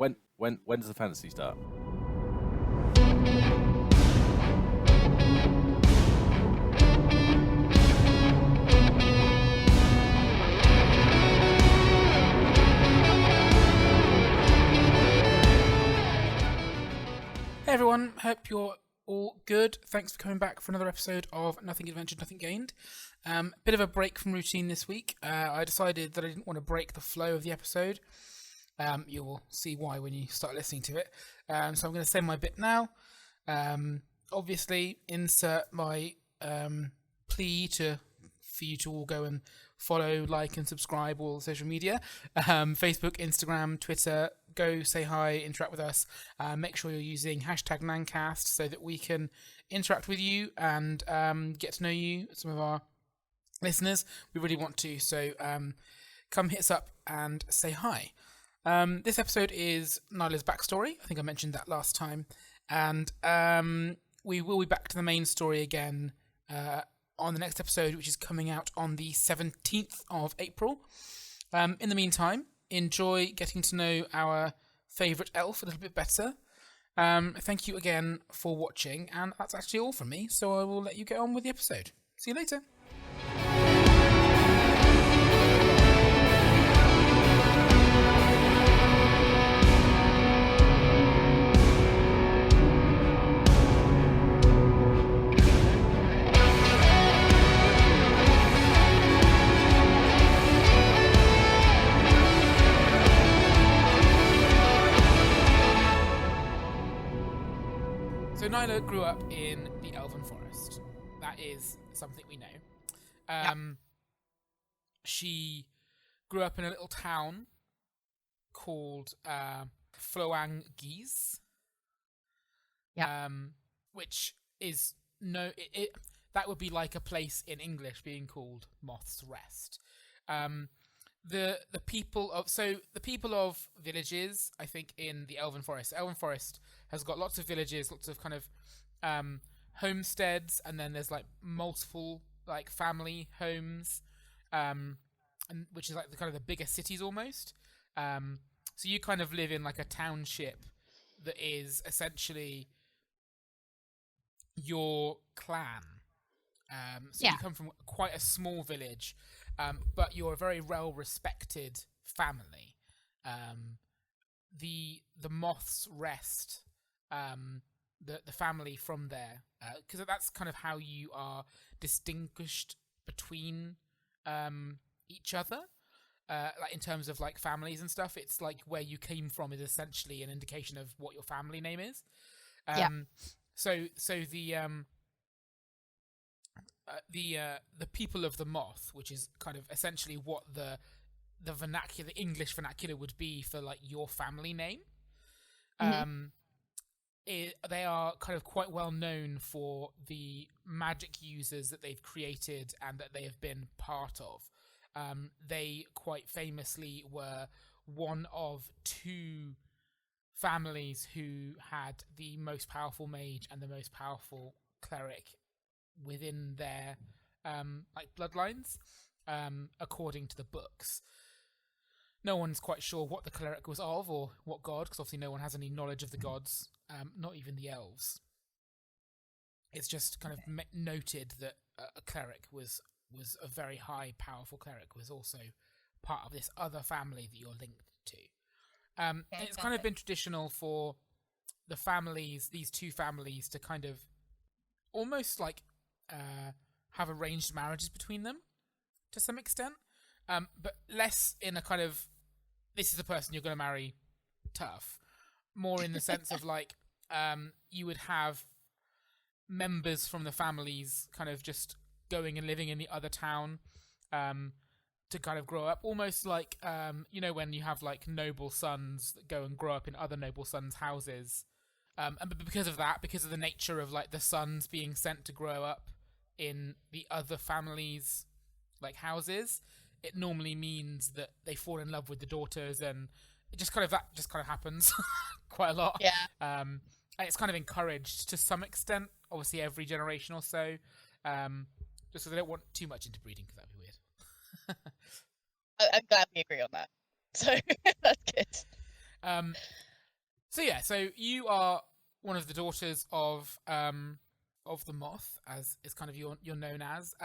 when does the fantasy start? Hey everyone, hope you're all good. Thanks for coming back for another episode of Nothing Adventured, Nothing Gained. Bit of a break from routine this week. I decided that I didn't want to break the flow of the episode. You will see why when you start listening to it. So I'm going to say my bit now. Obviously, insert my plea for you to all go and follow, like, and subscribe all social media. Facebook, Instagram, Twitter. Go say hi, interact with us. Make sure you're using #Nancast so that we can interact with you and get to know you, some of our listeners. We really want to, so come hit us up and say hi. This episode is Nyla's backstory. I think I mentioned that last time. And we will be back to the main story again on the next episode, which is coming out on the 17th of April. In the meantime, enjoy getting to know our favourite elf a little bit better. Thank you again for watching, and that's actually all from me, so I will let you get on with the episode. See you later. So Nyla grew up in the Elven Forest. That is something we know. She grew up in a little town called Floang Geese. Which is that would be like a place in English being called Moth's Rest. The people of villages, I think, in the Elven Forest. Elven Forest has got lots of villages, lots of kind of homesteads, and then there's like multiple like family homes, and which is like the kind of the bigger cities almost. So you kind of live in like a township that is essentially your clan. You come from quite a small village. But you're a very well-respected family. The Moth's Rest, the family from there, because that's kind of how you are distinguished between each other, like in terms of like families and stuff. It's like where you came from is essentially an indication of what your family name is. So the people of the Moth, which is kind of essentially what the vernacular, English vernacular would be for like your family name. They are kind of quite well known for the magic users that they've created and that they have been part of. They quite famously were one of two families who had the most powerful mage and the most powerful cleric within their like bloodlines, according to the books. No one's quite sure what the cleric was of or what god, because obviously no one has any knowledge of the gods, not even the elves. It's just kind of noted that a cleric was a very high, powerful cleric, was also part of this other family that you're linked to. It's kind of been traditional for the families, these two families, to kind of almost like have arranged marriages between them to some extent, but less in a kind of this is the person you're going to marry tough, more in the sense of like you would have members from the families kind of just going and living in the other town to kind of grow up, almost like when you have like noble sons that go and grow up in other noble sons' houses, and because of the nature of like the sons being sent to grow up in the other families' like houses, it normally means that they fall in love with the daughters, and it just kind of happens quite a lot. And it's kind of encouraged to some extent, obviously every generation or so, just so they don't want too much interbreeding, because that'd be weird. I'm glad we agree on that. So that's good. So you are one of the daughters of the moth, as is kind of you're known as.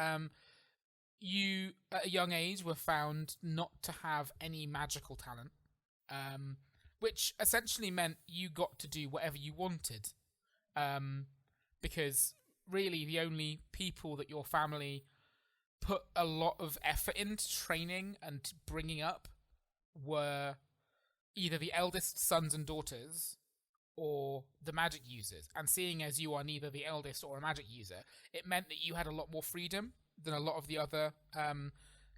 You at a young age were found not to have any magical talent, which essentially meant you got to do whatever you wanted, because really the only people that your family put a lot of effort into training and bringing up were either the eldest sons and daughters or the magic users. And seeing as you are neither the eldest or a magic user, it meant that you had a lot more freedom than a lot of the other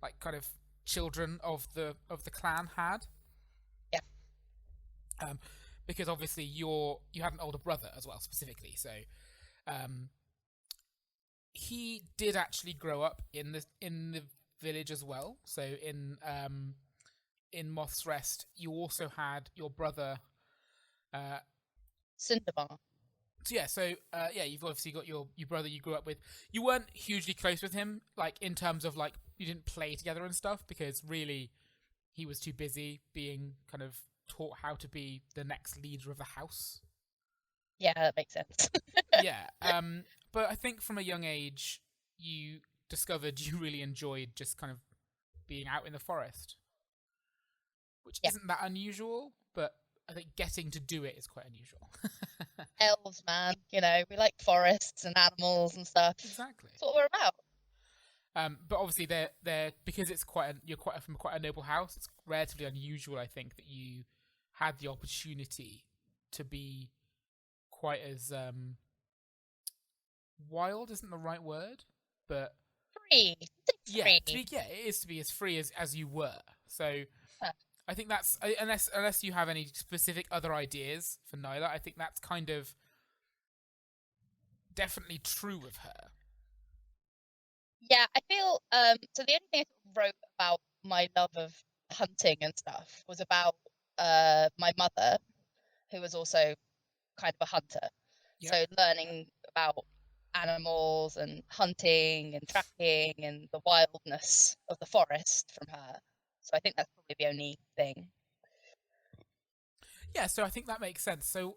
like kind of children of the clan had. Yeah. Because obviously you had an older brother as well, specifically. So he did actually grow up in the village as well. So in Moth's Rest, you also had your brother Cindermar. So you've obviously got your brother you grew up with. You weren't hugely close with him, like in terms of like you didn't play together and stuff, because really he was too busy being kind of taught how to be the next leader of the house. Yeah, that makes sense. Yeah. But I think from a young age you discovered you really enjoyed just kind of being out in the forest, which isn't that unusual, but I think getting to do it is quite unusual. Elves, man, we like forests and animals and stuff. Exactly. That's what we're about. But obviously, they're because you're from quite a noble house. It's relatively unusual, I think, that you had the opportunity to be quite as wild. Isn't the right word, but free. Yeah, it is to be as free as you were. So. I think that's unless you have any specific other ideas for Nyla, I think that's kind of definitely true of her. Yeah, I feel so the only thing I wrote about my love of hunting and stuff was about my mother, who was also kind of a hunter. Yep. So learning about animals and hunting and tracking and the wildness of the forest from her. So I think that's probably the only thing. Yeah, so I think that makes sense. So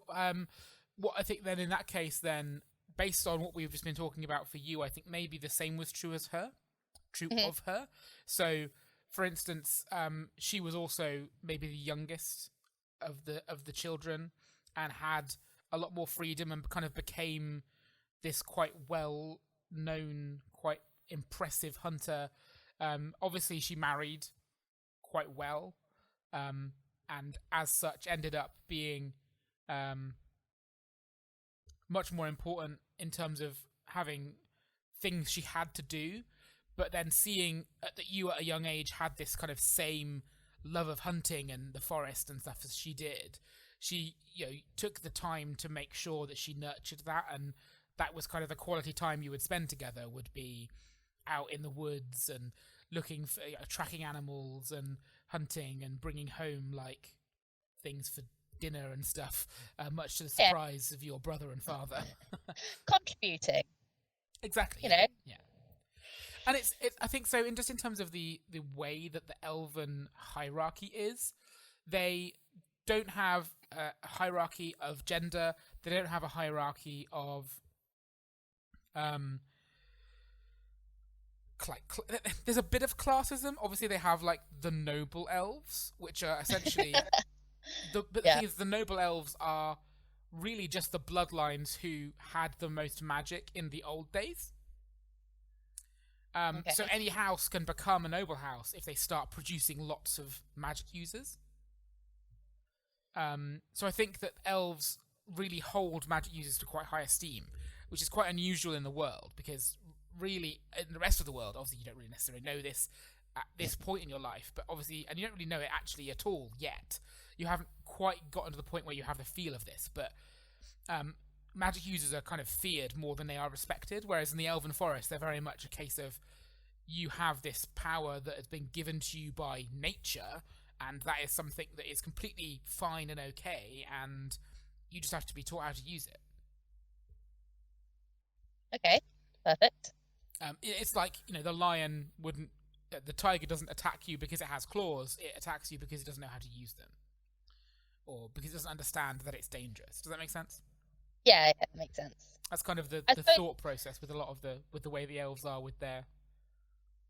what I think then in that case then, based on what we've just been talking about for you, I think maybe the same was true of her. So for instance, she was also maybe the youngest of the children and had a lot more freedom and kind of became this quite well known, quite impressive hunter. Obviously she married quite well, and as such ended up being much more important in terms of having things she had to do, but then seeing that you at a young age had this kind of same love of hunting and the forest and stuff as she did, she took the time to make sure that she nurtured that, and that was kind of the quality time you would spend together would be out in the woods and looking for tracking animals and hunting and bringing home like things for dinner and stuff, much to the surprise of your brother and father. Contributing. Exactly. Yeah. And it's I think so. In terms of the way that the elven hierarchy is, they don't have a hierarchy of gender. They don't have a hierarchy of there's a bit of classism. Obviously, they have like the noble elves, which are essentially the thing is the noble elves are really just the bloodlines who had the most magic in the old days. So any house can become a noble house if they start producing lots of magic users. So I think that elves really hold magic users to quite high esteem, which is quite unusual in the world, because really in the rest of the world, obviously you don't really necessarily know this at this point in your life, but obviously, and you don't really know it actually at all yet. You haven't quite gotten to the point where you have the feel of this, but magic users are kind of feared more than they are respected, whereas in the Elven Forest, they're very much a case of you have this power that has been given to you by nature, and that is something that is completely fine and okay, and you just have to be taught how to use it. Okay, perfect. It's like, the lion wouldn't... the tiger doesn't attack you because it has claws, it attacks you because it doesn't know how to use them. or because it doesn't understand that it's dangerous. Does that make sense? Yeah, yeah, that makes sense. That's kind of the I suppose, thought process with a lot of the way the elves are with their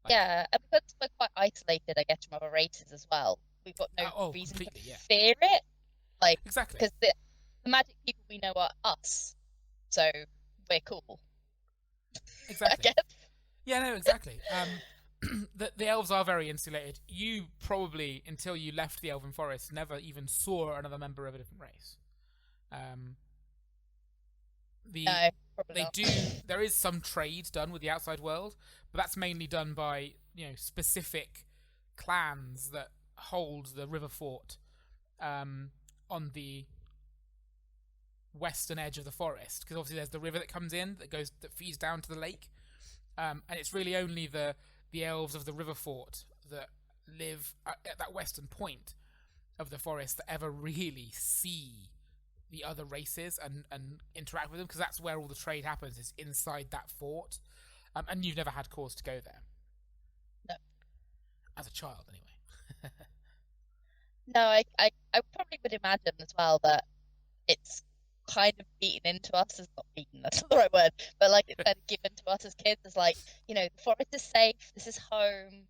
like. yeah, and because we're quite isolated, I guess, from other races as well. We've got no Oh, reason to completely, yeah, fear it, like exactly, because the magic people we know are us, so we're cool. I exactly. guess. Yeah, no, exactly. The elves are very insulated. You probably, until you left the Elven Forest, never even saw another member of a different race. Um, the No, probably they not. do. There is some trade done with the outside world, but that's mainly done by specific clans that hold the river fort on the western edge of the forest. Because obviously there's the river that comes in that feeds down to the lake, and it's really only the elves of the river fort that live at that western point of the forest that ever really see the other races and interact with them, because that's where all the trade happens, is inside that fort. And you've never had cause to go there. No. As a child, anyway. No, I probably would imagine as well that it's kind of beaten into us as not beaten, that's not the right word, but like it's kind of given to us as kids as like, the forest is safe, this is home.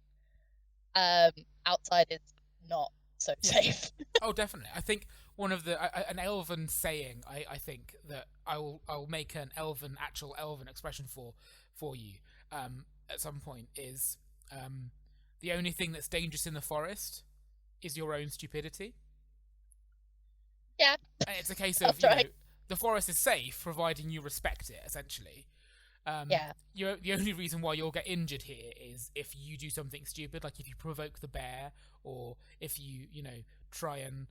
Outside is not so safe. Oh, definitely. I think one of an elven saying, I think that I'll make an actual elven expression for you at some point is the only thing that's dangerous in the forest is your own stupidity. Yeah. And it's a case of the forest is safe providing you respect it, essentially. Yeah. The only reason why you'll get injured here is if you do something stupid, like if you provoke the bear, or if you try and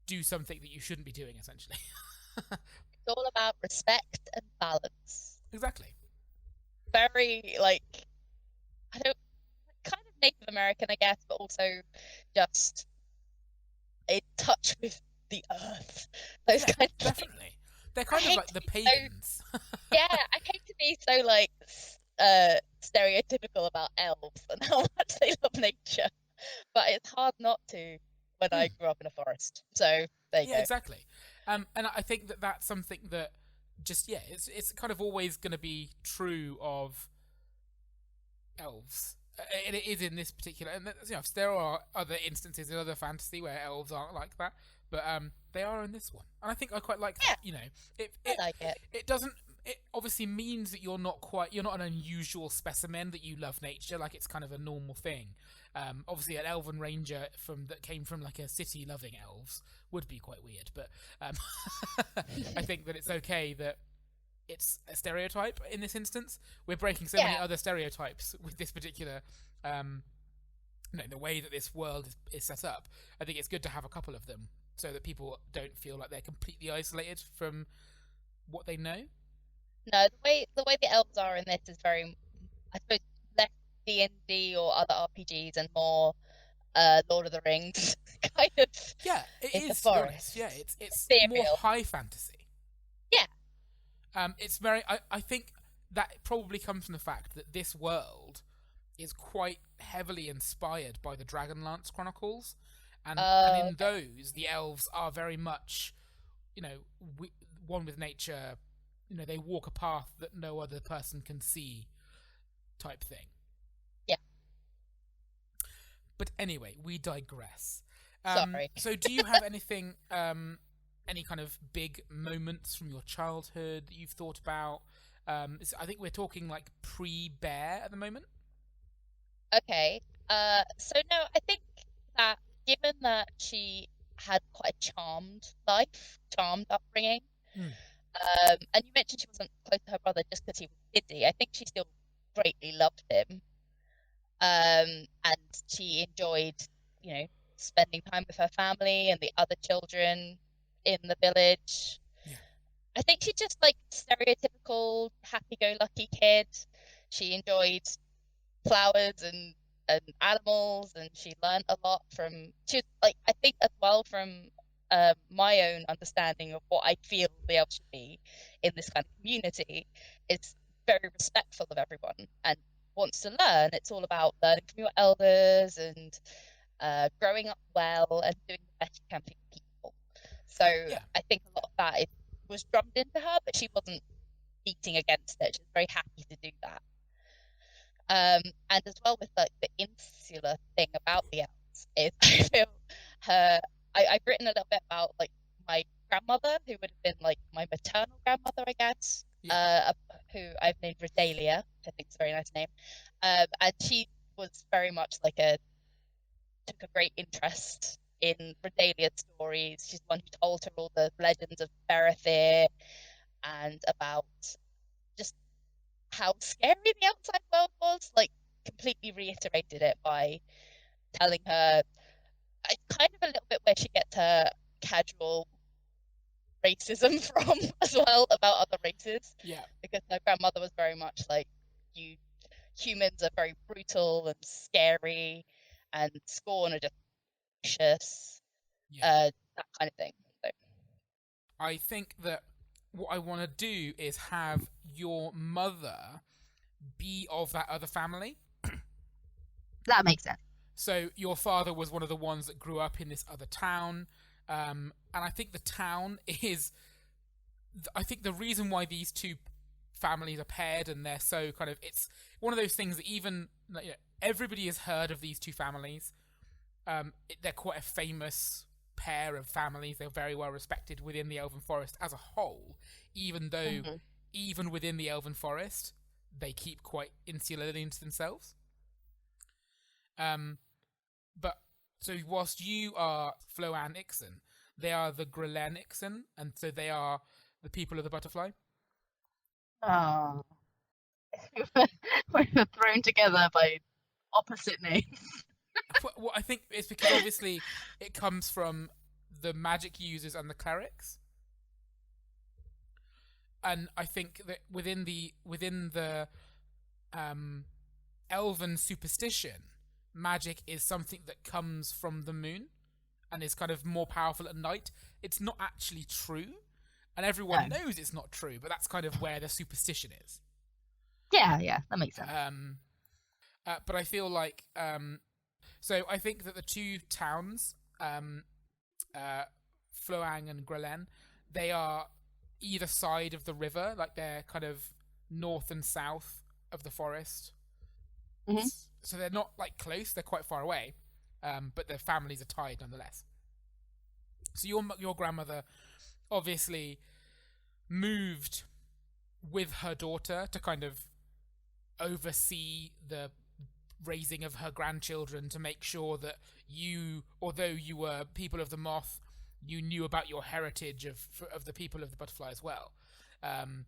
do something that you shouldn't be doing, essentially. It's all about respect and balance. Exactly. Very I don't kind of Native American, I guess, but also just in touch with the earth. Those kind of definitely. They're kind of like the pagans. Yeah, I hate to be so stereotypical about elves and how much they love nature, but it's hard not to when I grew up in a forest. So there you go. Yeah, exactly. And I think that that's something that it's kind of always going to be true of elves. And it is in this particular, and there are other instances in other fantasy where elves aren't like that, but they are in this one, and I think I quite like that. I like it. It doesn't. It obviously means that you're not an unusual specimen, that you love nature, like it's kind of a normal thing. Obviously, an elven ranger that came from like a city loving elves would be quite weird, but I think that it's okay that it's a stereotype in this instance. We're breaking so many other stereotypes with this particular the way that this world is set up. I think it's good to have a couple of them so that people don't feel like they're completely isolated from what they know. No, the way the elves are in this is very, I suppose, less D&D or other RPGs and more Lord of the Rings kind of. Yeah, it is. The forest. Yeah, it's Serial. more high fantasy. Yeah. It's very. I think that probably comes from the fact that this world is quite heavily inspired by the Dragonlance Chronicles, and in those the elves are very much, one with nature. They walk a path that no other person can see, type thing. Yeah. But anyway, we digress. Sorry. So do you have anything, any kind of big moments from your childhood that you've thought about? I think we're talking like pre-bear at the moment. Okay. So no, I think that given that she had quite a charmed upbringing, and you mentioned she wasn't close to her brother just because he was busy, I think she still greatly loved him. And she enjoyed, spending time with her family and the other children in the village. Yeah. I think she's just like stereotypical happy-go-lucky kid. She enjoyed flowers and animals, and she learned a lot from. She was, I think as well from my own understanding of what I feel the elves should be in this kind of community is very respectful of everyone and wants to learn. It's all about learning from your elders and growing up well and doing the best you can for people. So I think a lot of that was drummed into her, but she wasn't beating against it. She was very happy to do that. And as well with like the insular thing about the elves is I feel I've written a little bit about like my grandmother, who would have been like my maternal grandmother, I guess, who I've named Redalia, which I think is a very nice name. And she was very much like took a great interest in Redalia's stories. She's the one who told her all the legends of Ferethir and about just how scary the outside world was. Like, completely reiterated it by telling her kind of a little bit where she gets her casual racism from as well about other races. Yeah. Because my grandmother was very much like, you humans are very brutal and scary, and Scorn are just vicious. That kind of thing. So. I think that what I want to do is have your mother be of that other family. That makes sense. So your father was one of the ones that grew up in this other town. And I think the town is... I think the reason why these two families are paired and they're so kind of... It's one of those things that even... everybody has heard of these two families. They're quite a famous pair of families. They're very well respected within the Elven Forest as a whole, even though even within the Elven Forest they keep quite insular into themselves. But so whilst you are Floan Ixen, they are the Grelen Ixen, and so they are the people of the butterfly. Oh, we're thrown together by opposite names. Well, I think it's because obviously it comes from the magic users and the clerics, and I think that within the elven superstition, magic is something that comes from the moon and is kind of more powerful at night. It's not actually true, and everyone knows it's not true, but that's kind of where the superstition is. Yeah, that makes sense. But I feel like so I think that the two towns, Floang and Grelen, they are either side of the river, like they're kind of north and south of the forest. Mm-hmm. So they're not like close; they're quite far away, but their families are tied nonetheless. So your grandmother obviously moved with her daughter to kind of oversee the raising of her grandchildren, to make sure that you, although you were people of the moth, you knew about your heritage of the people of the butterfly as well. And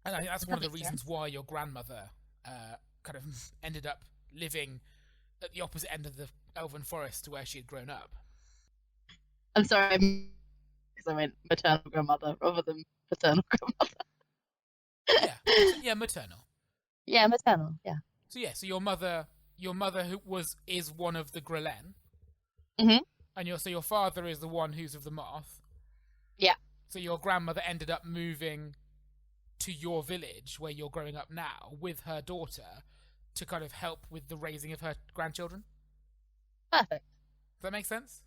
I think that's one of the reasons why your grandmother kind of ended up living at the opposite end of the Elven Forest to where she had grown up. I'm sorry, because I meant maternal grandmother rather than paternal grandmother. Yeah, maternal. Yeah, maternal. Yeah. So your mother is one of the Grelen. Mm-hmm. And your father is the one who's of the moth. Yeah. So your grandmother ended up moving to your village where you're growing up now with her daughter to kind of help with the raising of her grandchildren. Perfect. Does that make sense?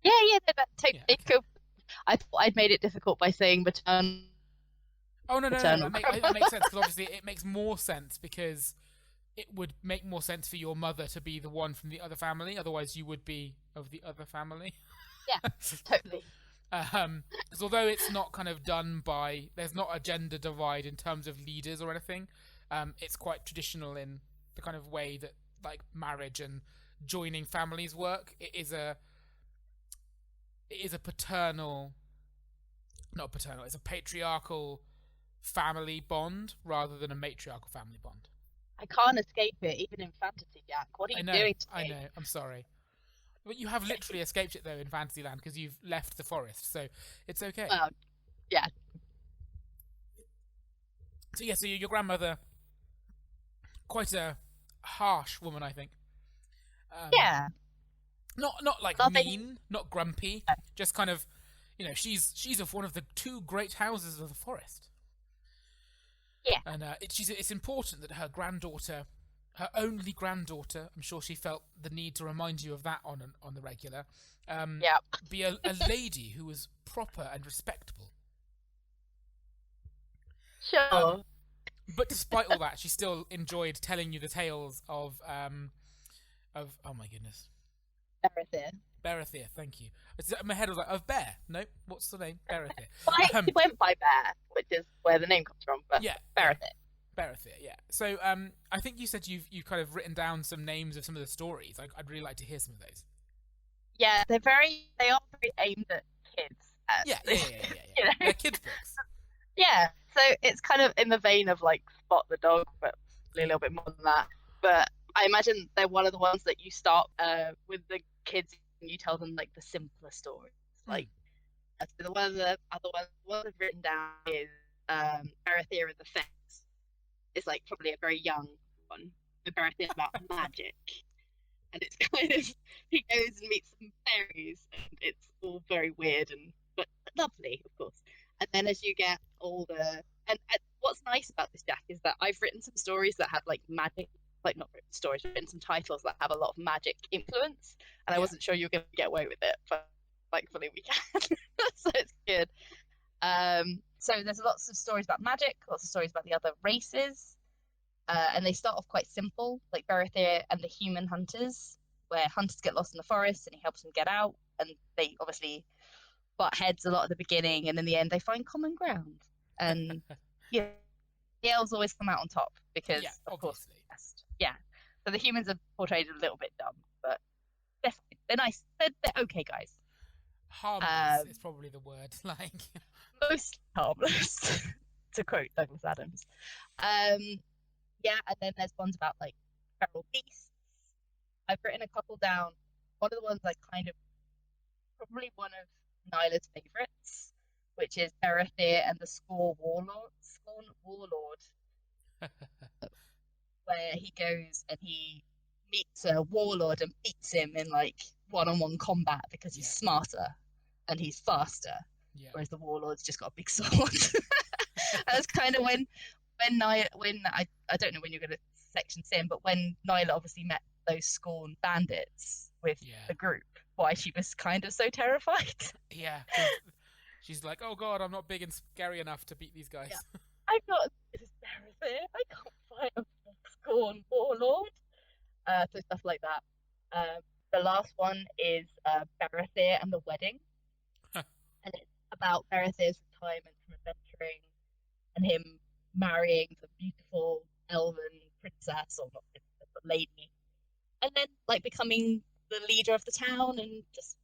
Yeah, that totally cool. I thought I'd made it difficult by saying maternal. Oh, no. It makes sense, because obviously it makes more sense because it would make more sense for your mother to be the one from the other family. Otherwise, you would be of the other family. Yeah, totally. Because although it's not kind of done by... There's not a gender divide in terms of leaders or anything. It's quite traditional in the kind of way that like marriage and joining families work. It is a paternal... Not paternal. It's a patriarchal family bond rather than a matriarchal family bond. I can't escape it, even in fantasy, Jack. What are you doing to me? I know. I'm sorry. But you have literally escaped it, though, in Fantasyland, because you've left the forest, so it's okay. Well, yeah. So your grandmother, quite a harsh woman, I think. Yeah. Not like mean, not grumpy, just kind of, she's of one of the two great houses of the forest. Yeah. And it's important that her granddaughter, her only granddaughter. I'm sure she felt the need to remind you of that on the regular. Be a lady who was proper and respectable. Sure. But despite all that, she still enjoyed telling you the tales of oh my goodness, Baratheer. Thank you. My head was like, of Bear. No, what's the name? Baratheer. Well, I actually went by Bear, which is where the name comes from. But yeah, Baratheer. Baratheer. Yeah. So I think you said you've kind of written down some names of some of the stories. I'd really like to hear some of those. Yeah, they are very aimed at kids. Yeah. You know? They're kids books. Yeah, so it's kind of in the vein of like Spot the Dog, but a little bit more than that. But I imagine they're one of the ones that you start with the kids and you tell them like the simpler stories. Like so one of the other ones I've written down is Baratheer and the Fence. It's like probably a very young one. The Baratheer about magic. And it's kind of he goes and meets some fairies and it's all very weird but lovely, of course. And then as you get older, and what's nice about this, Jack, is that I've written some stories that have like magic, like not written stories, written some titles that have a lot of magic influence, and I wasn't sure you were going to get away with it, but thankfully we can. So it's good. So there's lots of stories about magic, lots of stories about the other races, and they start off quite simple, like Baratheer and the human hunters, where hunters get lost in the forest and he helps them get out, and they obviously butt heads a lot at the beginning, and in the end they find common ground. And yeah, the elves always come out on top because of course so the humans are portrayed a little bit dumb, but they're nice, they're okay guys. Harmless is probably the word. Like most harmless to quote Douglas Adams. And then there's ones about like feral beasts. I've written a couple down. One of the ones I kind of probably one of Nyla's favourites, which is Baratheer and the Scorn Warlord, where he goes and he meets a warlord and beats him in like one-on-one combat because he's smarter and he's faster, whereas the warlord's just got a big sword. That's kind of when I don't know when you're going to section this in, but when Nyla obviously met those Scorn bandits with the group, why she was kind of so terrified. Yeah, she's like, oh god, I'm not big and scary enough to beat these guys. Yeah. I'm not as Baratheer. I can't fight a Scorn warlord. So stuff like that. The last one is Baratheer and the Wedding, and it's about Baratheer's retirement from adventuring and him marrying the beautiful elven princess, or not princess, but lady, and then like becoming the leader of the town and just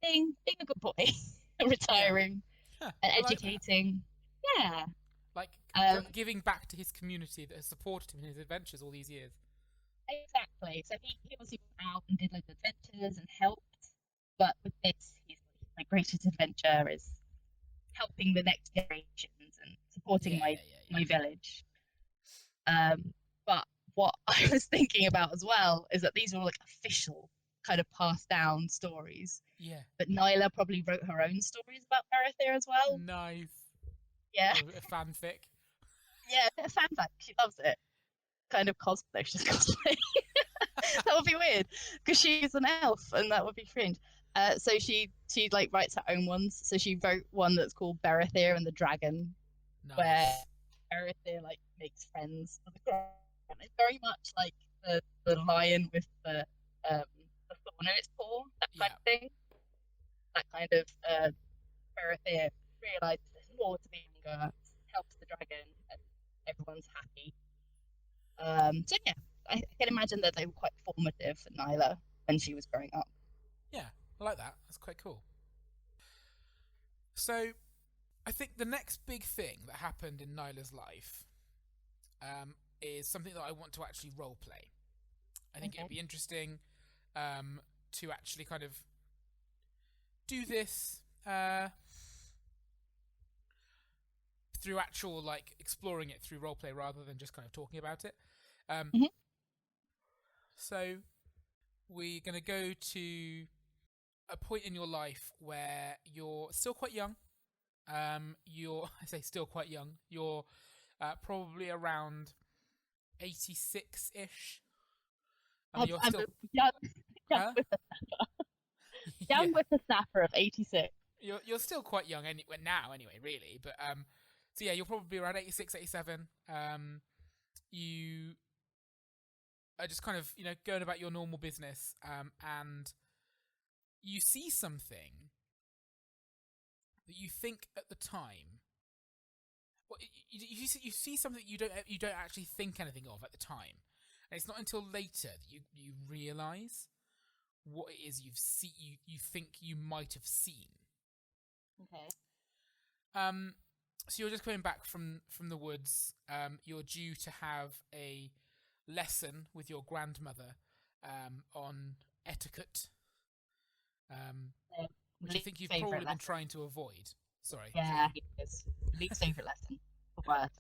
being a good boy and retiring and educating. Like giving back to his community that has supported him in his adventures all these years. Exactly. So he obviously went out and did loads of adventures and helped, but with this, my greatest adventure is helping the next generations and supporting my village. But what I was thinking about as well is that these are all like official kind of passed down stories. Yeah. But Nyla probably wrote her own stories about Baratheer as well. Nice. Yeah. A fanfic. Yeah, a fanfic. She loves it. Kind of cosplay. She's cosplay. That would be weird because she's an elf, and that would be cringe. So she like writes her own ones. So she wrote one that's called Baratheer and the Dragon, where Baratheer like makes friends with the dragon. It's very much like the lion with the thorn in its paw, that kind of thing. That kind of Baratheer realizes there's more to being helps the dragon, and everyone's happy. So yeah, I can imagine that they were quite formative for Nyla when she was growing up. Yeah, I like that. That's quite cool. So, I think the next big thing that happened in Nyla's life is something that I want to actually role play. I think it'd be interesting to actually kind of do this through actual, like, exploring it through roleplay rather than just kind of talking about it. So we're going to go to a point in your life where you're still quite young. I say still quite young. You're probably around 86-ish. I'm You're still young, Huh? young Yeah. whippersnapper of 86. You're still quite young now anyway, really. But so yeah, you'll probably be around 86, 87. You are just kind of going about your normal business, and you see something that you think at the time. Well, you see something you don't actually think anything of at the time, and it's not until later that you realise what it is you think you might have seen. Okay. So you're just coming back from the woods. You're due to have a lesson with your grandmother on etiquette, which I think you've probably been trying to avoid. Sorry. Yeah, it is. Least favourite lesson. Worth.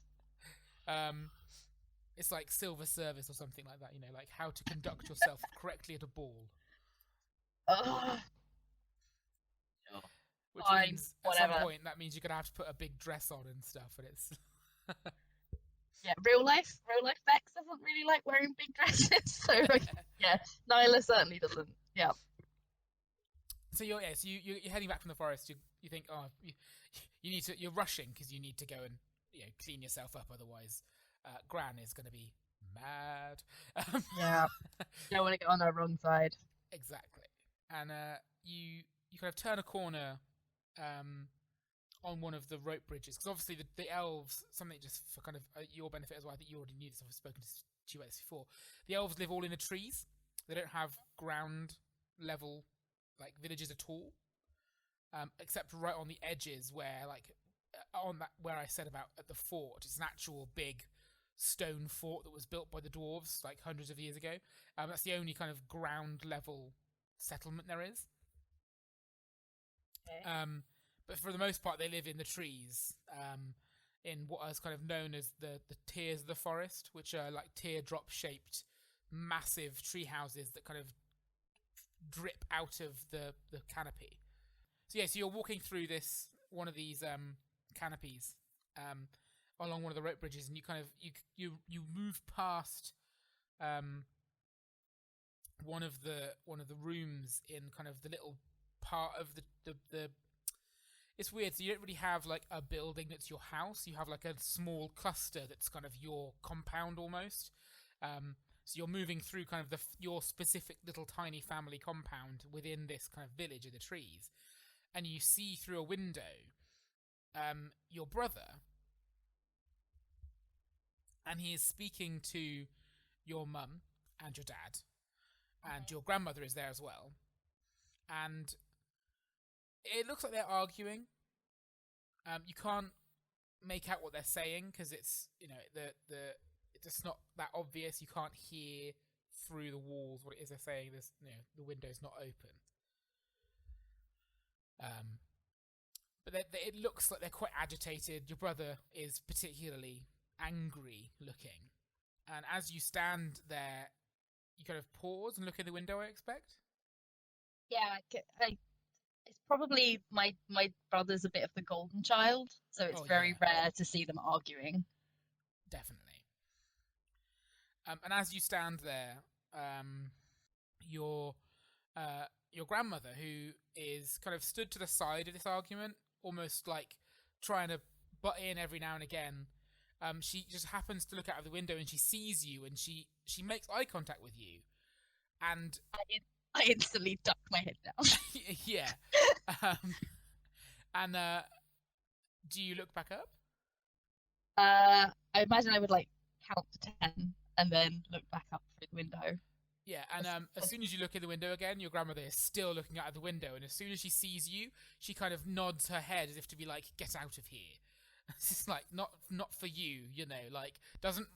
It's like silver service or something like that. Like how to conduct yourself correctly at a ball. Ugh. Which Fine, means whatever. at some point that means you're gonna have to put a big dress on and stuff, and it's Yeah, real life Bex doesn't really like wearing big dresses, so yeah, Nyla certainly doesn't. Yeah. So you're heading back from the forest. You think, oh, you need to. You're rushing because you need to go and clean yourself up. Otherwise, Gran is going to be mad. Yeah. Don't want to get on her wrong side. Exactly. And you kind of turn a corner on one of the rope bridges, because obviously the elves, something just for kind of your benefit as well, I think you already knew this, I've spoken to you about this before, the elves live all in the trees. They don't have ground level like villages at all, except right on the edges where where I said about at the fort. It's an actual big stone fort that was built by the dwarves like hundreds of years ago. That's the only kind of ground level settlement there is. Okay. But for the most part, they live in the trees, in what is kind of known as the tiers of the forest, which are like teardrop-shaped, massive tree houses that kind of drip out of the canopy. So yeah, so you're walking through one of these canopies along one of the rope bridges, and you kind of you move past one of the rooms in kind of the little part of the it's weird. So you don't really have like a building that's your house. You have like a small cluster that's kind of your compound almost. So you're moving through kind of your specific little tiny family compound within this kind of village of the trees, and you see through a window your brother, and he is speaking to your mum and your dad, and your grandmother is there as well, and it looks like they're arguing. You can't make out what they're saying because it's it's just not that obvious. You can't hear through the walls what it is they're saying. There's the window's not open. But it looks like they're quite agitated. Your brother is particularly angry looking, and as you stand there, you kind of pause and look in the window. I expect. Yeah, it's probably my brother's a bit of the golden child, so it's very rare to see them arguing. Definitely. And as you stand there, your grandmother, who is kind of stood to the side of this argument, almost like trying to butt in every now and again, she just happens to look out of the window and she sees you, and she makes eye contact with you, and I instantly duck my head down. Yeah. And do you look back up? I imagine I would like count to 10 and then look back up through the window. Yeah, and as soon as you look in the window again, your grandmother is still looking out of the window, and as soon as she sees you, she kind of nods her head as if to be like, "Get out of here." It's just like not for you, like doesn't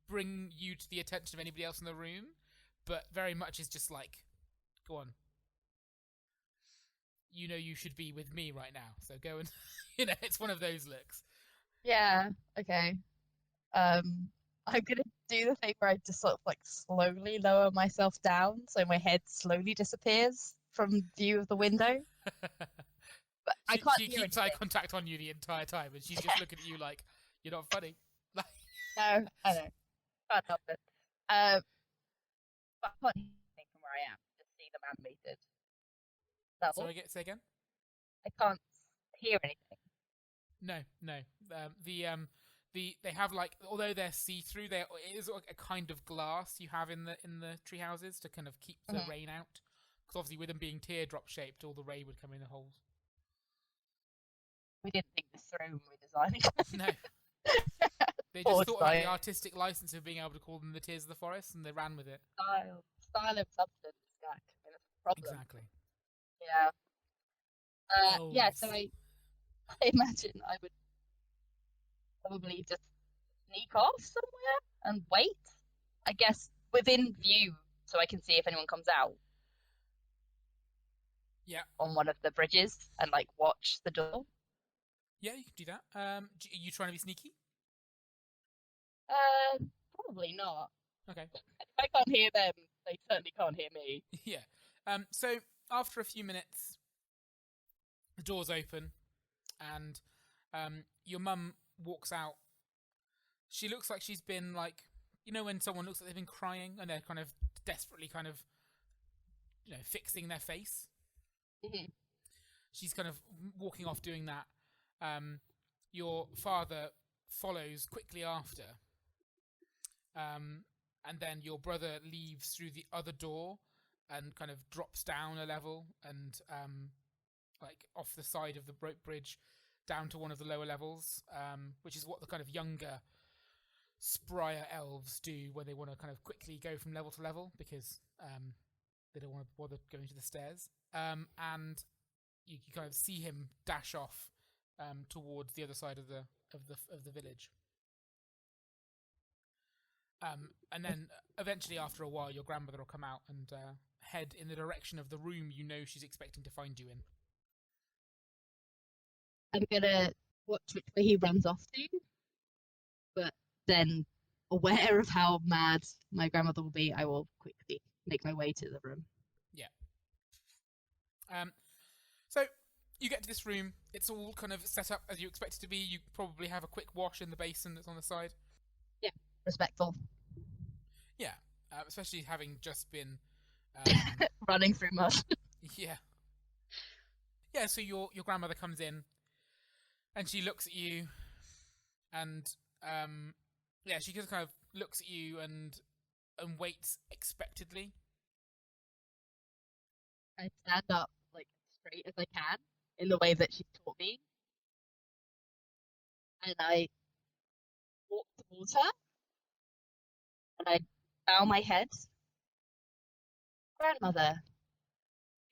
bring you to the attention of anybody else in the room, but very much is just like, "Go on. You should be with me right now, so go and," it's one of those looks. Yeah, okay. I'm gonna do the thing where I just sort of like slowly lower myself down so my head slowly disappears from view of the window. But I can't she keeps eye contact on you the entire time, and she's just looking at you like, "You're not funny." No, I know. Can't help it. But I can't hear anything from where I am. Just see them animated. So say again. I can't hear anything. No. They have like, although they're see-through, it is a kind of glass you have in the tree houses to kind of keep the rain out. Because obviously, with them being teardrop shaped, all the rain would come in the holes. We didn't think this through when we were designing. No. They just thought about the artistic license of being able to call them the Tears of the Forest, and they ran with it. Style and substance, Jack. I mean, that's the problem. Exactly. Yeah. Yeah. So I imagine I would probably just sneak off somewhere and wait. I guess within view, so I can see if anyone comes out. Yeah. On one of the bridges and like watch the door. Yeah, you can do that. Are you trying to be sneaky? Probably not. Okay. If I can't hear them, they certainly can't hear me. Yeah. So after a few minutes, the doors open, and your mum walks out. She looks like she's been like, you know, when someone looks like they've been crying and they're kind of desperately kind of, you know, fixing their face. Mm-hmm. She's kind of walking off doing that. Your father follows quickly after. And then your brother leaves through the other door and kind of drops down a level and like off the side of the bridge down to one of the lower levels, which is what the kind of younger, sprier elves do when they want to kind of quickly go from level to level because they don't want to bother going to the stairs. And you kind of see him dash off towards the other side of the village. And then eventually, after a while, your grandmother will come out and head in the direction of the room you know she's expecting to find you in. I'm gonna watch which way he runs off to, but then, aware of how mad my grandmother will be, I will quickly make my way to the room. Yeah. So you get to this room. It's all kind of set up as you expect it to be. You probably have a quick wash in the basin that's on the side. Yeah, respectful. Yeah, especially having just been running through mud. Yeah. Yeah, so your grandmother comes in and she looks at you and yeah, she just kind of looks at you and waits expectantly. I stand up like straight as I can in the way that she taught me. And I walk towards her and I bow my head. Grandmother,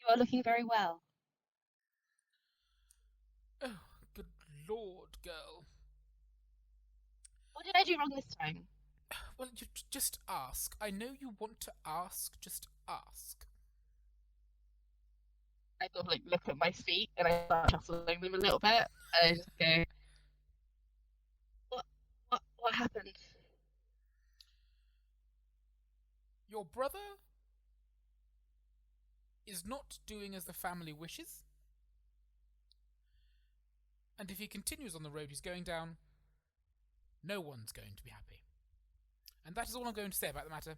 you are looking very well. Oh, good lord, girl. What did I do wrong this time? Well, you just ask. I know you want to ask. Just ask. I sort of like look at my feet and I start shuffling them a little bit. And I just go, what happened? Your brother is not doing as the family wishes. And if he continues on the road he's going down, no one's going to be happy. And that is all I'm going to say about the matter.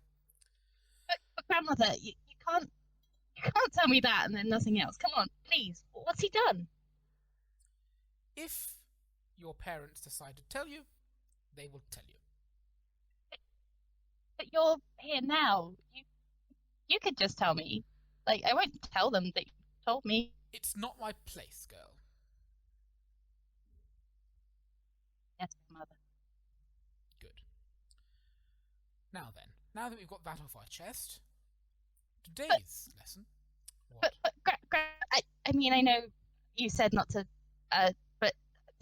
But grandmother, you can't tell me that and then nothing else. Come on, please. What's he done? If your parents decide to tell you, they will tell you. But you're here now. You could just tell me. Like, I won't tell them that you told me. It's not my place, girl. Yes, mother. Good. Now then, now that we've got that off our chest, today's lesson. What? But I mean, I know you said not to, but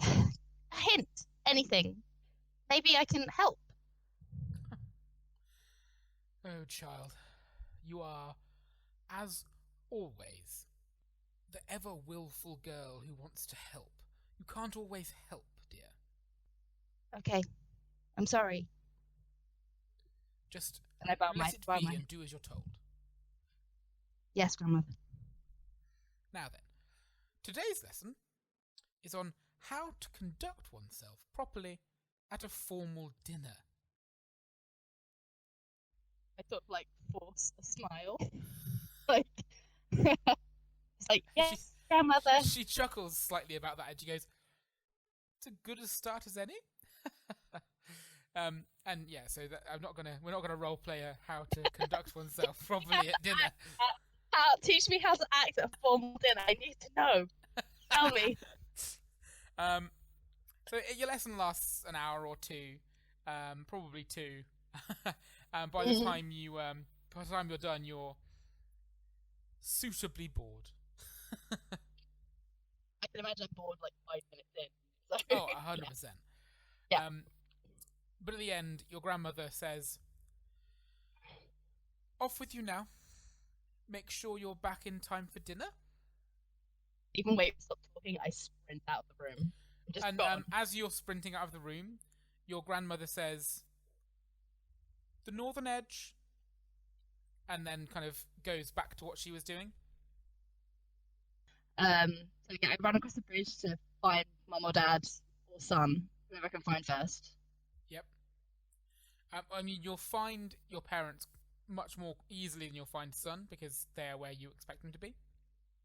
a hint, anything. Maybe I can help. Oh, child, you are, as always, the ever-willful girl who wants to help. You can't always help, dear. Okay, I'm sorry. Just and I bow let it be and do as you're told. Yes, grandmother. Now then, today's lesson is on how to conduct oneself properly at a formal dinner. I sort of like force a smile. Like, it's like, yes, grandmother. She chuckles slightly about that, and she goes, "It's as good a start as any." And yeah, so we're not gonna role play how to conduct oneself properly at dinner. Teach me how to act at a formal dinner. I need to know. Tell me. So your lesson lasts an hour or two, probably two. By the time you're done, you're suitably bored. I can imagine I'm bored like 5 minutes in. So. Oh, 100%. Yeah. But at the end, your grandmother says, "Off with you now. Make sure you're back in time for dinner." Even wait, stop talking. I sprint out of the room. I'm just And gone. as you're sprinting out of the room, your grandmother says, "The northern edge," and then kind of goes back to what she was doing. So yeah, I run across the bridge to find mum or dad or son, whoever I can find first. Yep. I mean, you'll find your parents much more easily than you'll find son, because they're where you expect them to be.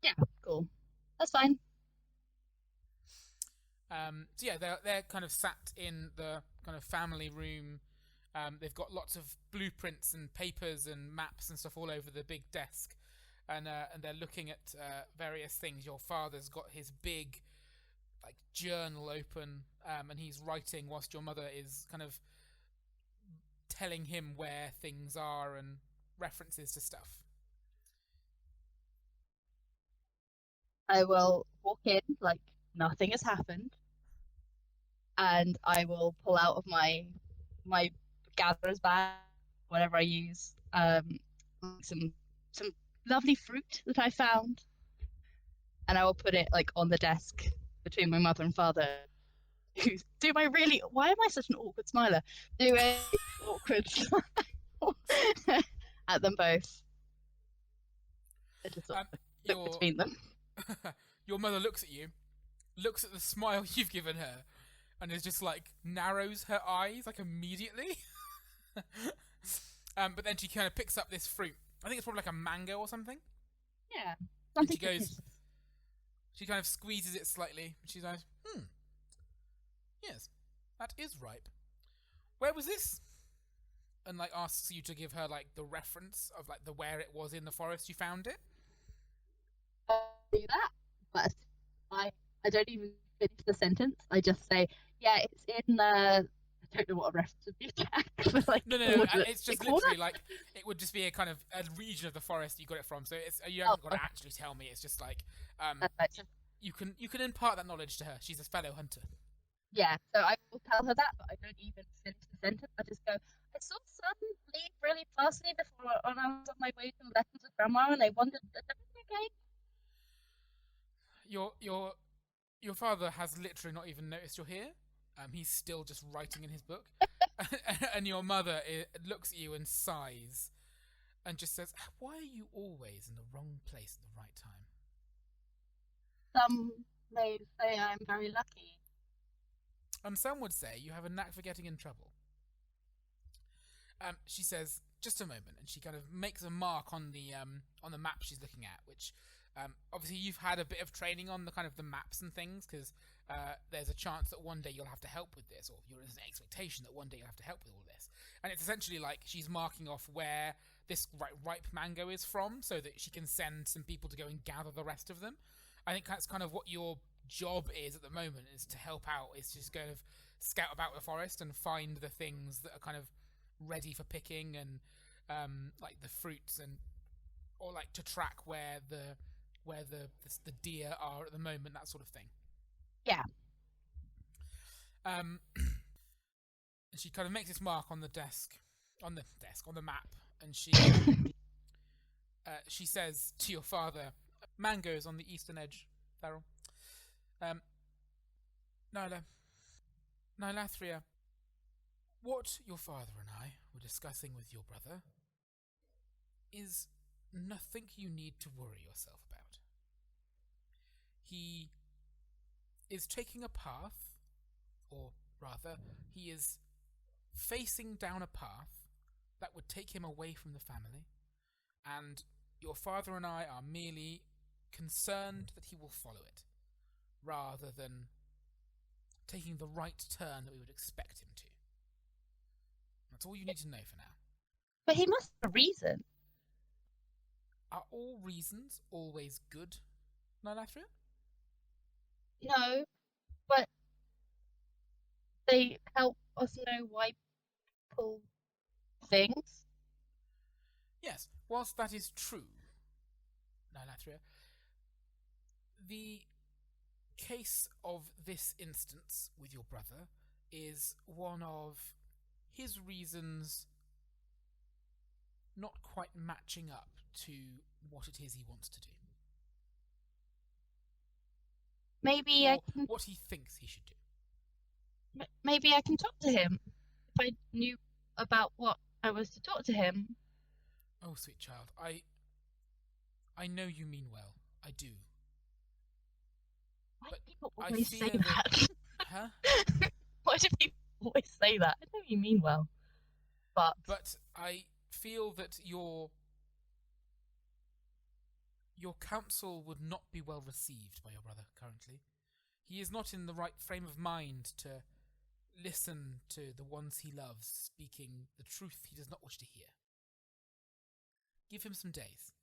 Yeah, cool. That's fine. So yeah, they're kind of sat in the kind of family room. They've got lots of blueprints and papers and maps and stuff all over the big desk, and they're looking at various things. Your father's got his big like journal open, and he's writing whilst your mother is kind of telling him where things are and references to stuff. I will walk in like nothing has happened, and I will pull out of my gatherer's bag, whatever I use, some lovely fruit that I found, and I will put it like on the desk between my mother and father. Why am I such an awkward smiler? Do a awkward smile at them both. I just sort of look between them. Your mother looks at you, looks at the smile you've given her, and is just like narrows her eyes like immediately. But then she kind of picks up this fruit. I think it's probably like a mango or something. Yeah. And she goes, she kind of squeezes it slightly. And she goes, "Yes, that is ripe. Where was this?" And like asks you to give her like the reference of like the where it was in the forest you found it. Do that, but I don't even finish the sentence. I just say, yeah, it's in I don't know what a reference would be, Jack. But like, No. It's just literally like it would just be a kind of a region of the forest you got it from. So it's you haven't got to actually tell me. It's just like you can impart that knowledge to her. She's a fellow hunter. Yeah, so I will tell her that, but I don't even finish the sentence. I just go, I saw Son leave really fast before when I was on my way to lessons with Grandma, and I wondered, is everything okay? Your father has literally not even noticed you're here. He's still just writing in his book. And your mother looks at you and sighs and just says, "Why are you always in the wrong place at the right time?" Some may say I'm very lucky. And some would say you have a knack for getting in trouble. She says, "Just a moment," and she kind of makes a mark on the map she's looking at, which obviously you've had a bit of training on the kind of the maps and things, because there's a chance that one day you'll have to help with this, or there's an expectation that one day you'll have to help with all this. And it's essentially like she's marking off where this ripe mango is from, so that she can send some people to go and gather the rest of them. I think that's kind of what your job is at the moment, is to help out, is just kind of scout about the forest and find the things that are kind of ready for picking, and like the fruits, and or like to track where the deer are at the moment, that sort of thing. Yeah. And she kind of makes this mark on the map, and she says to your father, "Mangoes on the eastern edge, Farrell. Nylathria, what your father and I were discussing with your brother is nothing you need to worry yourself about. He is taking a path, or rather, he is facing down a path that would take him away from the family, and your father and I are merely concerned that he will follow it, rather than taking the right turn that we would expect him to. That's all you need to know for now. But he must have a reason. Are all reasons always good, Nylathria? No, but they help us know why people things. Yes, whilst that is true, Nylathria, the case of this instance with your brother is one of his reasons not quite matching up to what it is he wants to do. Maybe or I can. what he thinks he should do. Maybe I can talk to him if I knew about what I was to talk to him. Oh, sweet child, I know you mean well. I do. Why But do people I always say fear that? Huh? Why do people always say that? I know you mean well, but I feel that your counsel would not be well received by your brother currently. He is not in the right frame of mind to listen to the ones he loves speaking the truth he does not wish to hear. Give him some days.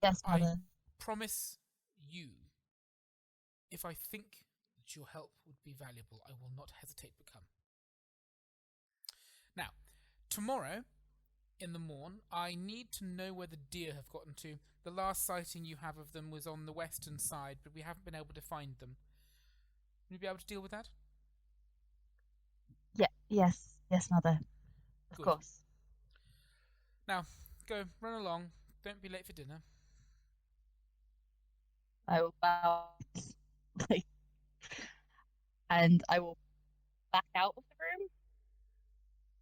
yes, I mother. promise you, if I think that your help would be valuable, I will not hesitate to come. Now, tomorrow, in the morn, I need to know where the deer have gotten to. The last sighting you have of them was on the western side, but we haven't been able to find them. Will you be able to deal with that? Yeah, yes, mother. Of Good. course. Now, go, run along. Don't be late for dinner. I will bow, like, and I will back out of the room.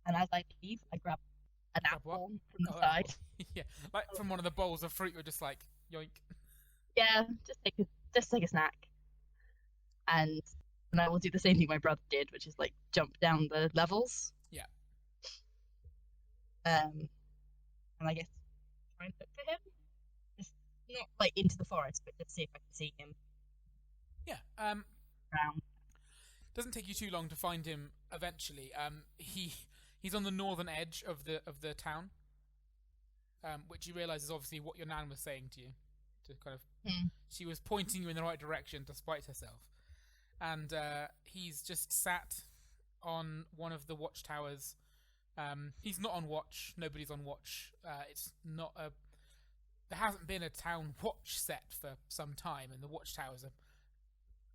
And as I leave, I grab an Grab what? apple from the Oh, side. apple. Yeah, like from one of the bowls of fruit, you're just like, yoink. Yeah, just take a snack. And I will do the same thing my brother did, which is like jump down the levels. Yeah. And I guess try and look for him. Just not like into the forest, but just see if I can see him Yeah. around. Doesn't take you too long to find him eventually. He's on the northern edge of the town, which you realise is obviously what your nan was saying to you. To kind of, she was pointing you in the right direction despite herself, and he's just sat on one of the watchtowers. He's not on watch. Nobody's on watch. It's not a. There hasn't been a town watch set for some time, and the watchtowers are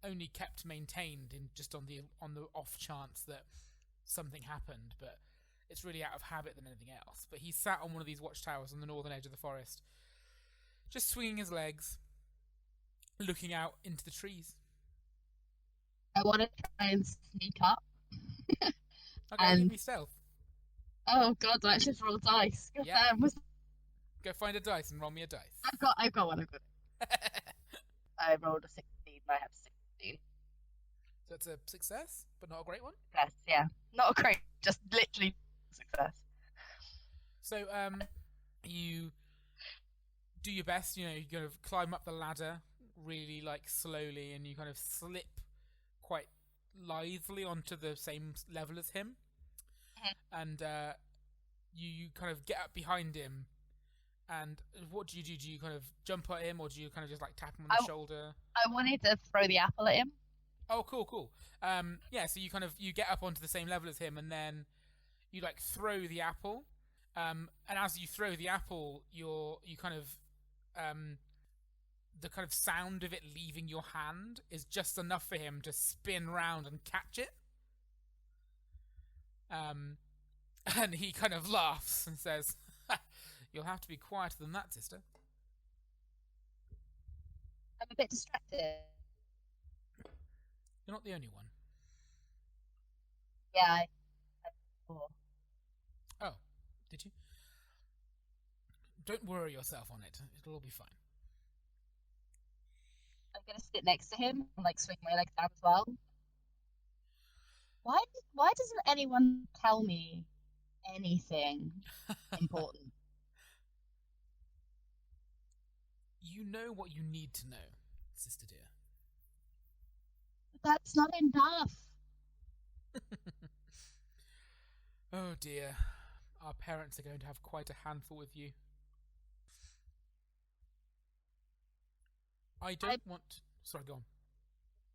only kept maintained in just on the off chance that something happened, but it's really out of habit than anything else. But he sat on one of these watchtowers on the northern edge of the forest, just swinging his legs, looking out into the trees. I want to try and sneak up. Okay, give me stealth. Oh god, do I actually roll dice? Yeah. Go find a dice and roll me a dice. I've got one. I rolled a 16. I have 16. So it's a success, but not a great one. Success, yeah. Not a great, just literally success. So you do your best. You know, you kind of climb up the ladder really like slowly, and you kind of slip quite lithely onto the same level as him. And you kind of get up behind him. And what do you do? Do you kind of jump at him, or do you kind of just like tap him on the shoulder? I wanted to throw the apple at him. Oh, cool. Yeah, so you get up onto the same level as him, and then you like throw the apple. And as you throw the apple, you kind of the kind of sound of it leaving your hand is just enough for him to spin round and catch it. And he kind of laughs and says, "You'll have to be quieter than that, sister." I'm a bit distracted. You're not the only one. Yeah, Oh, did you? Don't worry yourself on it. It'll all be fine. I'm gonna sit next to him and like swing my legs down as well. Why doesn't anyone tell me anything important? You know what you need to know, sister dear. That's not enough. Oh dear. Our parents are going to have quite a handful with you. I don't want... Sorry, go on.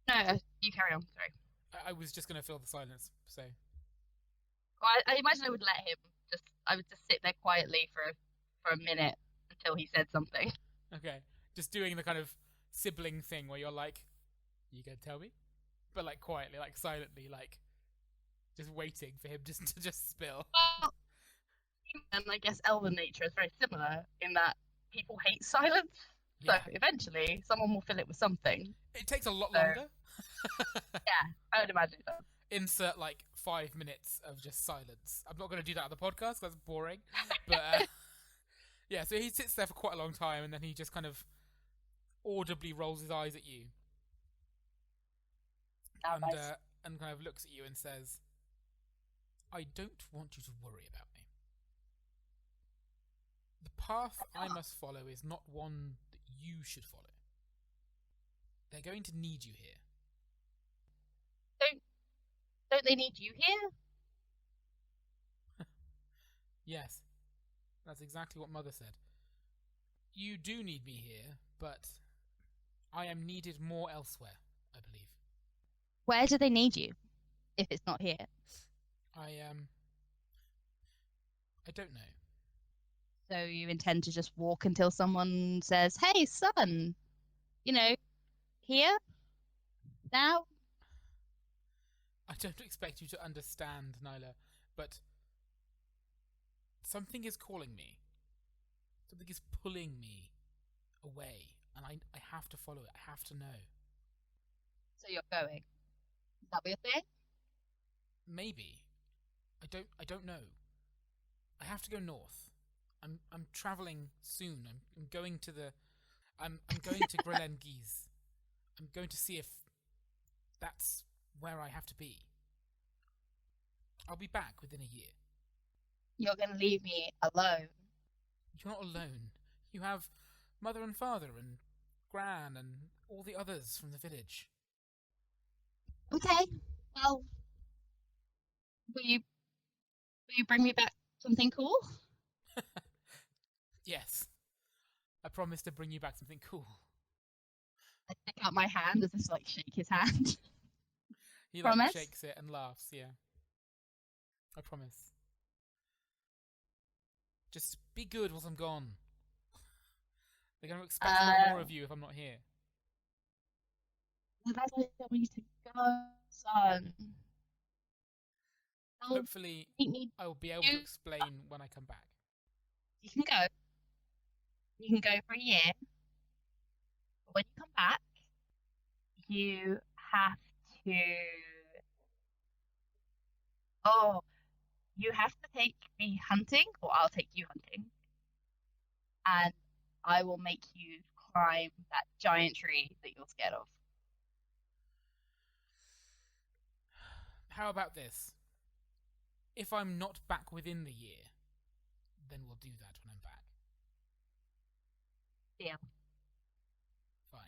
No, you carry on. Sorry. I was just going to fill the silence, so... Well, I imagine I would let him. I would just sit there quietly for a minute until he said something. Okay. Just doing the kind of sibling thing where you're like, you gonna tell me? But like quietly, like silently, like just waiting for him just to just spill. Well, and I guess elven nature is very similar in that people hate silence. Yeah. So eventually, someone will fill it with something. It takes a lot So- longer. Yeah, I would imagine it does. Insert like 5 minutes of just silence. I'm not going to do that on the podcast, that's boring. But yeah, so he sits there for quite a long time and then he just kind of audibly rolls his eyes at you Oh, and, nice. and kind of looks at you and says, I don't want you to worry about me. The path I must follow is not one that you should follow. They're going to need you here. Don't they need you here? Yes, that's exactly what Mother said. You do need me here, but I am needed more elsewhere, I believe. Where do they need you if it's not here? I don't know. So you intend to just walk until someone says, "Hey, son, here, now." I don't expect you to understand, Nyla, but something is calling me. Something is pulling me away, and I have to follow it. I have to know. So you're going. Is that what you're saying? Maybe. I don't know. I have to go north. I'm traveling soon. I'm going to I'm going to Grelengies. I'm going to see if that's where I have to be. I'll be back within a year. You're going to leave me alone. You're not alone. You have mother and father and Gran and all the others from the village. Okay. Well, will you bring me back something cool? Yes. I promise to bring you back something cool. I stick out my hand as if to like shake his hand. He Promise? shakes it and laughs, yeah. I promise. Just be good while I'm gone. They're going to expect a lot more of you if I'm not here. That's why I don't want you to go, son. Hopefully, Meet me. I will be able to explain when I come back. You can go. You can go for a year. But when you come back, you have to. Oh, you have to take me hunting, or I'll take you hunting. And I will make you climb that giant tree that you're scared of. How about this? If I'm not back within the year, then we'll do that when I'm back. Deal. Fine.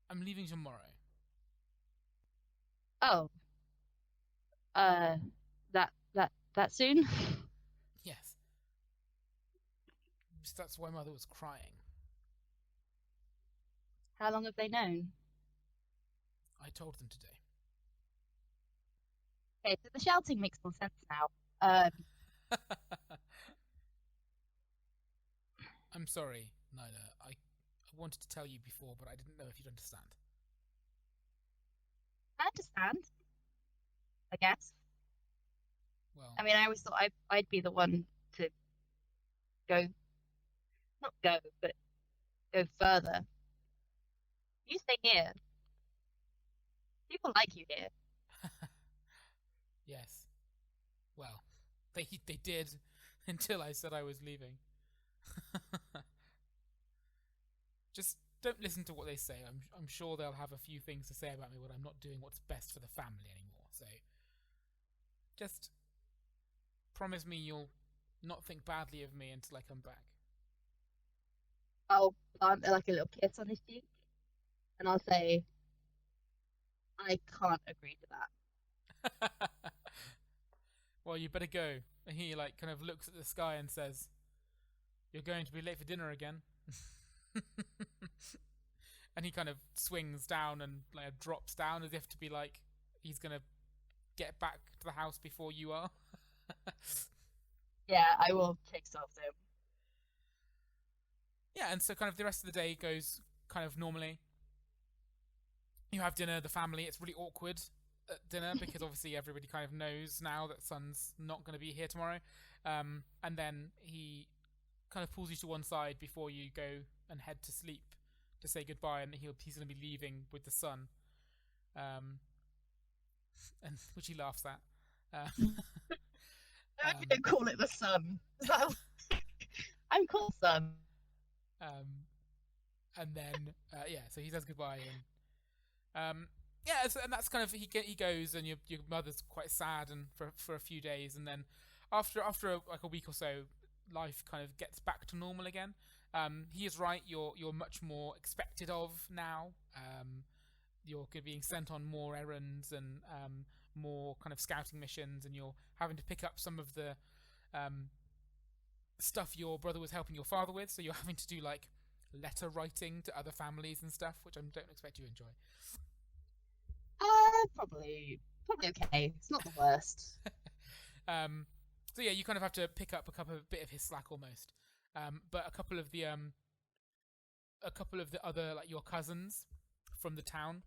I'm leaving tomorrow. Oh. That soon? Yes. That's why Mother was crying. How long have they known? I told them today. Okay, so the shouting makes more sense now. I'm sorry, Nyla. I wanted to tell you before, but I didn't know if you'd understand. I understand. I guess. Well, I mean, I always thought I'd be the one to go, not go, but go further. You stay here. People like you here. yes. Well, they did until I said I was leaving. Just don't listen to what they say. I'm sure they'll have a few things to say about me when I'm not doing what's best for the family anymore. So just promise me you'll not think badly of me until I come back. I'll plant like a little kiss on his cheek, and I'll say, I can't agree to that. Well, you better go. And he like kind of looks at the sky and says, "You're going to be late for dinner again." And he kind of swings down and like drops down as if to be like he's gonna get back to the house before you are. Yeah, I will chase after him. Yeah, and so kind of the rest of the day goes kind of normally. You have dinner, the family. It's really awkward at dinner because obviously everybody kind of knows now that Son's not going to be here tomorrow. And then he kind of pulls you to one side before you go and head to sleep to say goodbye, and he's going to be leaving with the sun, and which he laughs at. I didn't call it the sun. Is that I'm called sun. And then so he says goodbye, and and that's kind of he goes, and your mother's quite sad and for a few days, and then after like a week or so, life kind of gets back to normal again. He is right. You're much more expected of now. You're being sent on more errands and more kind of scouting missions, and you're having to pick up some of the stuff your brother was helping your father with. So you're having to do like letter writing to other families and stuff, which I don't expect you to enjoy. Probably okay. It's not the worst. So yeah, you kind of have to pick up a bit of his slack almost. But a couple of the other like your cousins from the town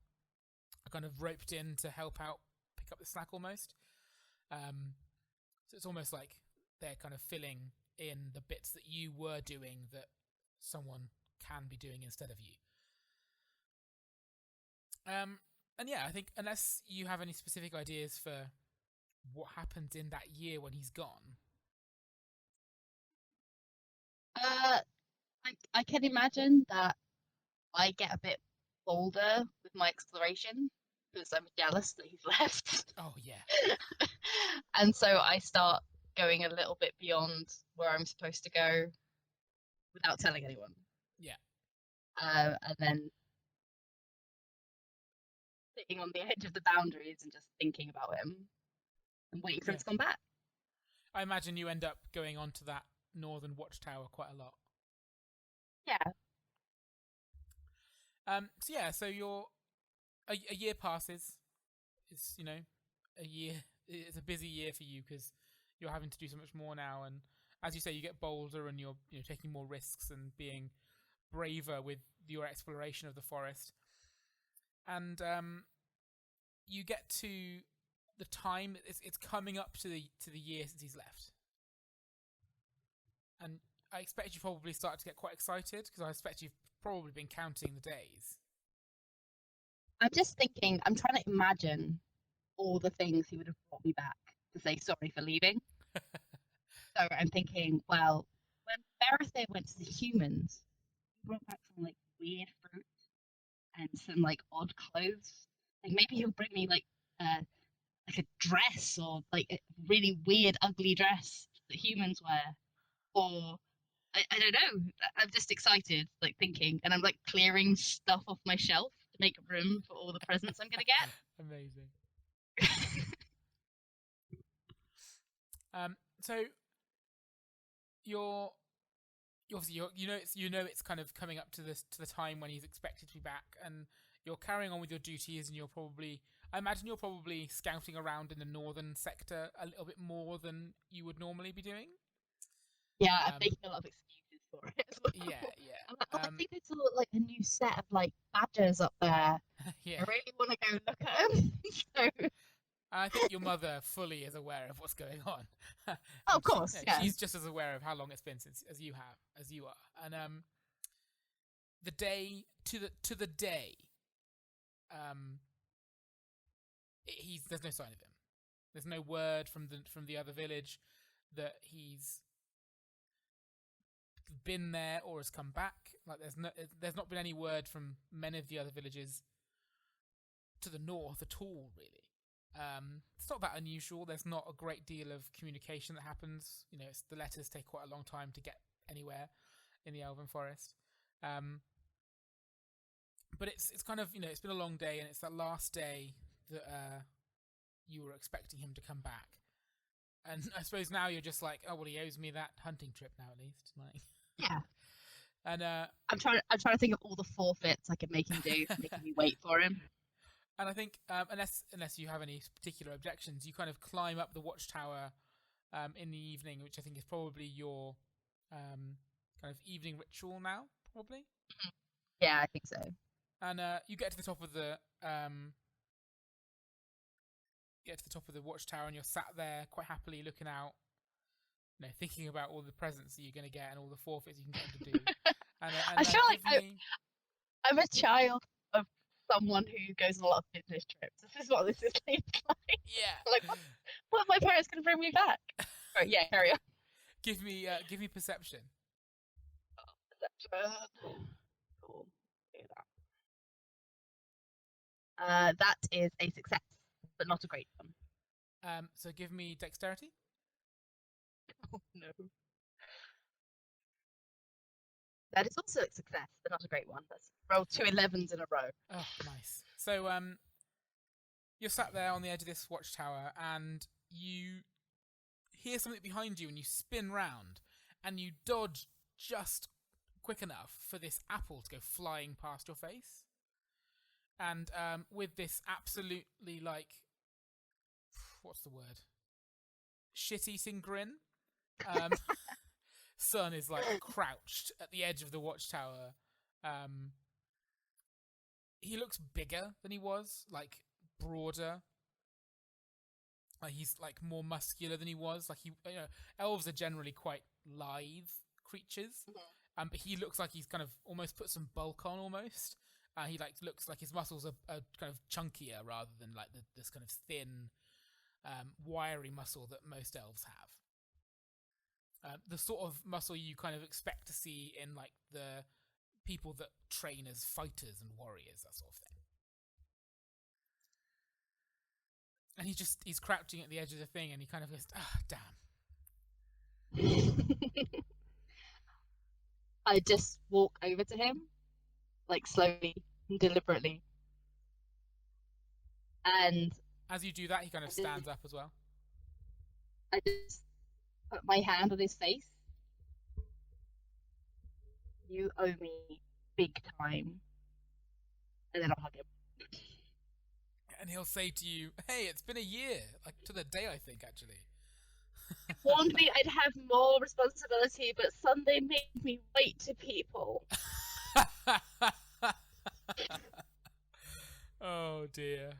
are kind of roped in to help out pick up the slack almost. So it's almost like they're kind of filling in the bits that you were doing that someone can be doing instead of you. And yeah, I think unless you have any specific ideas for what happened in that year when he's gone. I can imagine that I get a bit bolder with my exploration because I'm jealous that he's left. Oh yeah. And so I start going a little bit beyond where I'm supposed to go without telling anyone. Yeah. And then sitting on the edge of the boundaries and just thinking about him and waiting for him to come back. I imagine you end up going onto that northern watchtower quite a lot. Yeah. So you're a year passes. It's a year. It's a busy year for you because you're having to do so much more now, and as you say, you get bolder and you're taking more risks and being braver with your exploration of the forest. And you get to the time. It's coming up to the year since he's left, and I expect you probably start to get quite excited because I expect you've probably been counting the days. I'm just thinking. I'm trying to imagine all the things he would have brought me back to say sorry for leaving. So I'm thinking, well, when Berethir went to the humans, he brought back some like weird fruit and some like odd clothes. Like maybe he'll bring me like a dress or like a really weird, ugly dress that humans wear, or I don't know. I'm just excited, like thinking, and I'm like clearing stuff off my shelf to make room for all the presents I'm gonna get. Amazing. So you're obviously it's kind of coming up to the time when he's expected to be back, and you're carrying on with your duties, and I imagine you're probably scouting around in the northern sector a little bit more than you would normally be doing. Yeah, I'm making a lot of excuses for it as well. Yeah. I think I saw like a new set of like badgers up there. Yeah. I really want to go look at them. So I think your mother fully is aware of what's going on. Oh, of course, yeah. She's just as aware of how long it's been since as you are. And the day to the day, there's no sign of him. There's no word from the other village that he's been there or has come back. Like there's not been any word from many of the other villages to the north at all, really. It's not that unusual. There's not a great deal of communication that happens. You know, the letters take quite a long time to get anywhere in the Elven Forest. But it's kind of, you know, it's been a long day, and it's that last day that you were expecting him to come back. And I suppose now you're just like, oh well, he owes me that hunting trip now at least. Like, Yeah. and I'm trying to think of all the forfeits I could make him do, making me wait for him. And I think, unless you have any particular objections, you kind of climb up the watchtower in the evening, which I think is probably your kind of evening ritual now, probably. Yeah, I think so. And you get to the top of the watchtower, and you're sat there quite happily looking out, you know, thinking about all the presents that you're going to get and all the forfeits you can get him to do. And I feel like I'm a child of someone who goes on a lot of business trips. This is what this is like. Yeah. Like, what are my parents going to bring me back? Right, yeah, carry on. Give me perception. Perception. Cool. Do that. That is a success, but not a great one. So give me dexterity. Oh no. That is also a success, but not a great one. Let's roll 2 11s in a row. Oh, nice. So you're sat there on the edge of this watchtower, and you hear something behind you, and you spin round, and you dodge just quick enough for this apple to go flying past your face. And with this absolutely, like, what's the word? Shit-eating grin. Sun is like crouched at the edge of the watchtower. He looks bigger than he was, like broader. Like he's like more muscular than he was. Like elves are generally quite lithe creatures, but he looks like he's kind of almost put some bulk on almost. He looks like his muscles are kind of chunkier rather than like this kind of thin, wiry muscle that most elves have. The sort of muscle you kind of expect to see in like the people that train as fighters and warriors, that sort of thing. And he's crouching at the edge of the thing, and he kind of goes, damn. I just walk over to him, like slowly and deliberately. And as you do that, he kind of stands up as well. I just put my hand on his face. You owe me big time. And then I'll hug him. And he'll say to you, hey, it's been a year. Like, to the day, I think, actually. Warned me I'd have more responsibility, but Sunday made me wait to people. Oh, dear.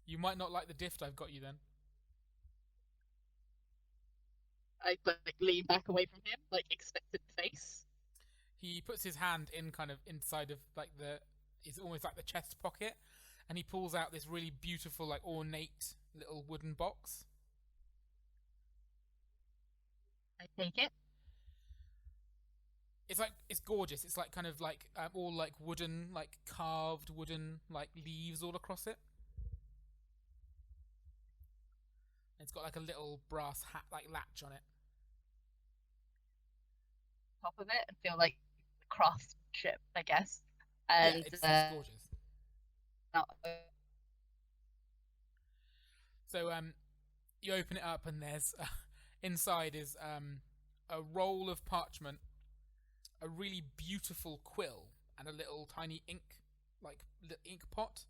You might not like the gift I've got you, then. I lean back away from him, like expectant face. He puts his hand in kind of inside of like it's almost like the chest pocket, and he pulls out this really beautiful, like ornate little wooden box. I take it. It's gorgeous. It's like kind of like all like wooden, like carved wooden like leaves all across it. It's got like a little brass hat like latch on it. Top of it and feel like craftsmanship, I guess. And yeah, it's gorgeous. So you open it up, and there's inside is a roll of parchment, a really beautiful quill, and a little tiny ink pot.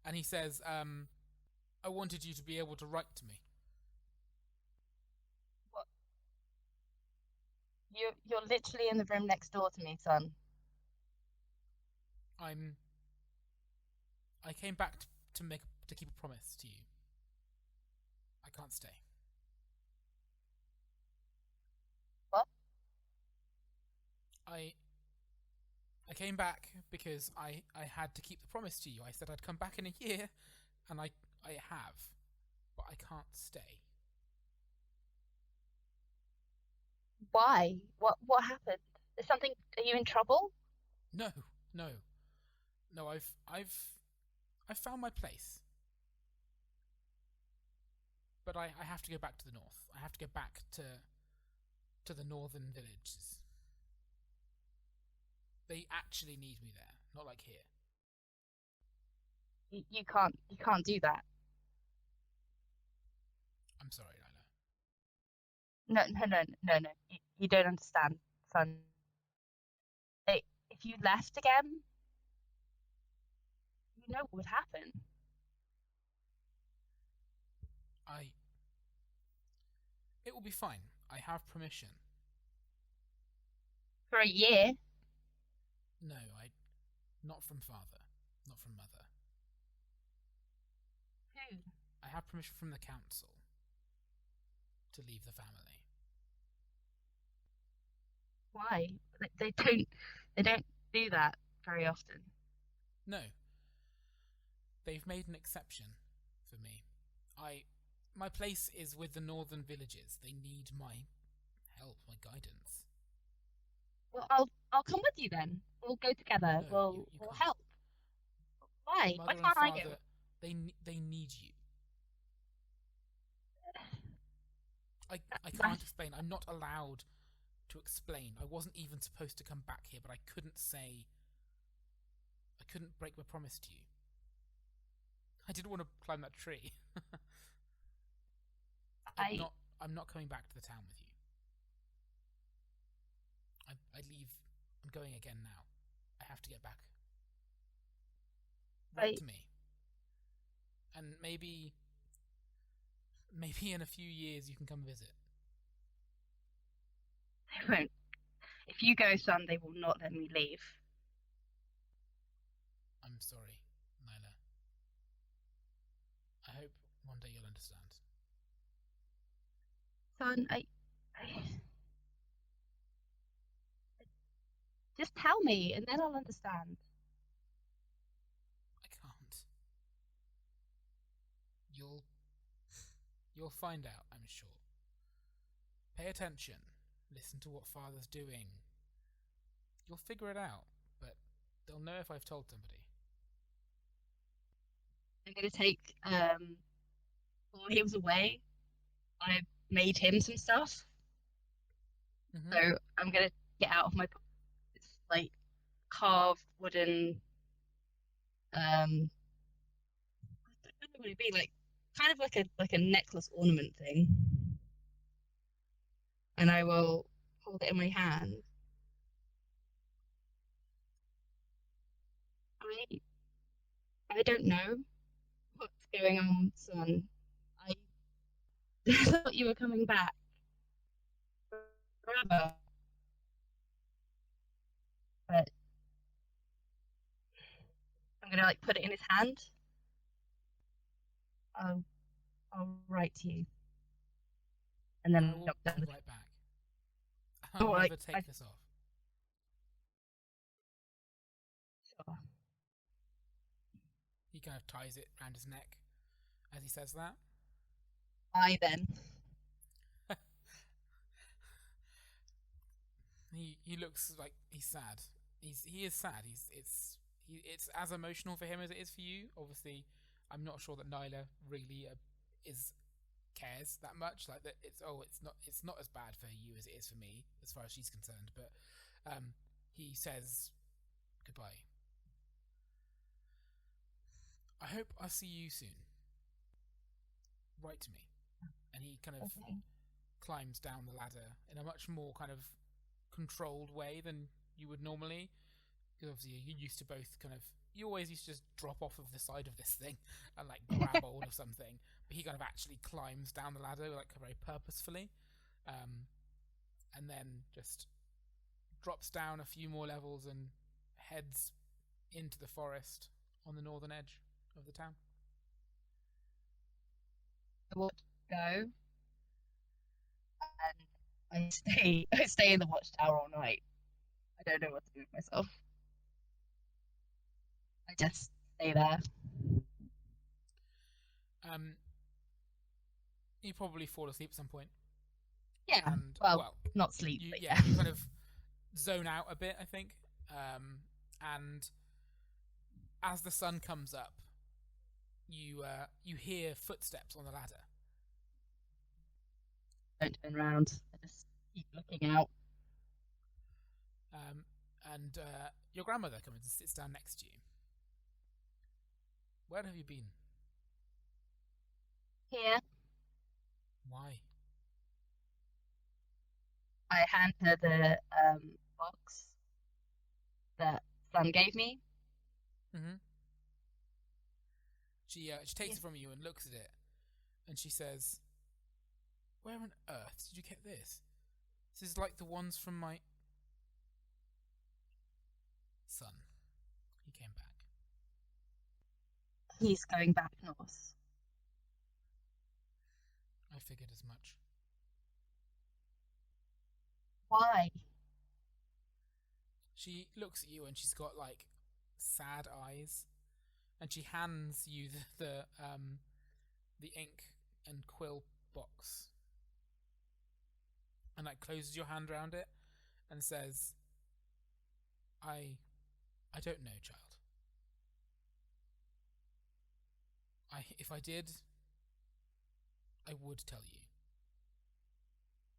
And he says, I wanted you to be able to write to me. What? You're literally in the room next door to me, son. I came back to keep a promise to you. I can't stay. What? I came back because I had to keep the promise to you. I said I'd come back in a year, and I have, but I can't stay. Why? What happened? Is something? Are you in trouble? No, no, no. I've found my place, but I have to go back to the north. I have to go back to the northern villages. They actually need me there, not like here. You can't do that. I'm sorry, Nyla. No. You don't understand, son. If you left again, you know what would happen. It will be fine. I have permission. For a year. No, not from father, not from mother. Who? I have permission from the council to leave the family. Why? They don't do that very often. No. They've made an exception for me. My place is with the northern villages. They need my help, my guidance. Well, I'll come with you then. We'll go together. No, we'll you we'll can't. help. Why? Why Mother and can't I father, go? they need you. I That's can't explain. I'm not allowed to explain. I wasn't even supposed to come back here, but I couldn't break my promise to you. I didn't want to climb that tree. I'm not coming back to the town with you. I leave. I'm going again now. I have to get back. Write to me. And maybe in a few years you can come visit. They won't. If you go, son, they will not let me leave. I'm sorry, Nyla. I hope one day you'll understand. Son, just tell me, and then I'll understand. I can't. You'll find out, I'm sure. Pay attention. Listen to what father's doing. You'll figure it out, but they'll know if I've told somebody. I'm gonna take while he was away, I made him some stuff. Mm-hmm. So I'm gonna get out of my it's like carved wooden I don't know what it'd be like, kind of like a necklace ornament thing. And I will hold it in my hand. I don't know what's going on, son. I thought you were coming back forever. But I'm gonna like put it in his hand. I'll write to you. And then I'll write back. I'll Oh, never take this off. Sure. He kind of ties it around his neck as he says that. I then. He looks like he's sad. He is sad. It's as emotional for him as it is for you. Obviously, I'm not sure that Nyla really cares that much. Like that, it's not as bad for you as it is for me, as far as she's concerned. But he says goodbye. I hope I'll see you soon. Write to me. And he kind of climbs down the ladder in a much more kind of controlled way than you would normally. Because obviously you're used to both kind of... You always used to just drop off of the side of this thing and like grab hold of something. But he kind of actually climbs down the ladder like very purposefully. And then just drops down a few more levels and heads into the forest on the northern edge of the town. I will go and I stay in the watchtower all night. I don't know what to do with myself. I just stay there. You probably fall asleep at some point. Yeah. And Well, not sleep. you, But yeah, you kind of zone out a bit, I think. And as the sun comes up, you hear footsteps on the ladder. Don't turn around. I just keep looking out. And your grandmother comes and sits down next to you. Where have you been? Here, Why? I hand her the box that Sun gave me. Mm-hmm. She takes it from you and looks at it, and she says, "Where on earth did you get this? This is like the ones from my son. He came back." He's going back north. I figured as much. Why? She looks at you and she's got like sad eyes, and she hands you the ink and quill box, and like closes your hand around it and says, I don't know, child. If I did, I would tell you,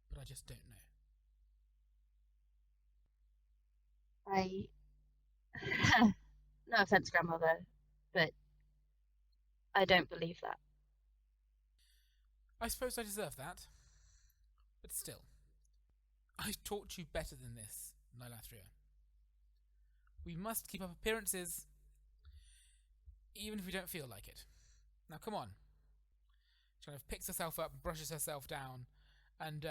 but I just don't know. No offense, grandmother, but I don't believe that. I suppose I deserve that, but still, I taught you better than this, Nylathria. We must keep up appearances, even if we don't feel like it. Now, come on. She kind of picks herself up, brushes herself down, and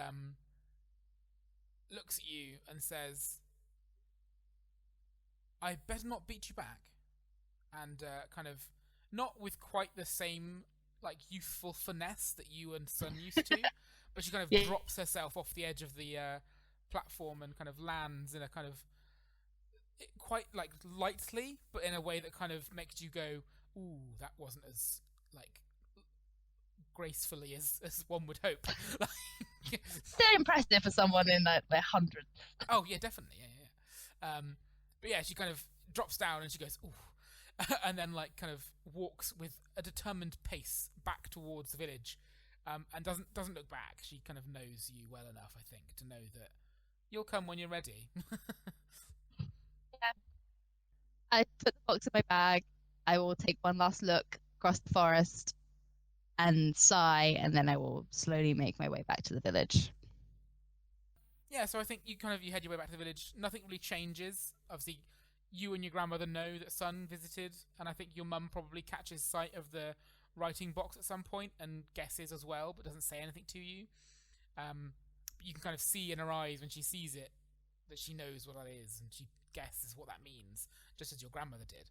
looks at you and says, I better not beat you back. And kind of, not with quite the same like youthful finesse that you and Sun used to, but she kind of drops herself off the edge of the platform and kind of lands in a kind of quite like lightly, but in a way that kind of makes you go, ooh, that wasn't as like gracefully as one would hope. Still impressive for someone in their hundreds. Oh yeah, definitely, yeah. But yeah, she kind of drops down and she goes, ooh. And then like kind of walks with a determined pace back towards the village, and doesn't look back. She kind of knows you well enough, I think, to know that you'll come when you're ready. Yeah. I put the box in my bag. I will take one last look across the forest and sigh, and then I will slowly make my way back to the village. Yeah, so I think you head your way back to the village. Nothing really changes. Obviously, you and your grandmother know that Sun visited, and I think your mum probably catches sight of the writing box at some point and guesses as well, but doesn't say anything to you. But you can kind of see in her eyes when she sees it that she knows what that is, and she guesses what that means, just as your grandmother did.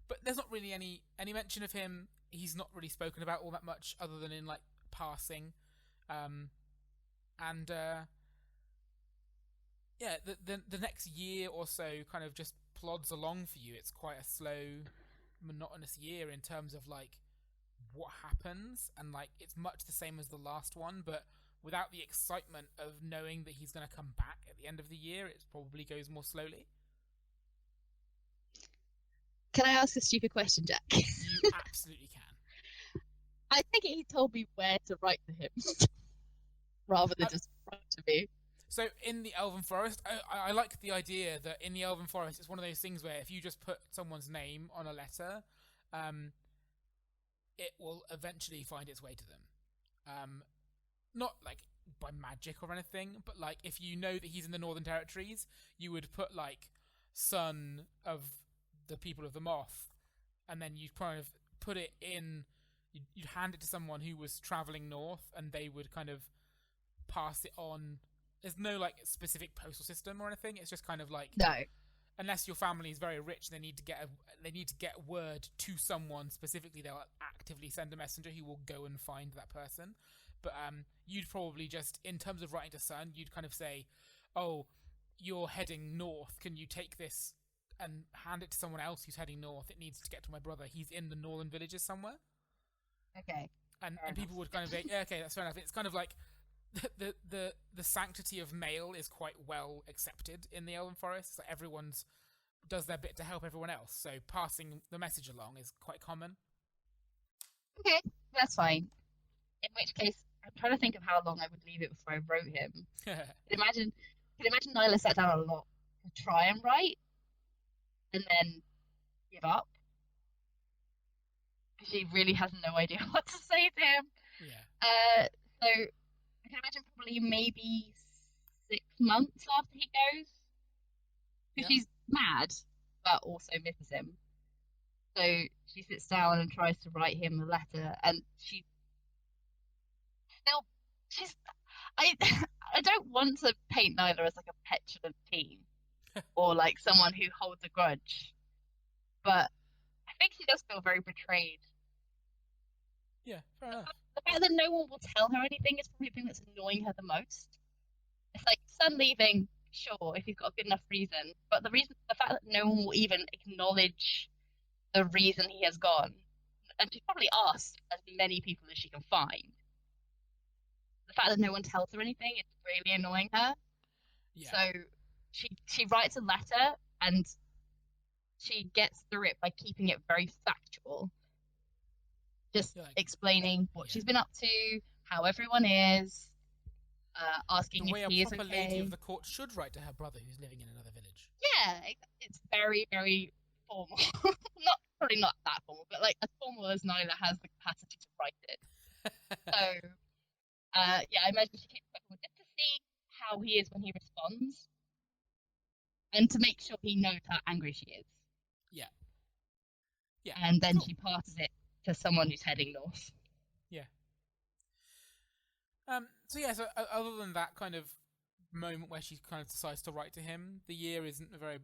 But there's not really any mention of him. He's not really spoken about all that much, other than in like passing. Yeah, the next year or so kind of just plods along for you. It's quite a slow, monotonous year in terms of like what happens, and like it's much the same as the last one, but without the excitement of knowing that he's going to come back at the end of the year. It probably goes more slowly. Can I ask a stupid question, Jack? You absolutely can. I think he told me where to write to him rather than just write to me. So in the Elven Forest, I like the idea that in the Elven Forest, it's one of those things where if you just put someone's name on a letter, it will eventually find its way to them. Not like by magic or anything, but like if you know that he's in the Northern Territories, you would put like son of the people of the Moth, and then you'd kind of put it in, you'd hand it to someone who was traveling north, and they would kind of pass it on. There's no like specific postal system or anything. It's just kind of like, no, unless your family is very rich, they need to get word to someone specifically. They'll actively send a messenger who will go and find that person. But you'd probably just, in terms of writing to Sun, you'd kind of say, "Oh, you're heading north. Can you take this and hand it to someone else who's heading north? It needs to get to my brother. He's in the northern villages somewhere." Okay. And people would kind of be, yeah, okay, that's fair enough. It's kind of like the sanctity of mail is quite well accepted in the Elven Forest. So everyone's does their bit to help everyone else. So passing the message along is quite common. Okay, that's fine. In which case, I'm trying to think of how long I would leave it before I wrote him. Could imagine Nyla sat down a lot to try and write, and then give up because she really has no idea what to say to him. Yeah. So I can imagine probably maybe 6 months after he goes, because she's mad, but also misses him. So she sits down and tries to write him a letter, and she's I I don't want to paint Nyla as like a petulant teen or like someone who holds a grudge, but I think she does feel very betrayed. Yeah, fair enough. The fact that no one will tell her anything is probably the thing that's annoying her the most. It's like son leaving, sure, if he's got a good enough reason, but the fact that no one will even acknowledge the reason he has gone, and she's probably asked as many people as she can find. The fact that no one tells her anything is really annoying her. Yeah. So she writes a letter and she gets through it by keeping it very factual. Just explaining what she's been up to, how everyone is, asking the way if he a is proper okay. lady of the court should write to her brother who's living in another village. Yeah, it's very, very formal. Probably not that formal, but like as formal as Nyla has the capacity to write it. So, yeah, I imagine she keeps it just to see how he is when he responds, and to make sure he knows how angry she is. Yeah. Yeah. And then she passes it to someone who's heading north. Yeah. So yeah. So other than that kind of moment where she kind of decides to write to him, the year isn't a very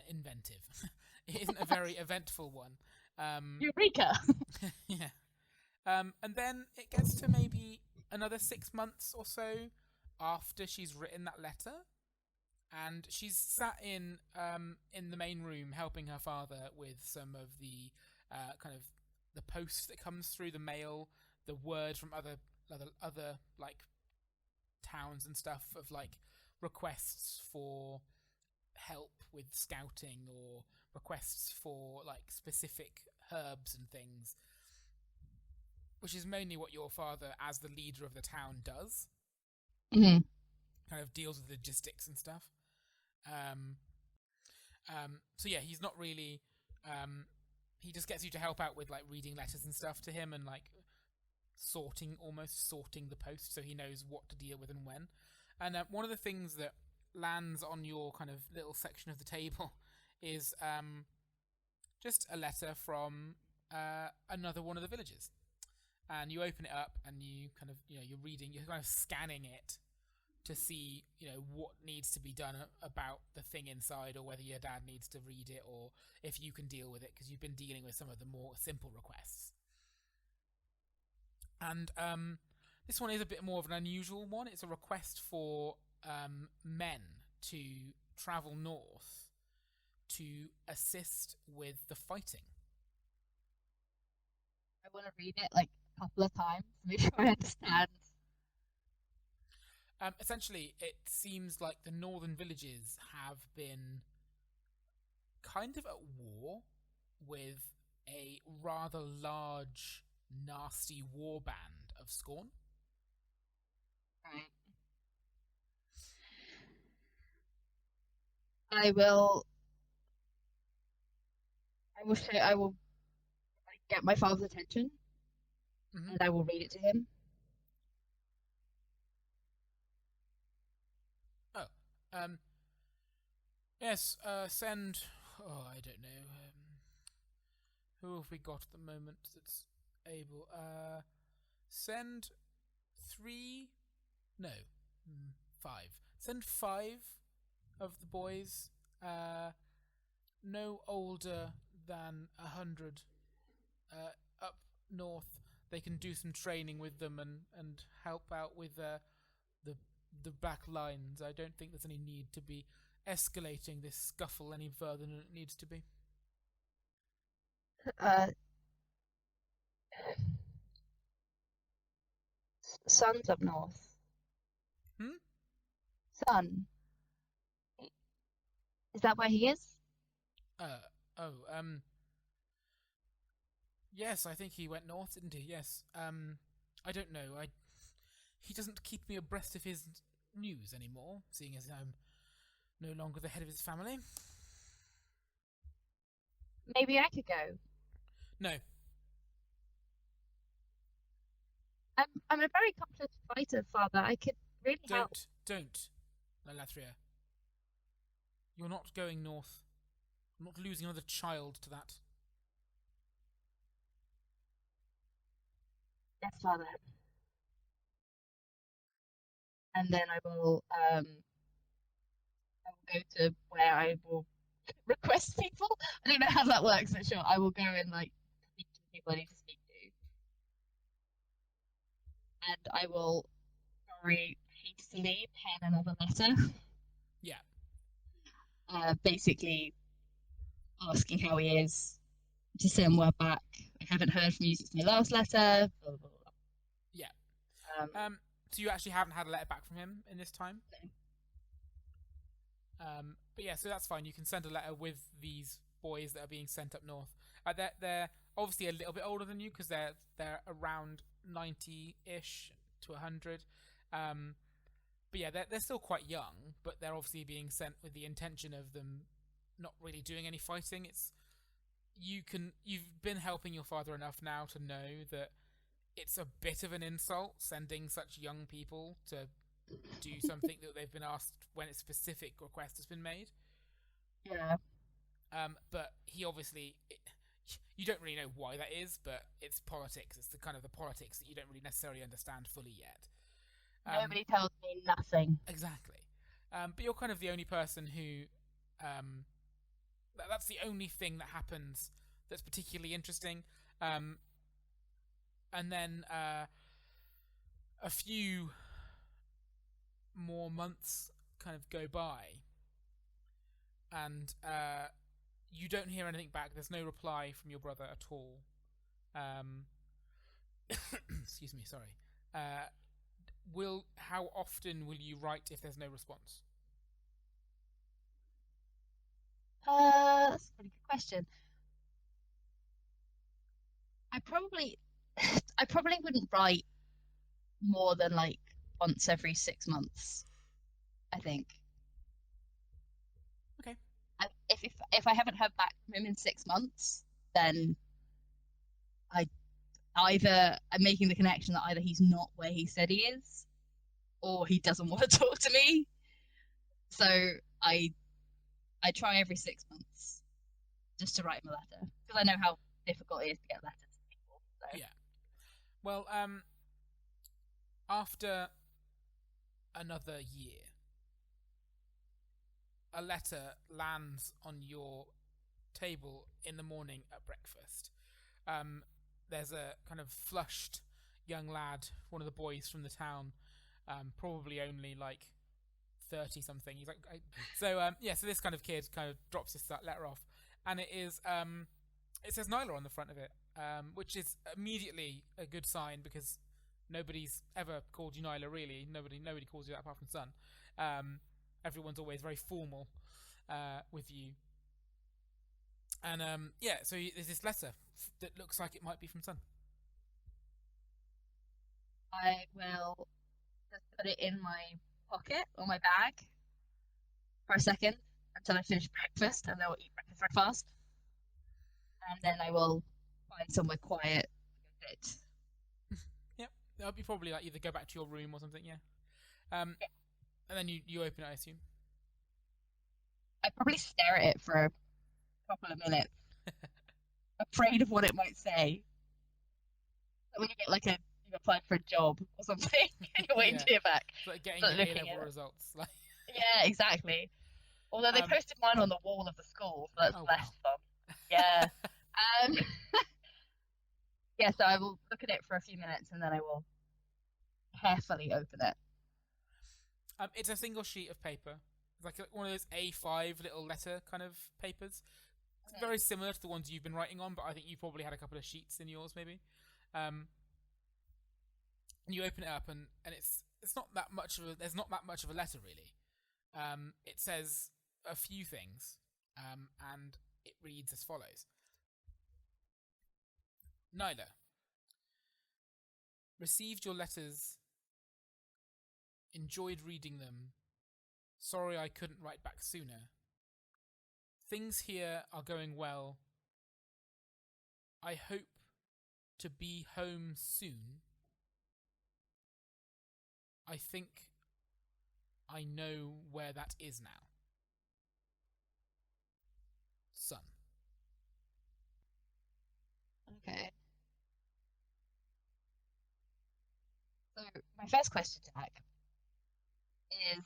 inventive. It isn't a very eventful one. Eureka! Yeah. And then it gets to maybe another 6 months or so after she's written that letter, and she's sat in the main room helping her father with some of the kind of the post that comes through the mail, the word from other like towns and stuff of like requests for help with scouting or requests for like specific herbs and things, which is mainly what your father, as the leader of the town, does. Mm-hmm. Kind of deals with logistics and stuff. So yeah, he's not really. He just gets you to help out with like reading letters and stuff to him, and like sorting the post, so he knows what to deal with and when. And one of the things that lands on your kind of little section of the table is just a letter from another one of the villages. And you open it up and you kind of, you're reading, you're kind of scanning it to see, what needs to be done about the thing inside, or whether your dad needs to read it, or if you can deal with it, because you've been dealing with some of the more simple requests. And this one is a bit more of an unusual one. It's a request for men to travel north to assist with the fighting. I want to read it like a couple of times to make sure I understand. Essentially, it seems like the northern villages have been kind of at war with a rather large, nasty war band of Scorn. Right. I will get my father's attention, and I will read it to him. Yes, send... Oh, I don't know. Who have we got at the moment that's able? Send 3... No. 5. Send 5 of the boys, no older than 100, up north. They can do some training with them and help out with the back lines. I don't think there's any need to be escalating this scuffle any further than it needs to be. Sun's up north. Hmm? Sun. Is that where he is? Yes, I think he went north, didn't he? Yes. I don't know. He doesn't keep me abreast of his news anymore, seeing as I'm no longer the head of his family. Maybe I could go. No. I'm a very competent fighter, Father. I could really help. Don't, Nylathria. You're not going north. I'm not losing another child to that. Yes, Father. And then I will go to where I will request people. I don't know how that works, but sure, I will go and like speak to the people I need to speak to. And I will very hastily pen another letter. Yeah. Basically asking how he is, to send word back. I haven't heard from you since my last letter. Blah, blah, blah. Yeah. So you actually haven't had a letter back from him in this time? No. But yeah, so that's fine. You can send a letter with these boys that are being sent up north. They're obviously a little bit older than you because they're around 90-ish to 100. But yeah, they're still quite young, but they're obviously being sent with the intention of them not really doing any fighting. You've been helping your father enough now to know that it's a bit of an insult sending such young people to do something that they've been asked when a specific request has been made. Yeah. But he obviously, you don't really know why that is, but it's politics. It's the kind of the politics that you don't really necessarily understand fully yet. Nobody tells me nothing. Exactly. But you're kind of the only person who, that's the only thing that happens that's particularly interesting. And then a few more months kind of go by, and you don't hear anything back. There's no reply from your brother at all. Excuse me, sorry. How often will you write if there's no response? That's a pretty good question. I probably wouldn't write more than like once every 6 months. I think. Okay. If I haven't heard back from him in 6 months, then I'm making the connection that either he's not where he said he is, or he doesn't want to talk to me. So I try every 6 months just to write him a letter because I know how difficult it is to get letters to people. So. Yeah. Well, after another year, a letter lands on your table in the morning at breakfast. There's a kind of flushed young lad, one of the boys from the town, probably only like 30 something. He's like, so this kind of kid kind of drops this letter off, and it says Nyla on the front of it, which is immediately a good sign because nobody's ever called you Nyla, really. Nobody calls you that apart from Sun. Everyone's always very formal with you. And so there's this letter that looks like it might be from Sun. I will just put it in my pocket or my bag for a second until I finish breakfast, and then I'll eat breakfast very fast. And then I will find somewhere quiet and sit. Yep, that'll be probably like either go back to your room or something. Yeah. And then you open it, I assume. I probably stare at it for a couple of minutes, afraid of what it might say. Like when you get like you've applied for a job or something, and you're waiting to hear back. It's like getting Start your looking A-level at it. results. Like, Yeah, exactly. Although they posted mine on the wall of the school, so that's less fun. Yeah. Yeah, so I will look at it for a few minutes and then I will carefully open it. It's a single sheet of paper. It's like one of those A5 little letter kind of papers. It's very similar to the ones you've been writing on, but I think you probably had a couple of sheets in yours, maybe. you open it up, and it's not that much of a, there's not that much of a letter really. It says a few things, and it reads as follows: Nyla, received your letters, enjoyed reading them. Sorry I couldn't write back sooner. Things here are going well. I hope to be home soon. I think I know where that is now. Son. Okay. So my first question, Jack, is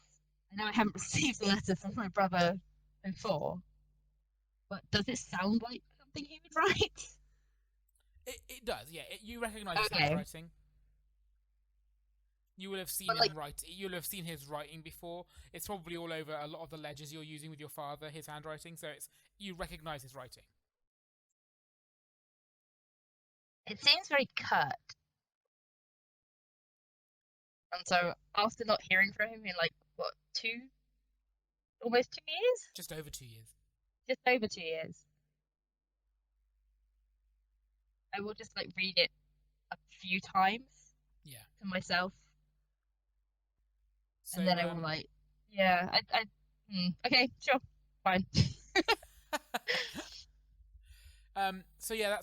I know I haven't received a letter from my brother before, but does it sound like something he would write? It does, yeah. You recognise his Okay. handwriting. You will have seen But, him like- write. You'll have seen his writing before. It's probably all over a lot of the ledgers you're using with your father. His handwriting, so you recognise his writing. It seems very curt. And so after not hearing from him in like what, almost 2 years? Just over 2 years. Just over 2 years. I will just like read it a few times Yeah. to myself. So, And then I will like, yeah, okay, sure, fine. So yeah,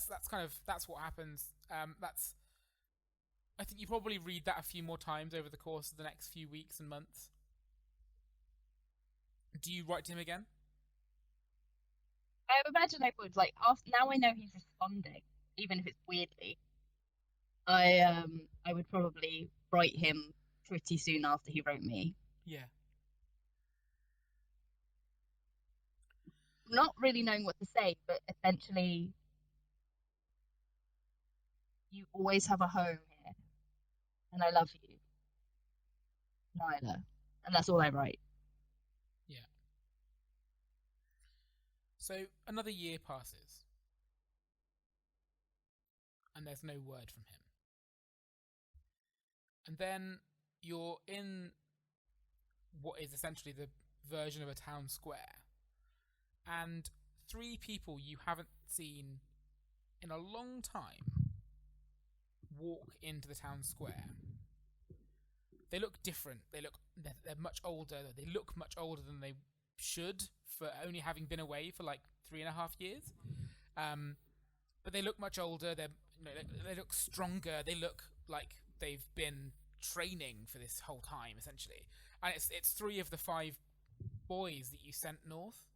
that's what happens. I think you probably read that a few more times over the course of the next few weeks and months. Do you write to him again? I imagine I would like after now I know he's responding, even if it's weirdly. I would probably write him pretty soon after he wrote me. Yeah. Not really knowing what to say, but essentially, you always have a home here, and I love you, Nyla, and that's all I write. Yeah. So another year passes, and there's no word from him. And then you're in what is essentially the version of a town square, and 3 people you haven't seen in a long time walk into the town square. They look different. They're much older. They look much older than they should for only having been away for like 3.5 years. But they look much older. They look stronger. They look like they've been training for this whole time essentially. And it's 3 of the 5 boys that you sent north.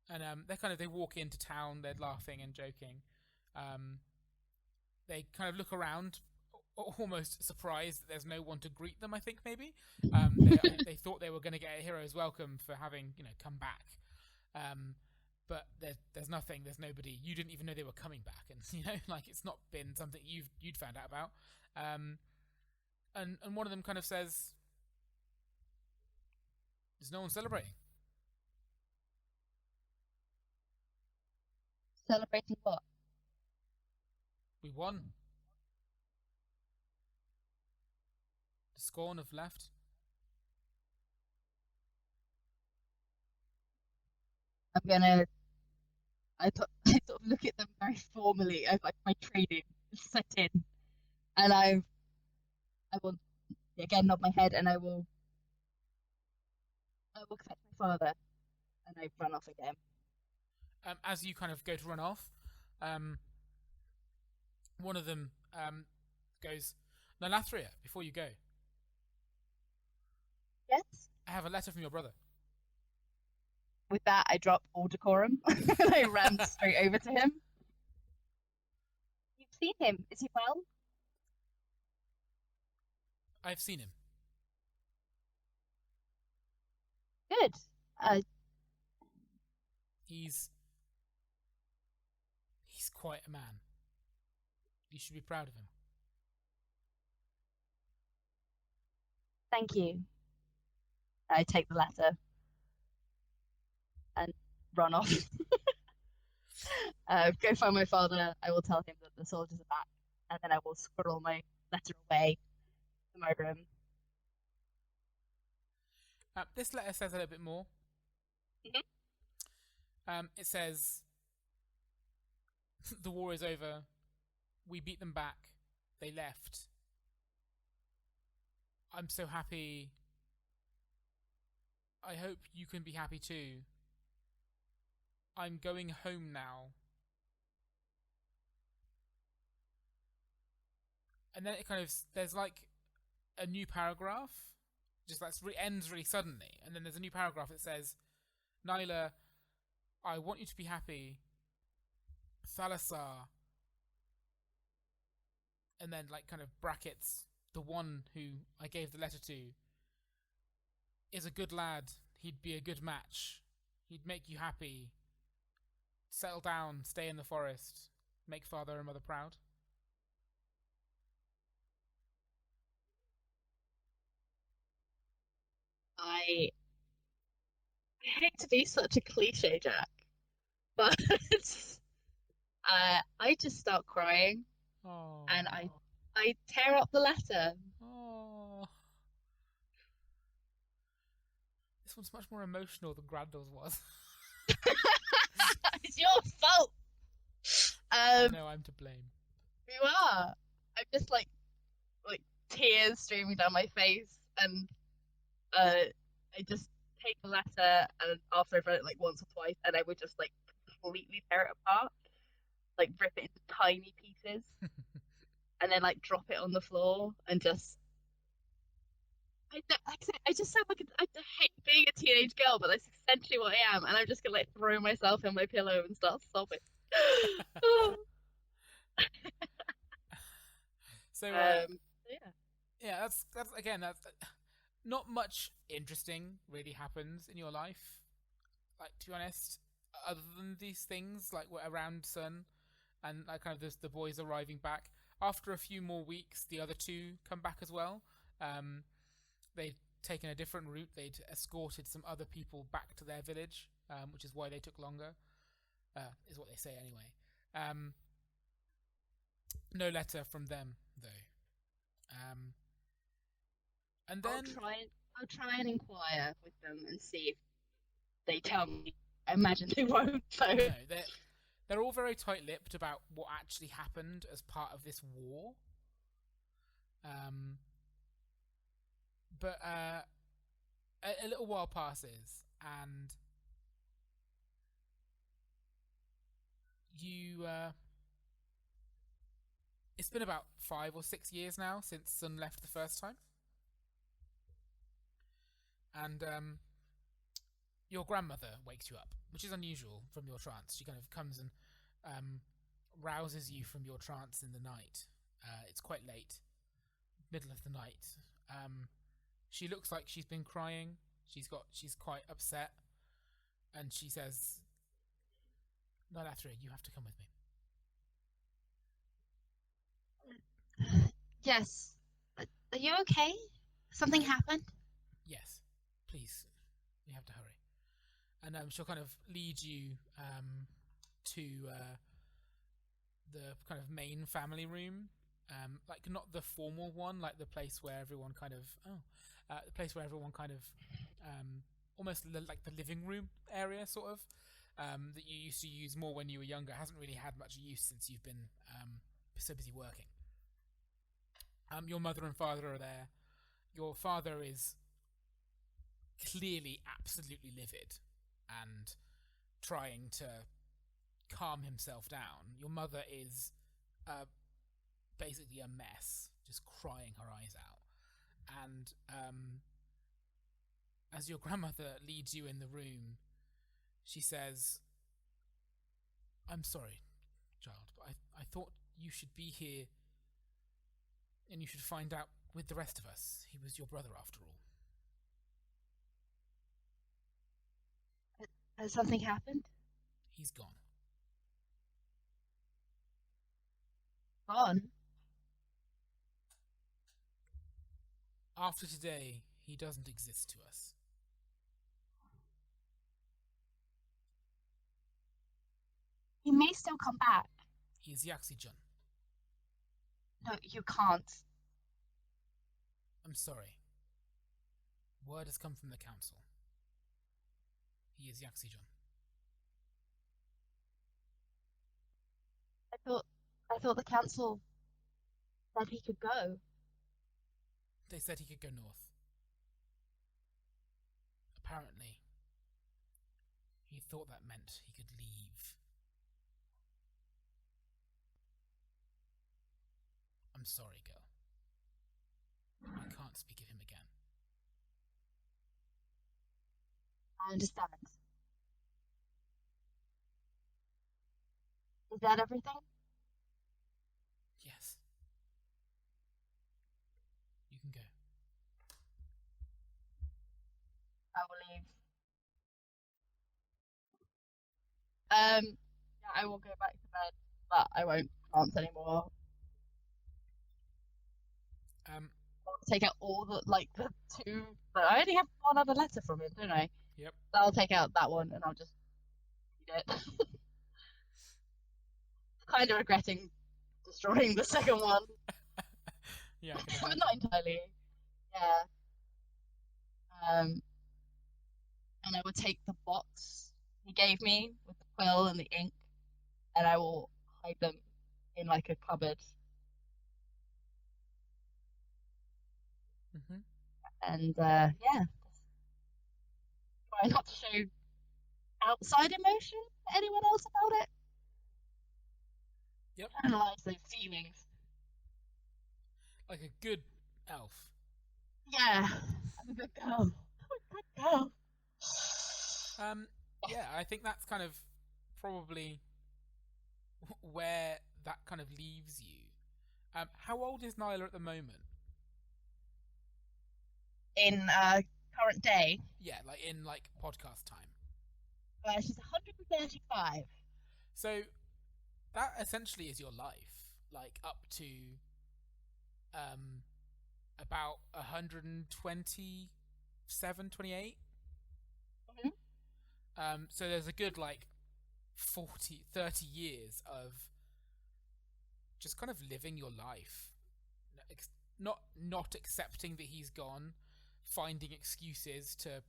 And they walk into town. They're laughing and joking. They kind of look around, almost surprised that there's no one to greet them. I think maybe they thought they were going to get a hero's welcome for having come back, but there's nothing. There's nobody. You didn't even know they were coming back, and like it's not been something you'd found out about. And one of them kind of says, "There's no one celebrating." Celebrating what? We won. The Scorn have left. I sort of look at them very formally as like my training is set in, and I will again nod my head, and I will catch my father, and I run off again. As you kind of go to run off, one of them goes, "Nylathria, before you go, Yes. I have a letter from your brother." With that, I drop all decorum and I ran straight over to him. You've seen him. Is he well? I've seen him. Good. He's quite a man. You should be proud of him. Thank you. I take the letter and run off. Go find my father. I will tell him that the soldiers are back, and then I will squirrel my letter away to my room. This letter says a little bit more. It says, the war is over. We beat them back. They left. I'm so happy. I hope you can be happy too. I'm going home now. And then it kind of, there's like a new paragraph. Just like ends really suddenly. And then there's a new paragraph that says, Nyla, I want you to be happy. Thalasar. And then like kind of brackets, the one who I gave the letter to is a good lad. He'd be a good match. He'd make you happy. Settle down, stay in the forest, make father and mother proud. I hate to be such a cliche, Jack, but I just start crying, and I tear up the letter. Oh. This one's much more emotional than Grandal's was. It's your fault. I know I'm to blame. You are. I'm just like tears streaming down my face, and I just take the letter, and after I've read it like once or twice, and I would just like completely tear it apart, like rip it into tiny pieces, and then like drop it on the floor, and just I just sound like I hate being a teenage girl, but that's essentially what I am, and I'm just gonna like throw myself in my pillow and start sobbing. So yeah, that's again, that's not much interesting really happens in your life, like, to be honest, other than these things like around Sun and like kind of the boys arriving back. After a few more weeks, the other two come back as well. They'd taken a different route. They'd escorted some other people back to their village, which is why they took longer, is what they say anyway. No letter from them though. And then I'll try and inquire with them and see if they tell me. I imagine they won't. So no, they're all very tight-lipped about what actually happened as part of this war. But a little while passes, and you. It's been about 5 or 6 years now since Sun left the first time. And your grandmother wakes you up, which is unusual from your trance. She kind of comes and rouses you from your trance in the night. It's quite late, middle of the night. She looks like she's been crying. She's quite upset, and she says, Nylathria, you have to come with me. Yes. Are you okay? Something happened? Yes, please. You have to hurry. And she'll kind of lead you to the kind of main family room, like not the formal one, like the place where everyone kind of almost like the living room area, sort of, that you used to use more when you were younger. It hasn't really had much use since you've been so busy working. Your mother and father are there. Your father is clearly absolutely livid and trying to calm himself down. Your mother is basically a mess, just crying her eyes out. And as your grandmother leads you in the room, she says, I'm sorry, child, but I thought you should be here and you should find out with the rest of us. He was your brother after all. Has something happened? He's gone. Gone? After today, he doesn't exist to us. may still come back. He is Yaxi-jun. No, you can't. I'm sorry. Word has come from the council. He is Yaxi-jun. I thought the council said he could go. They said he could go north. Apparently, he thought that meant he could leave. I'm sorry, girl. I can't speak of him again. I understand. Is that everything? Yes. You can go. I will leave. Yeah, I will go back to bed, but I won't dance anymore. I'll take out all the two. But I only have one other letter from him, don't I? Yep. So I'll take out that one and I'll just read it. Kind of regretting destroying the second one. Yeah, I can But imagine. not entirely. Yeah. And I will take the box he gave me with the quill and the ink, and I will hide them in like a cupboard. Mm-hmm. And yeah, try not to show outside emotion to anyone else about it. Yep. Analyze those feelings. Like a good elf. Yeah, I'm a good girl. I'm a good girl. Yeah, I think that's kind of probably where that kind of leaves you. How old is Nyla at the moment? In current day, Yeah, like in podcast time. she's 135. So that essentially is your life, like up to about 127, 28. Mhm. So there's a good 40, 30 years of just kind of living your life, not accepting that he's gone, finding excuses to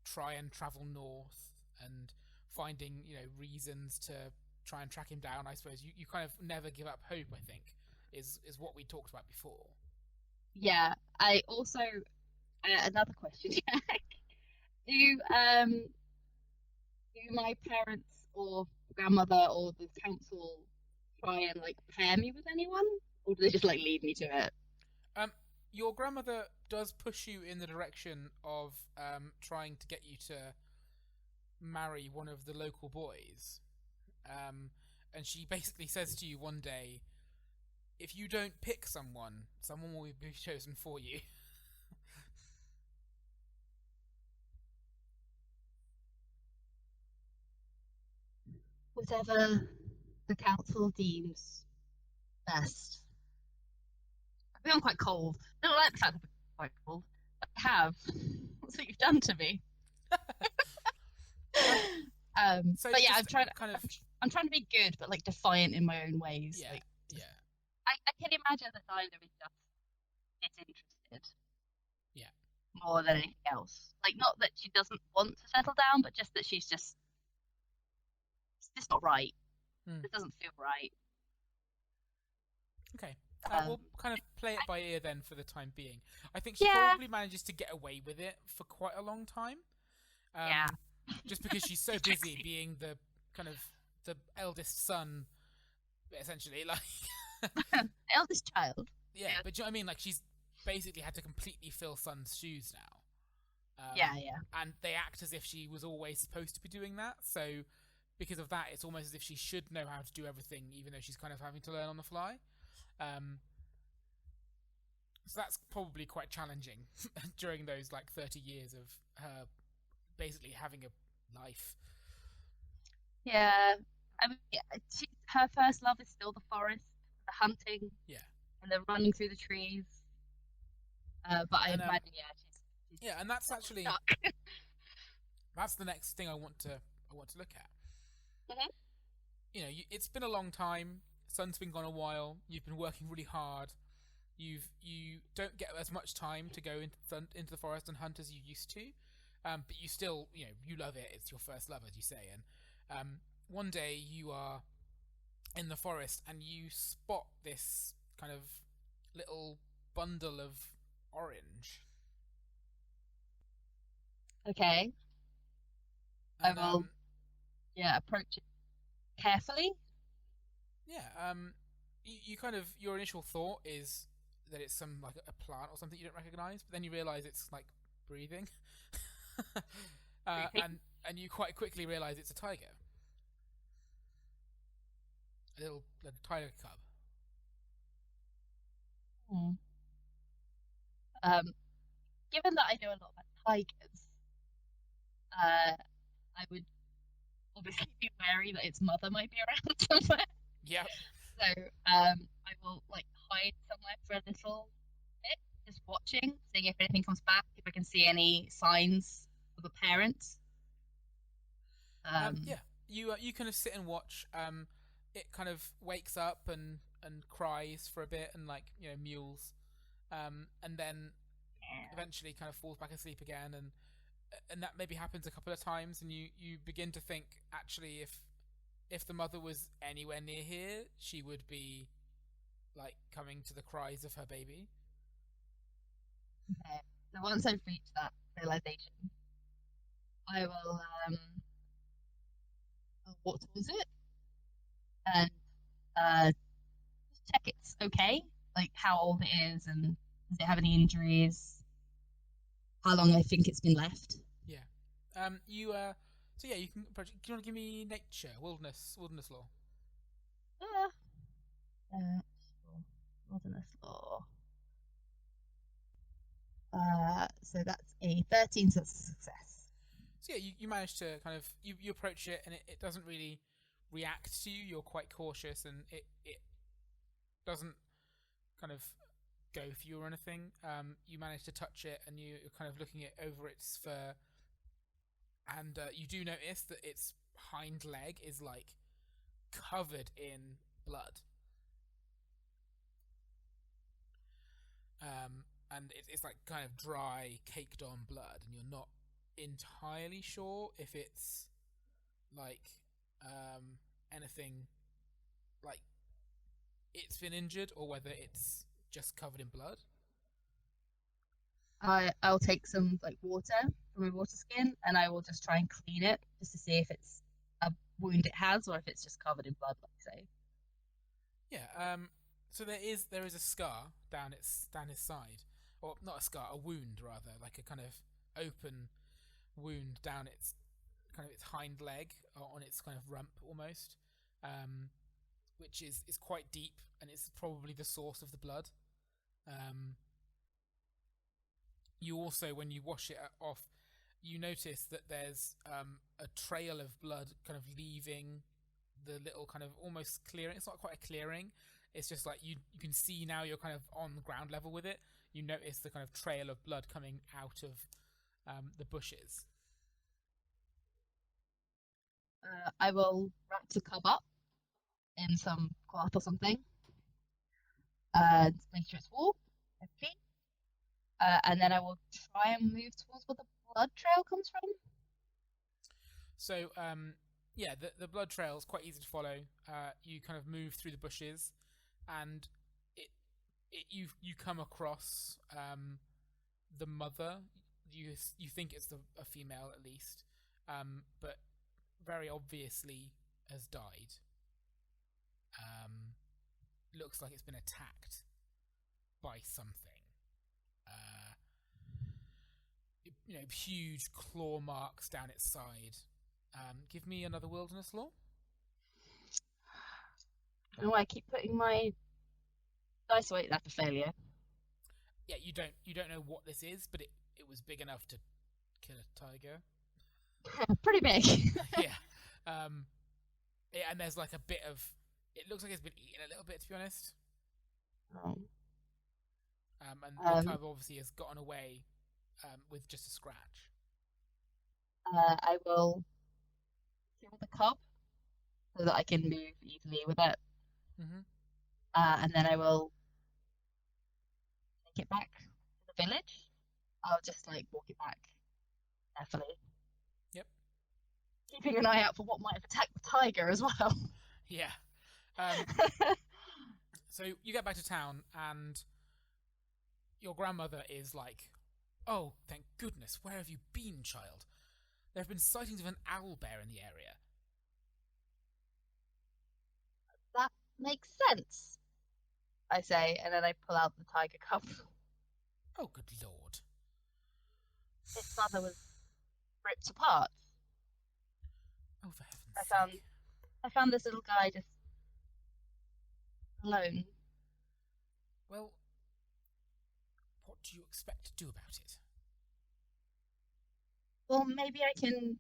try and travel north, and finding reasons to try and track him down. I suppose you kind of never give up hope, I think, is what we talked about before. Yeah, I also another question. Do my parents or grandmother or the council try and pair me with anyone, or do they just lead me to it? Your grandmother does push you in the direction of trying to get you to marry one of the local boys, and she basically says to you one day, if you don't pick someone will be chosen for you. Whatever the council deems best. I've become quite cold. I don't like the fact that I'm quite cold. I have. That's what you've done to me. So but yeah, just I'm trying to be good, but defiant in my own ways. Yeah, yeah. I can imagine that Nyla is just disinterested. Yeah. More than anything else. Not that she doesn't want to settle down, but just that it's just not right. It doesn't feel right. Okay. We'll kind of play it by ear then for the time being. I think she probably manages to get away with it for quite a long time. Yeah. Just because she's so busy being the kind of the eldest son, essentially. Eldest child. Yeah, but do you know what I mean? She's basically had to completely fill son's shoes now. Yeah. And they act as if she was always supposed to be doing that. So because of that, it's almost as if she should know how to do everything, even though she's kind of having to learn on the fly. So that's probably quite challenging during those 30 years of her basically having a life. Yeah. I mean, her first love is still the forest, the hunting, and the running through the trees. But I imagine, she's and that's actually stuck. That's the next thing I want to look at. Mm-hmm. it's been a long time. Sun's been gone a while. You've been working really hard. You don't get as much time to go into the forest and hunt as you used to, but you still you love it. It's your first love, as you say. And one day you are in the forest and you spot this kind of little bundle of orange. Okay. And, I will approach it carefully. Yeah. You kind of, your initial thought is that it's some like a plant or something you don't recognize, but then you realize it's like breathing. And you quite quickly realize it's a tiger. A little tiger cub. Given that I know a lot about tigers, I would obviously be wary that its mother might be around somewhere. Yep. So I will hide somewhere for a little bit, just watching, seeing if anything comes back, if I can see any signs of a parent. Yeah, you kind of sit and watch. It kind of wakes up and cries for a bit and mews, and then eventually kind of falls back asleep again, and that maybe happens a couple of times, and you begin to think, actually, if the mother was anywhere near here, she would be coming to the cries of her baby. Okay. So once I've reached that realization, I will I'll walk towards it and just check it's okay, how old it is and does it have any injuries, how long I think it's been left. Yeah. So yeah, you can approach. Do you want to give me nature, wilderness law? Wilderness law. So that's a 13, so that's a success. So yeah, you manage to kind of you approach it, and it doesn't really react to you. You're quite cautious, and it doesn't kind of go for you or anything. You manage to touch it, and you're kind of looking it over its fur, and you do notice that its hind leg is covered in blood. And it's kind of dry, caked on blood, and you're not entirely sure if it's anything it's been injured or whether it's just covered in blood. I'll take some water from my water skin and I will just try and clean it just to see if it's a wound it has or if it's just covered in blood, say. Yeah. So there is a scar down his side, or not a scar, a wound rather, like a kind of open wound down its hind leg, on its kind of rump almost, which is quite deep, and it's probably the source of the blood. You also, when you wash it off, you notice that there's a trail of blood kind of leaving the little kind of almost clearing. It's not quite a clearing. It's just you can see now you're kind of on the ground level with it. You notice the kind of trail of blood coming out of the bushes. I will wrap the cub up in some cloth or something. Make sure it's warm. Okay. And then I will try and move towards where the blood trail comes from. So, yeah, the blood trail is quite easy to follow. You kind of move through the bushes, and you come across the mother. You think it's a female at least, but very obviously has died. Looks like it's been attacked by something. Huge claw marks down its side. Give me another wilderness law. Oh, I keep putting my dice away. That's a failure. Yeah, you don't know what this is, but it was big enough to kill a tiger. Pretty big. Yeah. And there's a bit of. It looks like it's been eaten a little bit, to be honest. Oh. And the cub obviously has gotten away with just a scratch. I will kill the cub so that I can move easily with it. Mm-hmm. And then I will take it back to the village. I'll just like walk it back carefully. Yep. Keeping an eye out for what might have attacked the tiger as well. Yeah. So you get back to town, and your grandmother is like, "Oh, thank goodness! Where have you been, child? There have been sightings of an owl bear in the area." That makes sense, I say, and then I pull out the tiger cub. Oh, good lord! Its mother was ripped apart. Oh, for heaven's sake! I found this little guy just alone. Well, what do you expect to do about it? Well, maybe I can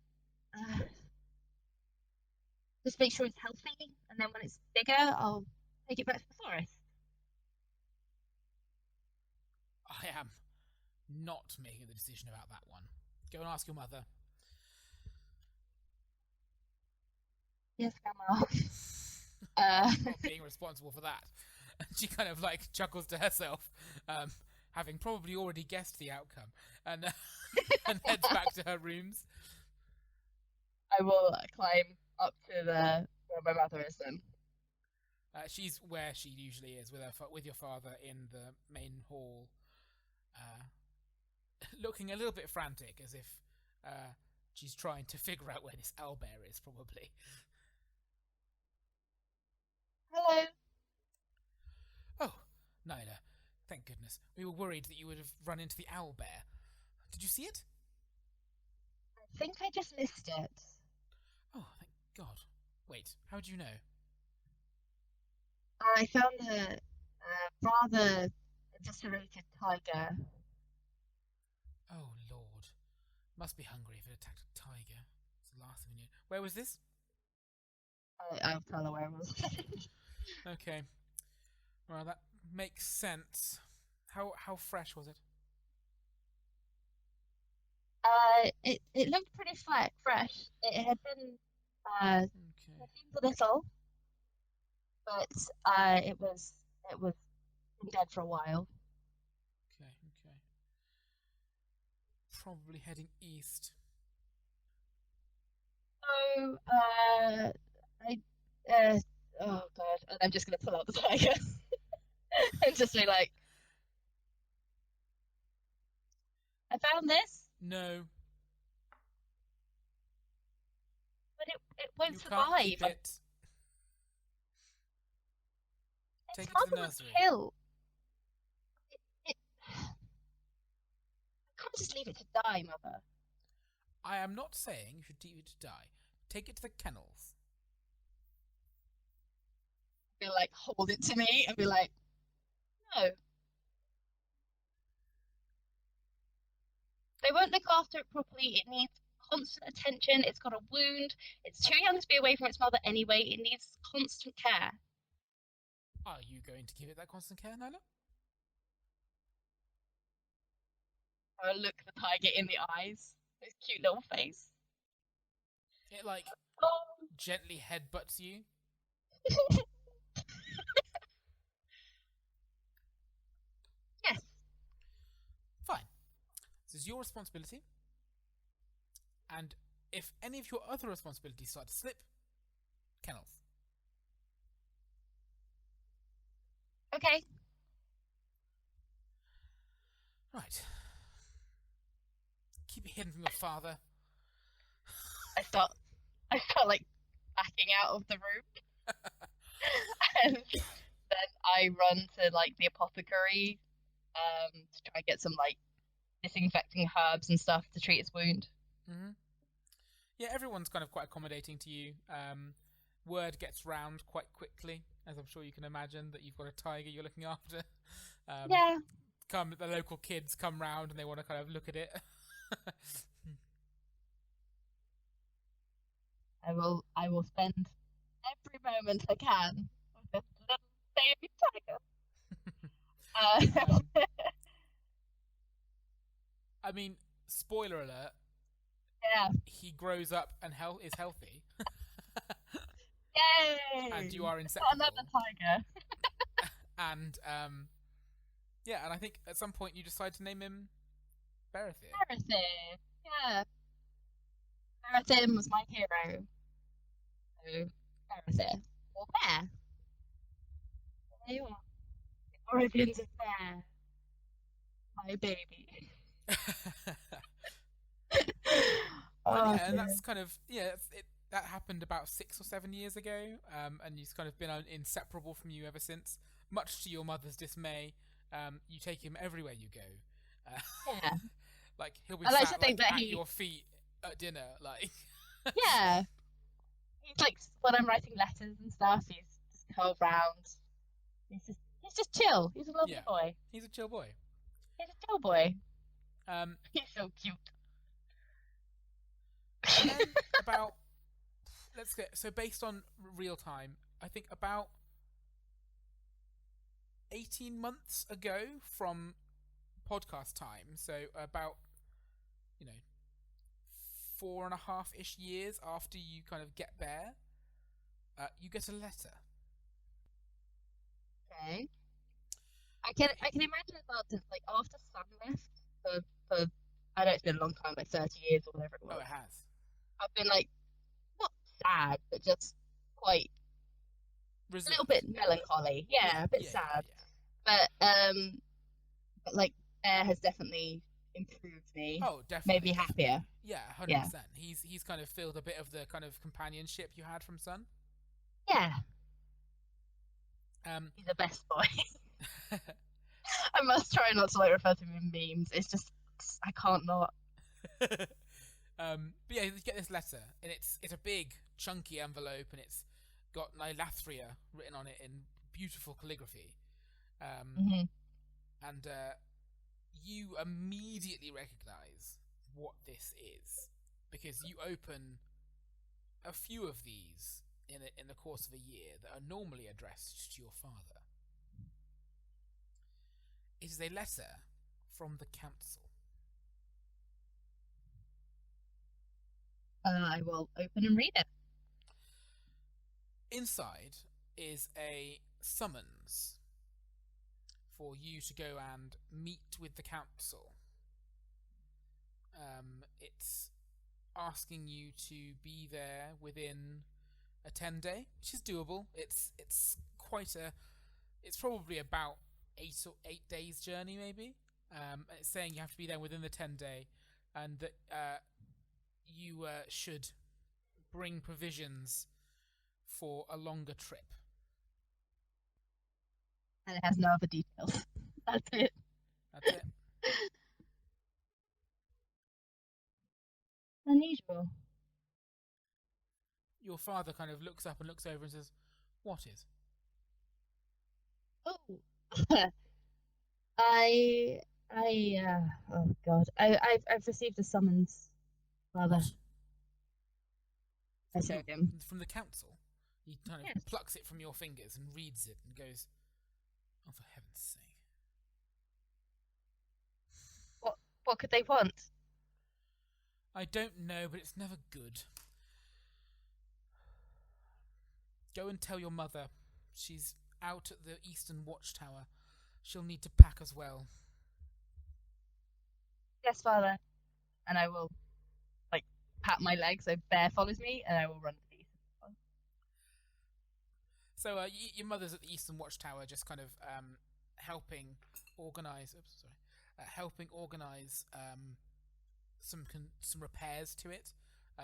just make sure it's healthy, and then when it's bigger, I'll take it back to the forest. I am not making the decision about that one. Go and ask your mother. Yes, Grandma. I'm not being responsible for that. And she kind of like chuckles to herself, having probably already guessed the outcome, and and heads back to her rooms. I will climb up to where my mother is then. She's where she usually is with your father in the main hall, looking a little bit frantic, as if she's trying to figure out where this owlbear is, probably. Hello. Oh, Nyla, thank goodness. We were worried that you would have run into the owlbear. Did you see it? I think I just missed it. Oh, thank God. Wait, how did you know? I found a rather eviscerated tiger. Oh, Lord. Must be hungry if it attacked a tiger. It's the last thing we knew. Where was this? I'll tell her where it was. Okay. Well, that makes sense. How fresh was it? It looked pretty fresh. It had been Okay. consumed a little, but it was been dead for a while. Okay. Probably heading east. So oh god, and I'm just gonna pull out the tiger and just be like, I found this, No, but it won't you survive. can't keep it. Its Take it to the mother was nursery. killed. I can't just leave it to die, Mother. I am not saying you should leave it to die. Take it to the kennels. Be like, hold it to me, and be like, no. They won't look after it properly. It needs constant attention. It's got a wound. It's too young to be away from its mother anyway. It needs constant care. Are you going to give it that constant care, Nyla? I look the tiger in the eyes. His cute little face. It like gently headbutts you. Yes. Fine. This is your responsibility. And if any of your other responsibilities start to slip, kennels. Okay. Right. Keep it hidden from your father. I start like backing out of the room. And then I run to like the apothecary to try and get some like disinfecting herbs and stuff to treat its wound. Mm-hmm. Yeah, everyone's kind of quite accommodating to you. Word gets round quite quickly, as I'm sure you can imagine, that you've got a tiger you're looking after. Yeah. The local kids come round and they want to kind of look at it. I will spend every moment I can with this little baby tiger. I mean, spoiler alert. Yeah. He grows up and is healthy. Yay! and you are Got inseparable. another tiger. And yeah, and I think at some point you decide to name him Berethir. Berethir. Yeah. Berethir was my hero. So, Berethir. Or Bear. There you are. The origins of Bear. My baby. And, Oh, yeah, and dear. that's kind of that happened about 6 or 7 years ago, and he's kind of been inseparable from you ever since. Much to your mother's dismay, you take him everywhere you go. Yeah. Like he'll be I like sat to think that at he- your feet at dinner, like. Yeah. He's like, when I'm writing letters and stuff, he's just curled round. He's just chill. He's a lovely Yeah. boy. He's a chill boy. He's a chill boy. Um, He's so cute. and then about so based on real time, I think about 18 months ago from podcast time, so about 4.5-ish years after you kind of get there, you get a letter. Okay. I can imagine as well, since like after Sun left for I know it's been a long time, like 30 years or whatever it was. Oh, it has. I've been like not sad, but just quite a little bit melancholy. Yeah, a bit sad. Yeah. But like Air has definitely improved me. Oh, definitely. Made me happier. Yeah, 100%. Yeah. He's kind of filled a bit of the kind of companionship you had from Sun. Yeah. He's the best boy. I must try not to like refer to him in memes. It's just I can't not. But yeah, you get this letter, and it's a big, chunky envelope, and it's got Nylathria written on it in beautiful calligraphy. Mhm. And you immediately recognize what this is, because you open a few of these in the course of a year that are normally addressed to your father. It is a letter from the council. I will open and read it. Inside is a summons for you to go and meet with the council. It's asking you to be there within a 10-day, which is doable. It's probably about 8 days journey, maybe. It's saying you have to be there within the 10-day, and that you should bring provisions for a longer trip. And it has no other details. That's it. That's it. Unusual. Your father kind of looks up and looks over and says, "What is?" Oh. Oh God. I've received a summons, Father. I showed him. From the council. He kind of Yes. plucks it from your fingers and reads it and goes, "Oh, for heaven's sake." What could they want? I don't know, but it's never good. Go and tell your mother. She's out at the Eastern Watchtower. She'll need to pack as well. Yes, Father. And I will, like, pat my leg so Bear follows me, and I will run to the east. So your mother's at the Eastern Watchtower, just kind of helping organise. Helping organise some repairs to it,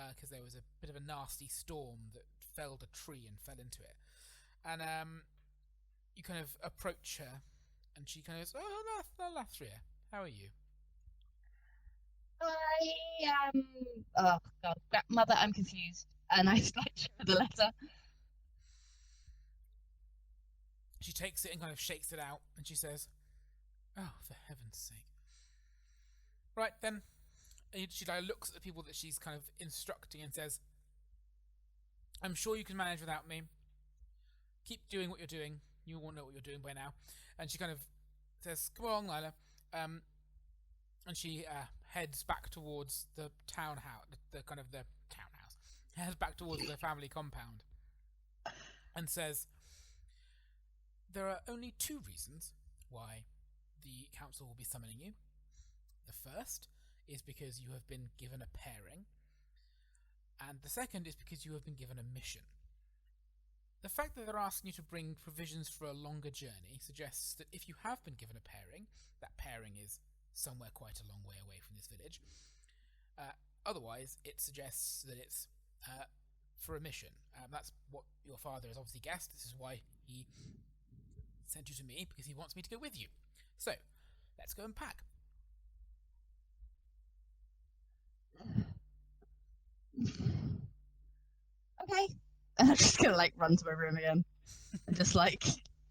because there was a bit of a nasty storm that felled a tree and fell into it. And you kind of approach her, and she kind of goes, "Oh, Nylathria, how are you?" I am. Oh God, Mother, I'm confused. And I like show her the letter. She takes it and kind of shakes it out, and she says, "Oh, for heaven's sake!" Right then, she like looks at the people that she's kind of instructing and says, "I'm sure you can manage without me. Keep doing what you're doing. You won't know what you're doing by now." And she kind of says, "Come on, Nyla." And she heads back towards the townhouse, the townhouse. Heads back towards the family compound. and says, there are only 2 reasons why the council will be summoning you. The first is because you have been given a pairing, and the second is because you have been given a mission. The fact that they're asking you to bring provisions for a longer journey suggests that if you have been given a pairing, that pairing is somewhere quite a long way away from this village. Otherwise, it suggests that it's for a mission. That's what your father has obviously guessed. This is why he sent you to me, because he wants me to go with you. So, let's go and pack. Okay. And I'm just gonna like run to my room again and just like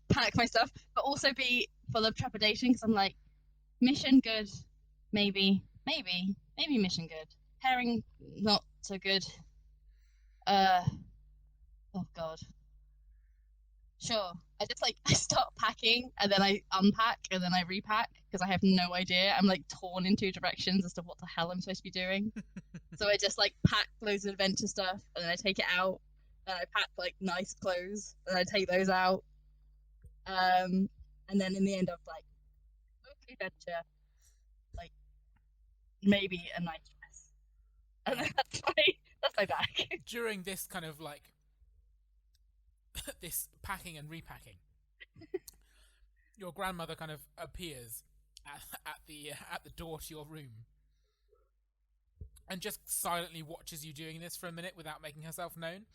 pack my stuff, but also be full of trepidation because I'm like, mission good, maybe mission good. Pairing not so good. Oh god. Sure. I start packing and then I unpack and then I repack because I have no idea. I'm like torn in 2 directions as to what the hell I'm supposed to be doing. So I just like pack loads of adventure stuff and then I take it out and I pack like nice clothes and I take those out. And then in the end of like mostly adventure, like maybe a nice dress. And then that's my bag. During this kind of like this packing and repacking, your grandmother kind of appears at the door to your room and just silently watches you doing this for a minute without making herself known,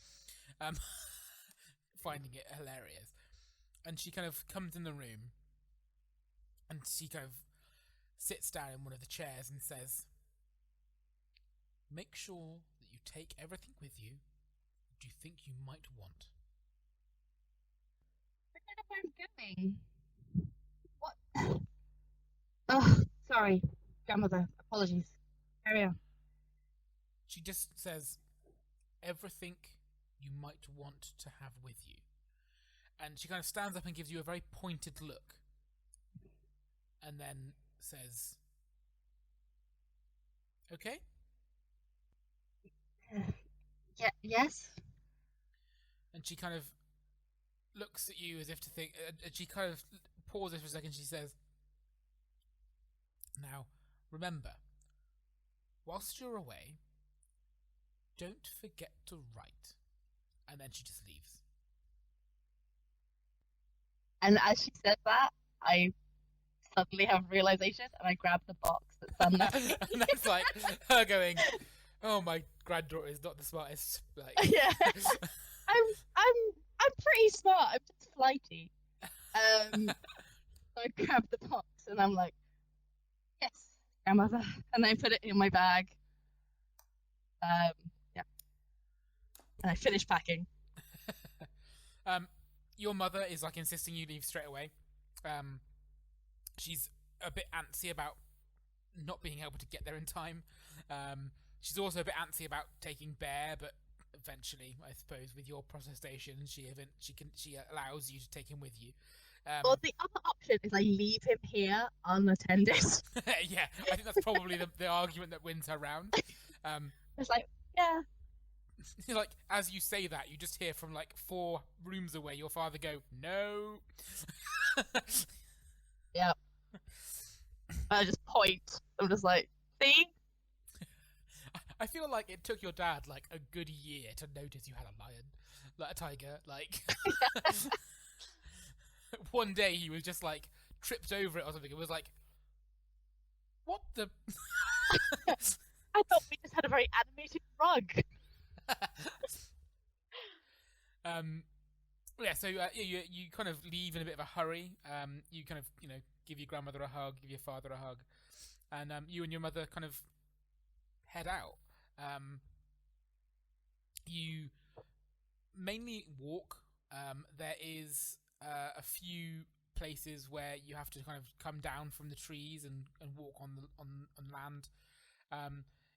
finding it hilarious. And she kind of comes in the room and she kind of sits down in one of the chairs and says, make sure that you take everything with you that you think you might want. Where I'm going. What? Oh, sorry, grandmother. Apologies. Carry on. She just says, everything you might want to have with you. And she kind of stands up and gives you a very pointed look. And then says, okay? Yeah. Yes. And she kind of looks at you as if to think, and she kind of pauses for a second. She says, now, remember, whilst you're away, don't forget to write. And then she just leaves. And as she said that, I suddenly have realization and I grab the box that's on there. And that's like her going, oh, my granddaughter is not the smartest. Like, Yeah. I'm pretty smart. I'm just flighty. So I grab the box and I'm like, yes, grandmother. And I put it in my bag. Yeah. And I finish packing. Your mother is like insisting you leave straight away. She's a bit antsy about not being able to get there in time. She's also a bit antsy about taking Bear, but eventually, I suppose, with your protestation, she allows you to take him with you. Well, the other option is I leave him here unattended. Yeah, I think that's probably the argument that wins her round. It's like, yeah. Like, as you say that, you just hear from like 4 rooms away your father go, no. Yeah. I just point. I'm just like, see? I feel like it took your dad like a good year to notice you had a lion, like a tiger. Like, one day he was just like tripped over it or something. It was like, what the? I thought we just had a very animated rug. Yeah, so you kind of leave in a bit of a hurry. You kind of give your grandmother a hug, give your father a hug, and you and your mother kind of head out. You mainly walk. There is a few places where you have to kind of come down from the trees and walk on land.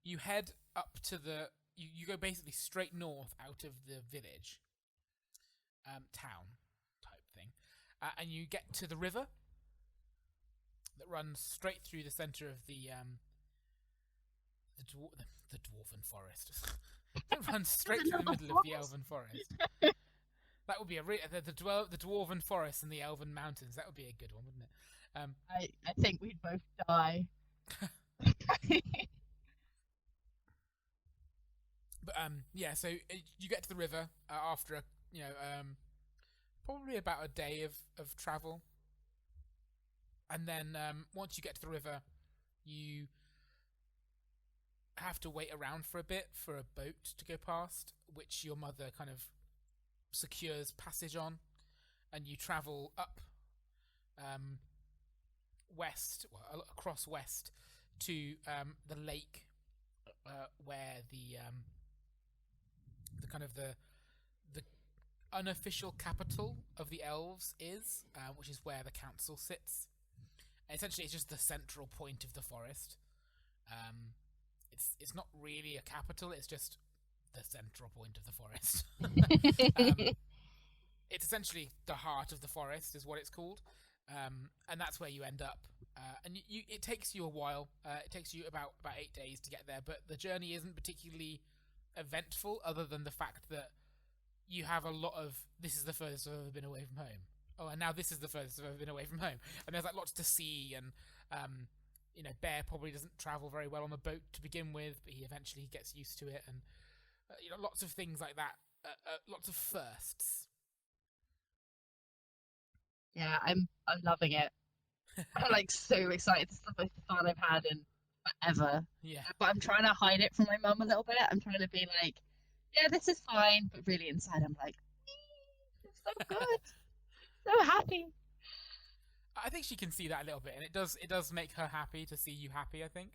You head up to you go basically straight north out of the village, town type thing, and you get to the river that runs straight through the center of the Dwarven Forest. It runs straight through the middle of the Elven Forest. That would be the Dwarven Forest and the Elven Mountains. That would be a good one, wouldn't it? I think we'd both die. But yeah. So you get to the river after probably about a day of travel, and then once you get to the river, you have to wait around for a bit for a boat to go past, which your mother kind of secures passage on, and you travel up across west to the lake where the kind of the unofficial capital of the elves is, which is where the council sits. And essentially, it's just the central point of the forest. It's not really a capital; it's just the central point of the forest. It's essentially the heart of the forest, is what it's called, and that's where you end up. And it takes you a while. It takes you about 8 days to get there, but the journey isn't particularly eventful, other than the fact that you have a lot of, this is the furthest I've ever been away from home. Oh, and now this is the furthest I've ever been away from home. And there's like lots to see, and Bear probably doesn't travel very well on the boat to begin with, but he eventually gets used to it, and lots of things like that. Lots of firsts. Yeah, I'm loving it. I'm like so excited. This is the most fun I've had in forever. Yeah. But I'm trying to hide it from my mum a little bit. I'm trying to be like, yeah, this is fine, but really inside I'm like, it's so good, so happy. I think she can see that a little bit, and it does make her happy to see you happy, I think.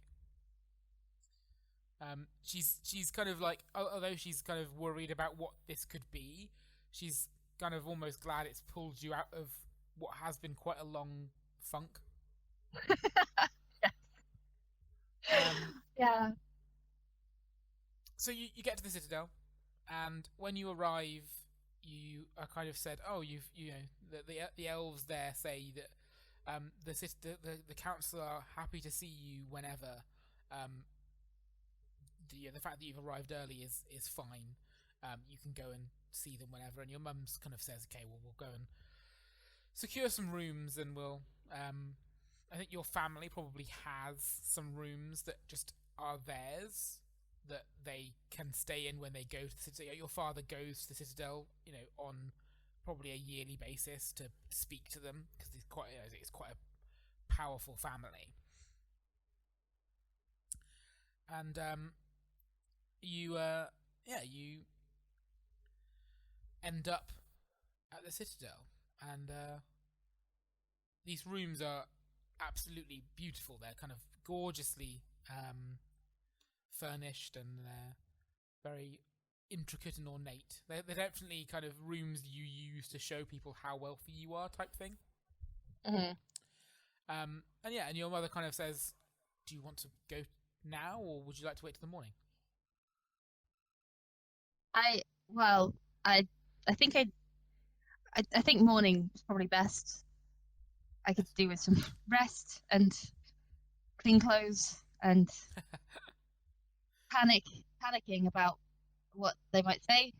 She's kind of like, although she's kind of worried about what this could be, she's kind of almost glad it's pulled you out of what has been quite a long funk. Yeah. So you get to the Citadel, and when you arrive, you are kind of said, oh, the elves there say that the council are happy to see you whenever. The fact that you've arrived early is fine. You can go and see them whenever, and your mum's kind of says, okay, well, we'll go and secure some rooms, and we'll I think your family probably has some rooms that just are theirs that they can stay in when they go to the Citadel. Your father goes to the Citadel, on probably a yearly basis to speak to them, because it's quite a powerful family. And you end up at the Citadel, and these rooms are absolutely beautiful. They're kind of gorgeously furnished, and they're very intricate and ornate. They're definitely kind of rooms you use to show people how wealthy you are, type thing. Mm-hmm. And your mother kind of says, do you want to go now, or would you like to wait till the morning? I think morning is probably best. I could do with some rest and clean clothes and panicking about what they might say.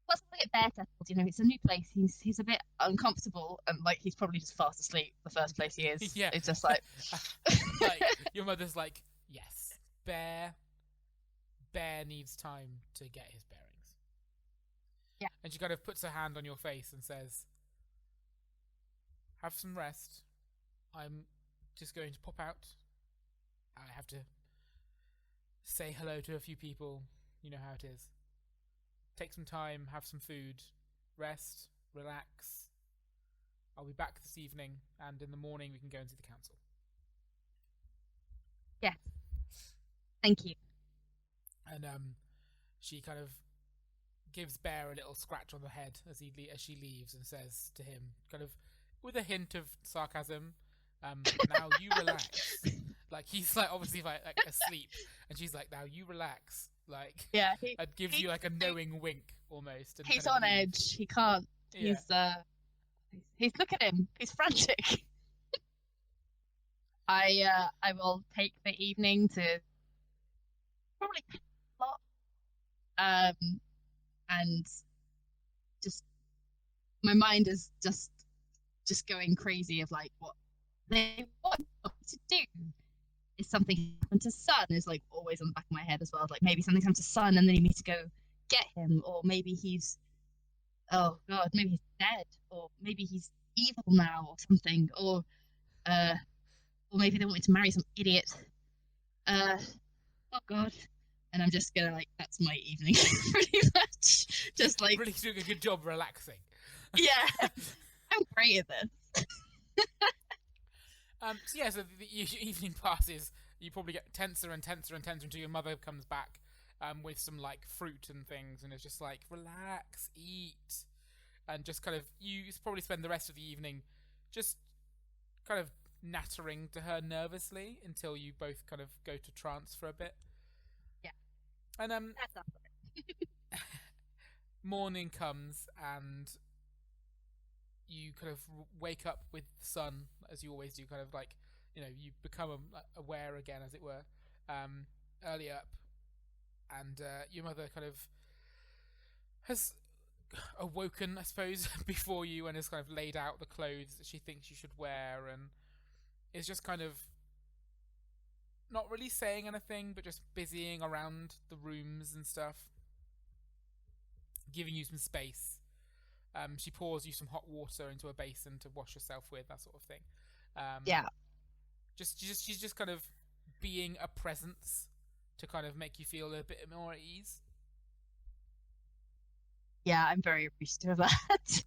Plus, I get Bear settled. It's a new place. He's a bit uncomfortable, and like he's probably just fast asleep the first place he is. Yeah, it's just like, your mother's like, yes, Bear needs time to get his bearings. Yeah, and she kind of puts her hand on your face and says, have some rest. I'm just going to pop out. I have to say hello to a few people. You know how it is. Take some time, have some food, rest, relax. I'll be back this evening, and in the morning we can go and see the council. Yeah. Thank you. And she kind of gives Bear a little scratch on the head as she leaves, and says to him, kind of with a hint of sarcasm, now you relax. Like he's like obviously like asleep, and she's like, now you relax. Like, yeah, it gives you like a knowing wink almost. And he's kind of on edge. He can't. Yeah. He's look at him. He's frantic. I will take the evening to probably a lot, and just my mind is just going crazy of like what they want to do. Is something happened to Sun is like always on the back of my head as well. Like maybe something happened to Sun and then you need to go get him, or maybe he's maybe he's dead, or maybe he's evil now or something, or maybe they want me to marry some idiot. Oh god. And I'm just gonna like that's my evening pretty much. Just like really doing a good job relaxing. Yeah. I'm great at this. So the evening passes. You probably get tenser and tenser and tenser until your mother comes back with some like fruit and things, and it's just like relax, eat, and just kind of you probably spend the rest of the evening just kind of nattering to her nervously until you both kind of go to trance for a bit. Yeah. And That sounds right. morning comes and you kind of wake up with the sun, as you always do, kind of like, you know, you become aware again, as it were, early up, and your mother kind of has awoken, I suppose, before you, and has kind of laid out the clothes that she thinks you should wear, and is just kind of not really saying anything, but just busying around the rooms and stuff, giving you some space. She pours you some hot water into a basin to wash yourself with, that sort of thing. Yeah. She's just kind of being a presence to kind of make you feel a bit more at ease. Yeah, I'm very appreciative of that.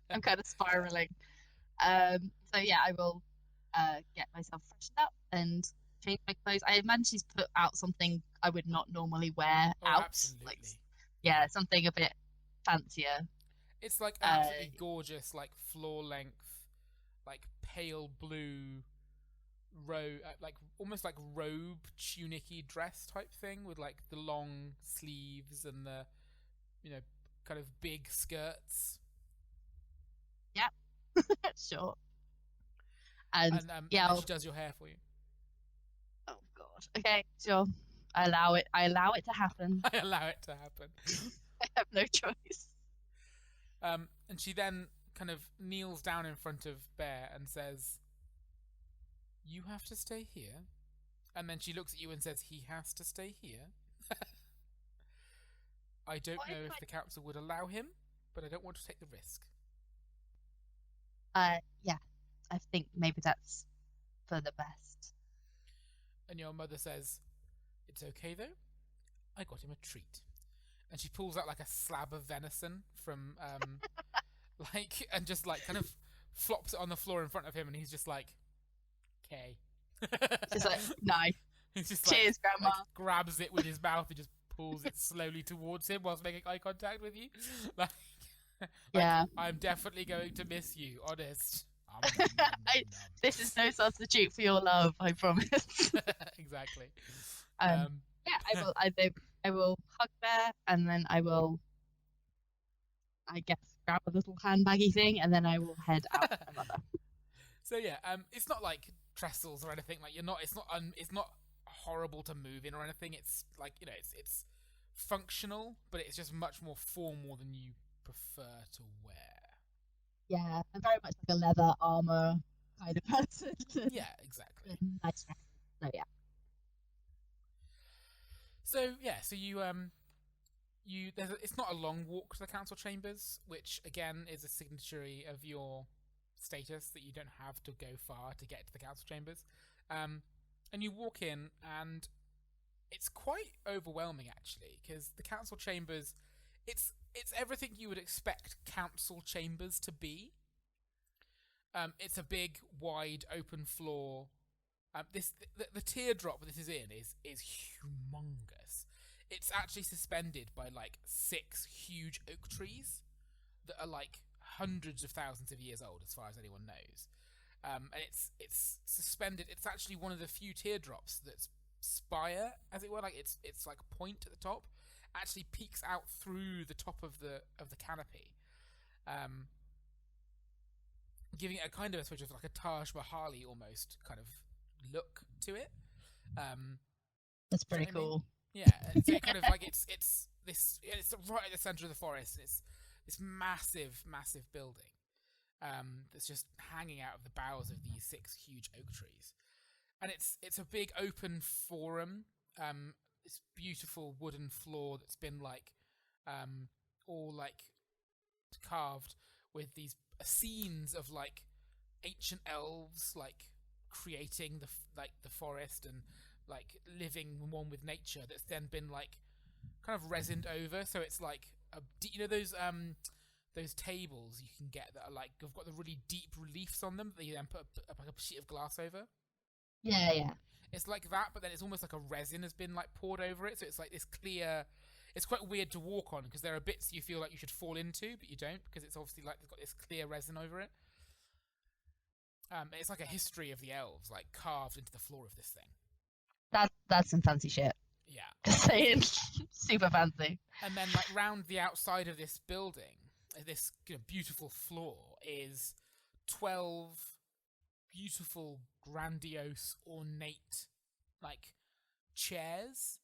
I'm kind of spiraling. So yeah, I will get myself freshened up and change my clothes. I imagine she's put out something I would not normally wear out. Absolutely. Like, yeah, something a bit fancier. It's like absolutely gorgeous, like floor length, like pale blue, like almost like robe tunic-y dress type thing with like the long sleeves and the, you know, kind of big skirts. Yeah, sure. And yeah, and she does your hair for you. Oh god. Okay, sure. I allow it to happen. I allow it to happen. I have no choice. And she then kind of kneels down in front of Bear and says, "You have to stay here." And then she looks at you and says, "He has to stay here." I don't know if the council would allow him, but I don't want to take the risk. Yeah. I think maybe that's for the best. And your mother says, "It's okay though. I got him a treat." And she pulls out like a slab of venison from like, and just like kind of flops it on the floor in front of him, and he's just like, "Okay." Just like, nice. He's just cheers, like, Grandma. like grabs it with his mouth and just pulls it slowly towards him whilst making eye contact with you. Like, yeah. I'm definitely going to miss you, honest. This is no substitute for your love, I promise. Exactly. Yeah, I will hug Bear, and then I will, I guess, grab a little handbaggy thing, and then I will head out to my mother. So yeah, it's not like trestles or anything. Like it's not horrible to move in or anything. It's like, you know, it's functional, but it's just much more formal than you prefer to wear. Yeah, I'm very much like a leather armor kind of person. Yeah, exactly. Nice. So yeah. So it's not a long walk to the council chambers, which again is a signatory of your status that you don't have to go far to get to the council chambers. And you walk in, and it's quite overwhelming actually, because the council chambers, it's everything you would expect council chambers to be. It's a big, wide, open floor. The teardrop this is in is humongous. It's actually suspended by like 6 huge oak trees that are like hundreds of thousands of years old, as far as anyone knows. And it's suspended. It's actually one of the few teardrops that's spire, as it were, like it's like a point at the top, actually peeks out through the top of the canopy, giving it a kind of a sort of like a Taj Mahal-y almost kind of look to it. That's pretty cool. Yeah, so kind of like it's right at the center of the forest. And it's this massive building that's just hanging out of the boughs of these 6 huge oak trees, and it's a big open forum. This beautiful wooden floor that's been all carved with these scenes of ancient elves creating the forest and living one with nature, that's then been kind of resined over, so it's those tables you can get that are have got the really deep reliefs on them that you then put a sheet of glass over. Yeah. It's like that, but then it's almost like a resin has been poured over it, so it's this clear. It's quite weird to walk on because there are bits you feel like you should fall into, but you don't, because it's obviously they've got this clear resin over it. It's like a history of the elves carved into the floor of this thing. That's some fancy shit. Yeah. Just saying, super fancy. And then round the outside of this building, this beautiful floor, is 12 beautiful, grandiose, ornate chairs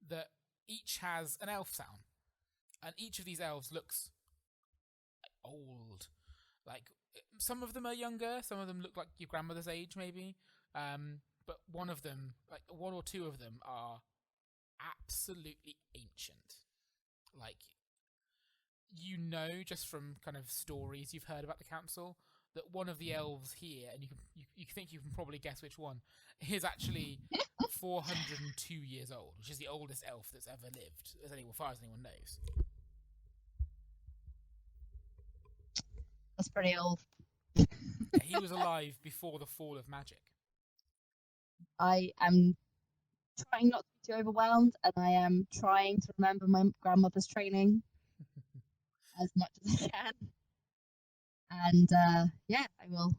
that each has an elf sound, and each of these elves looks old. Some of them are younger, some of them look like your grandmother's age maybe, but one of them, one or two of them, are absolutely ancient. Just from kind of stories you've heard about the council, that one of the elves here, and you think you can probably guess which one, is actually 402 years old, which is the oldest elf that's ever lived, as far as anyone knows. That's pretty old. He was alive before the fall of magic. I am trying not to be too overwhelmed, and I am trying to remember my grandmother's training as much as I can. And I will.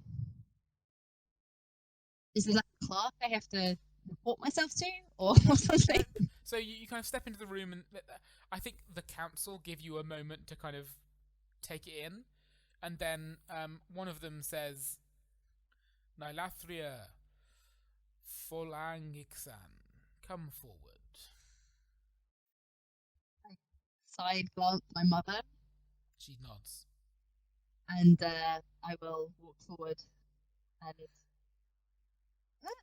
Is there a clerk I have to report myself to, or something? So you kind of step into the room, and I think the council give you a moment to kind of take it in, and then one of them says, "Nylathria, Folangixan, come forward." I side glance at my mother. She nods. And I will walk forward and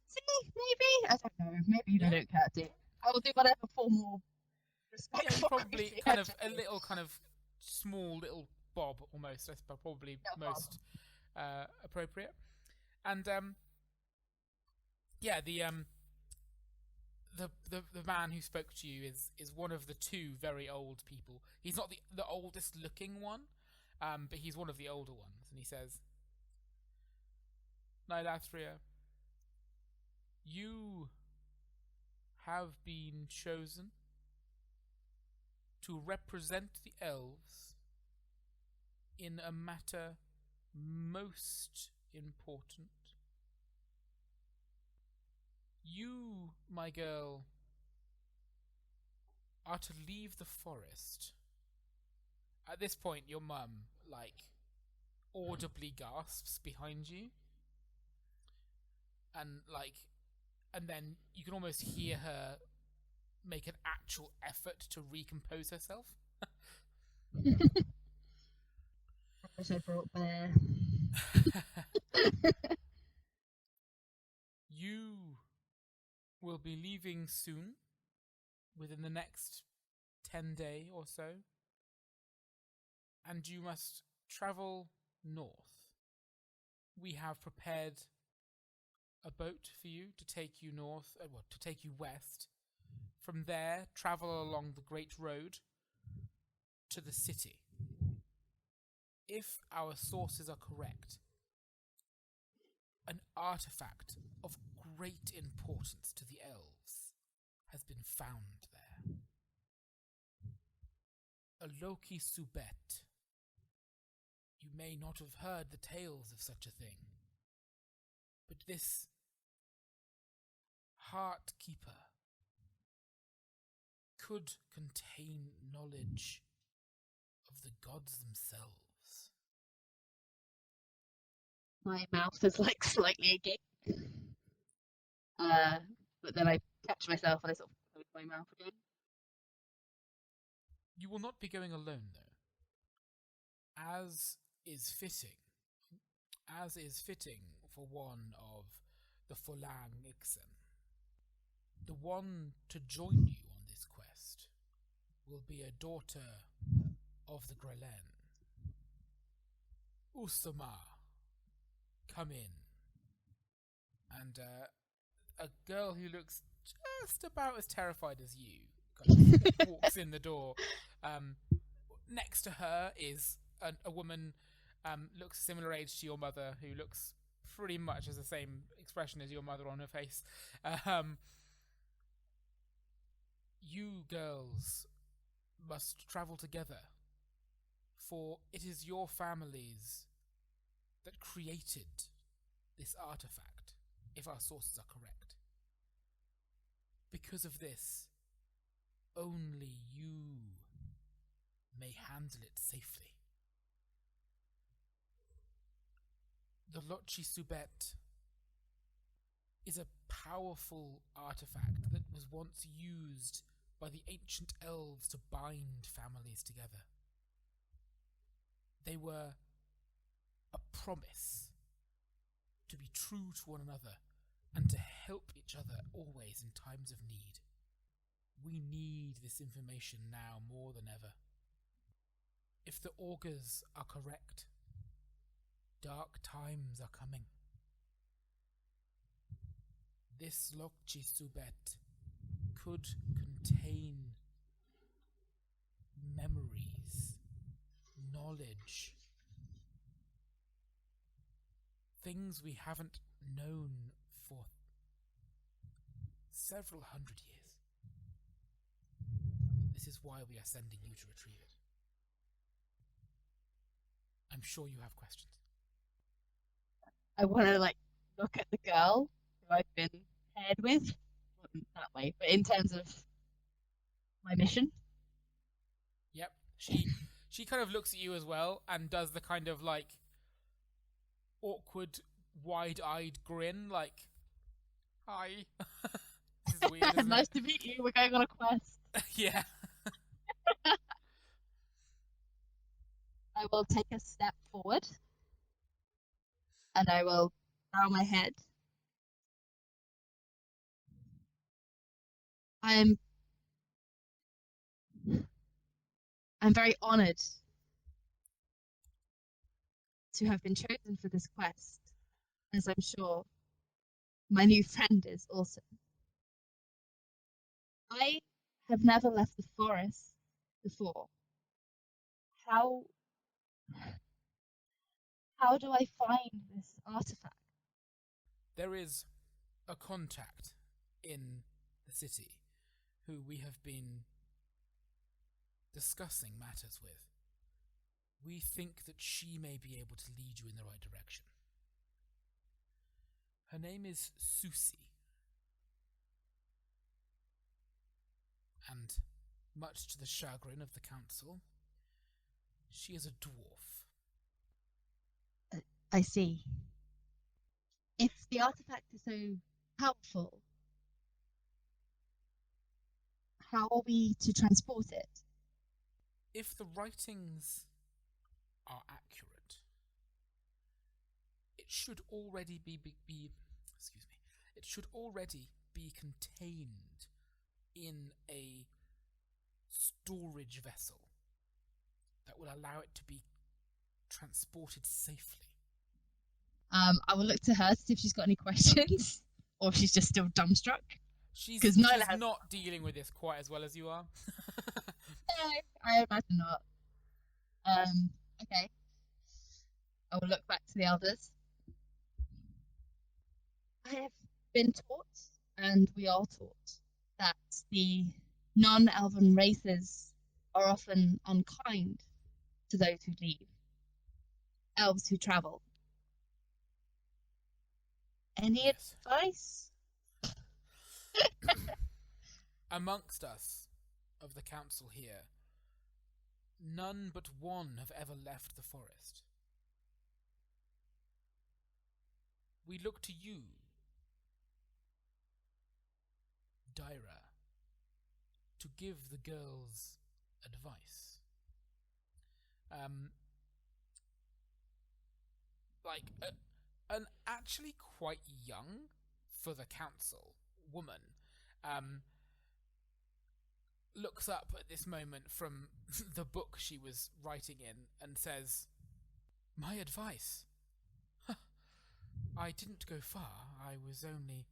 see, maybe? I don't know. Maybe they don't care to. I will do whatever formal respect. Yeah, probably kind of a little kind of small little bob almost. That's probably most appropriate. And the man who spoke to you is one of the 2 very old people. He's not the oldest looking one, but he's one of the older ones, and he says, "Nylathria, you have been chosen to represent the elves in a matter most important. You, my girl, are to leave the forest." At this point, your mum, audibly gasps behind you. And then you can almost hear her make an actual effort to recompose herself. I brought bear. You will be leaving soon, within the next 10 days or so, and you must travel north. We have prepared a boat for you to take you north, to take you west. From there, travel along the Great Road to the city. If our sources are correct, an artifact of great importance to the elves has been found there. A Loki Subet. You may not have heard the tales of such a thing, but this Heart Keeper could contain knowledge of the gods themselves. My mouth is slightly agape. But then I catch myself and I sort of close my mouth again. You will not be going alone, though. As is fitting, as is fitting for one of the Folang Ixen, the one to join you on this quest will be a daughter of the Grelen. Usama, come in. And a girl who looks just about as terrified as you kind of walks in the door. Next to her is a woman, looks a similar age to your mother, who looks pretty much as the same expression as your mother on her face. You girls must travel together, for it is your families that created this artifact, if our sources are correct. Because of this, only you may handle it safely. The Lochi Subet is a powerful artifact that was once used by the ancient elves to bind families together. They were a promise to be true to one another and to help each other always in times of need. We need this information now more than ever. If the augurs are correct, dark times are coming. This Lokchi Subet could contain memories, knowledge, things we haven't known for several hundred years. This is why we are sending you to retrieve it. I'm sure you have questions. I want to look at the girl who I've been paired with, not in that way, but in terms of my mission. Yep. She kind of looks at you as well and does the kind of awkward, wide-eyed grin, like, hi. This is weird, isn't Nice it? to meet you. We're going on a quest. Yeah. I will take a step forward and I will bow my head. I'm very honored to have been chosen for this quest, as I'm sure my new friend is also. I have never left the forest before. How do I find this artifact? There is a contact in the city who we have been discussing matters with. We think that she may be able to lead you in the right direction. Her name is Susie. And much to the chagrin of the council, she is a dwarf. I see. If the artifact is so powerful, how are we to transport it? If the writings are accurate, it should already be it should already be contained in a storage vessel that will allow it to be transported safely. I will look to her to see if she's got any questions, or if she's just still dumbstruck. She's Nyla has... not dealing with this quite as well as you are. No, I imagine not. Okay. I will look back to the elders. I have been taught, and we are taught, that the non-elven races are often unkind to those who leave. Elves who travel. Any Yes. advice? Amongst us of the council here, none but one have ever left the forest. We look to you, Dyra, to give the girls advice. like an actually quite young for the council woman looks up at this moment from the book she was writing in and says, "My advice. I didn't go far. I was only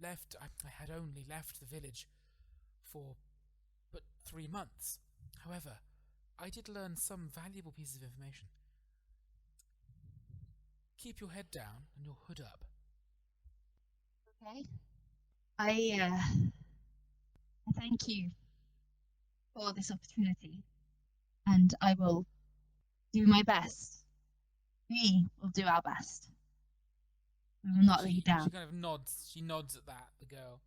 left. I had only left the village for but 3 months. However, I did learn some valuable pieces of information. Keep your head down and your hood up." Okay. I thank you for this opportunity, and I will do my best. We will do our best. We will not let you down. She kind of nods. She nods at that, the girl.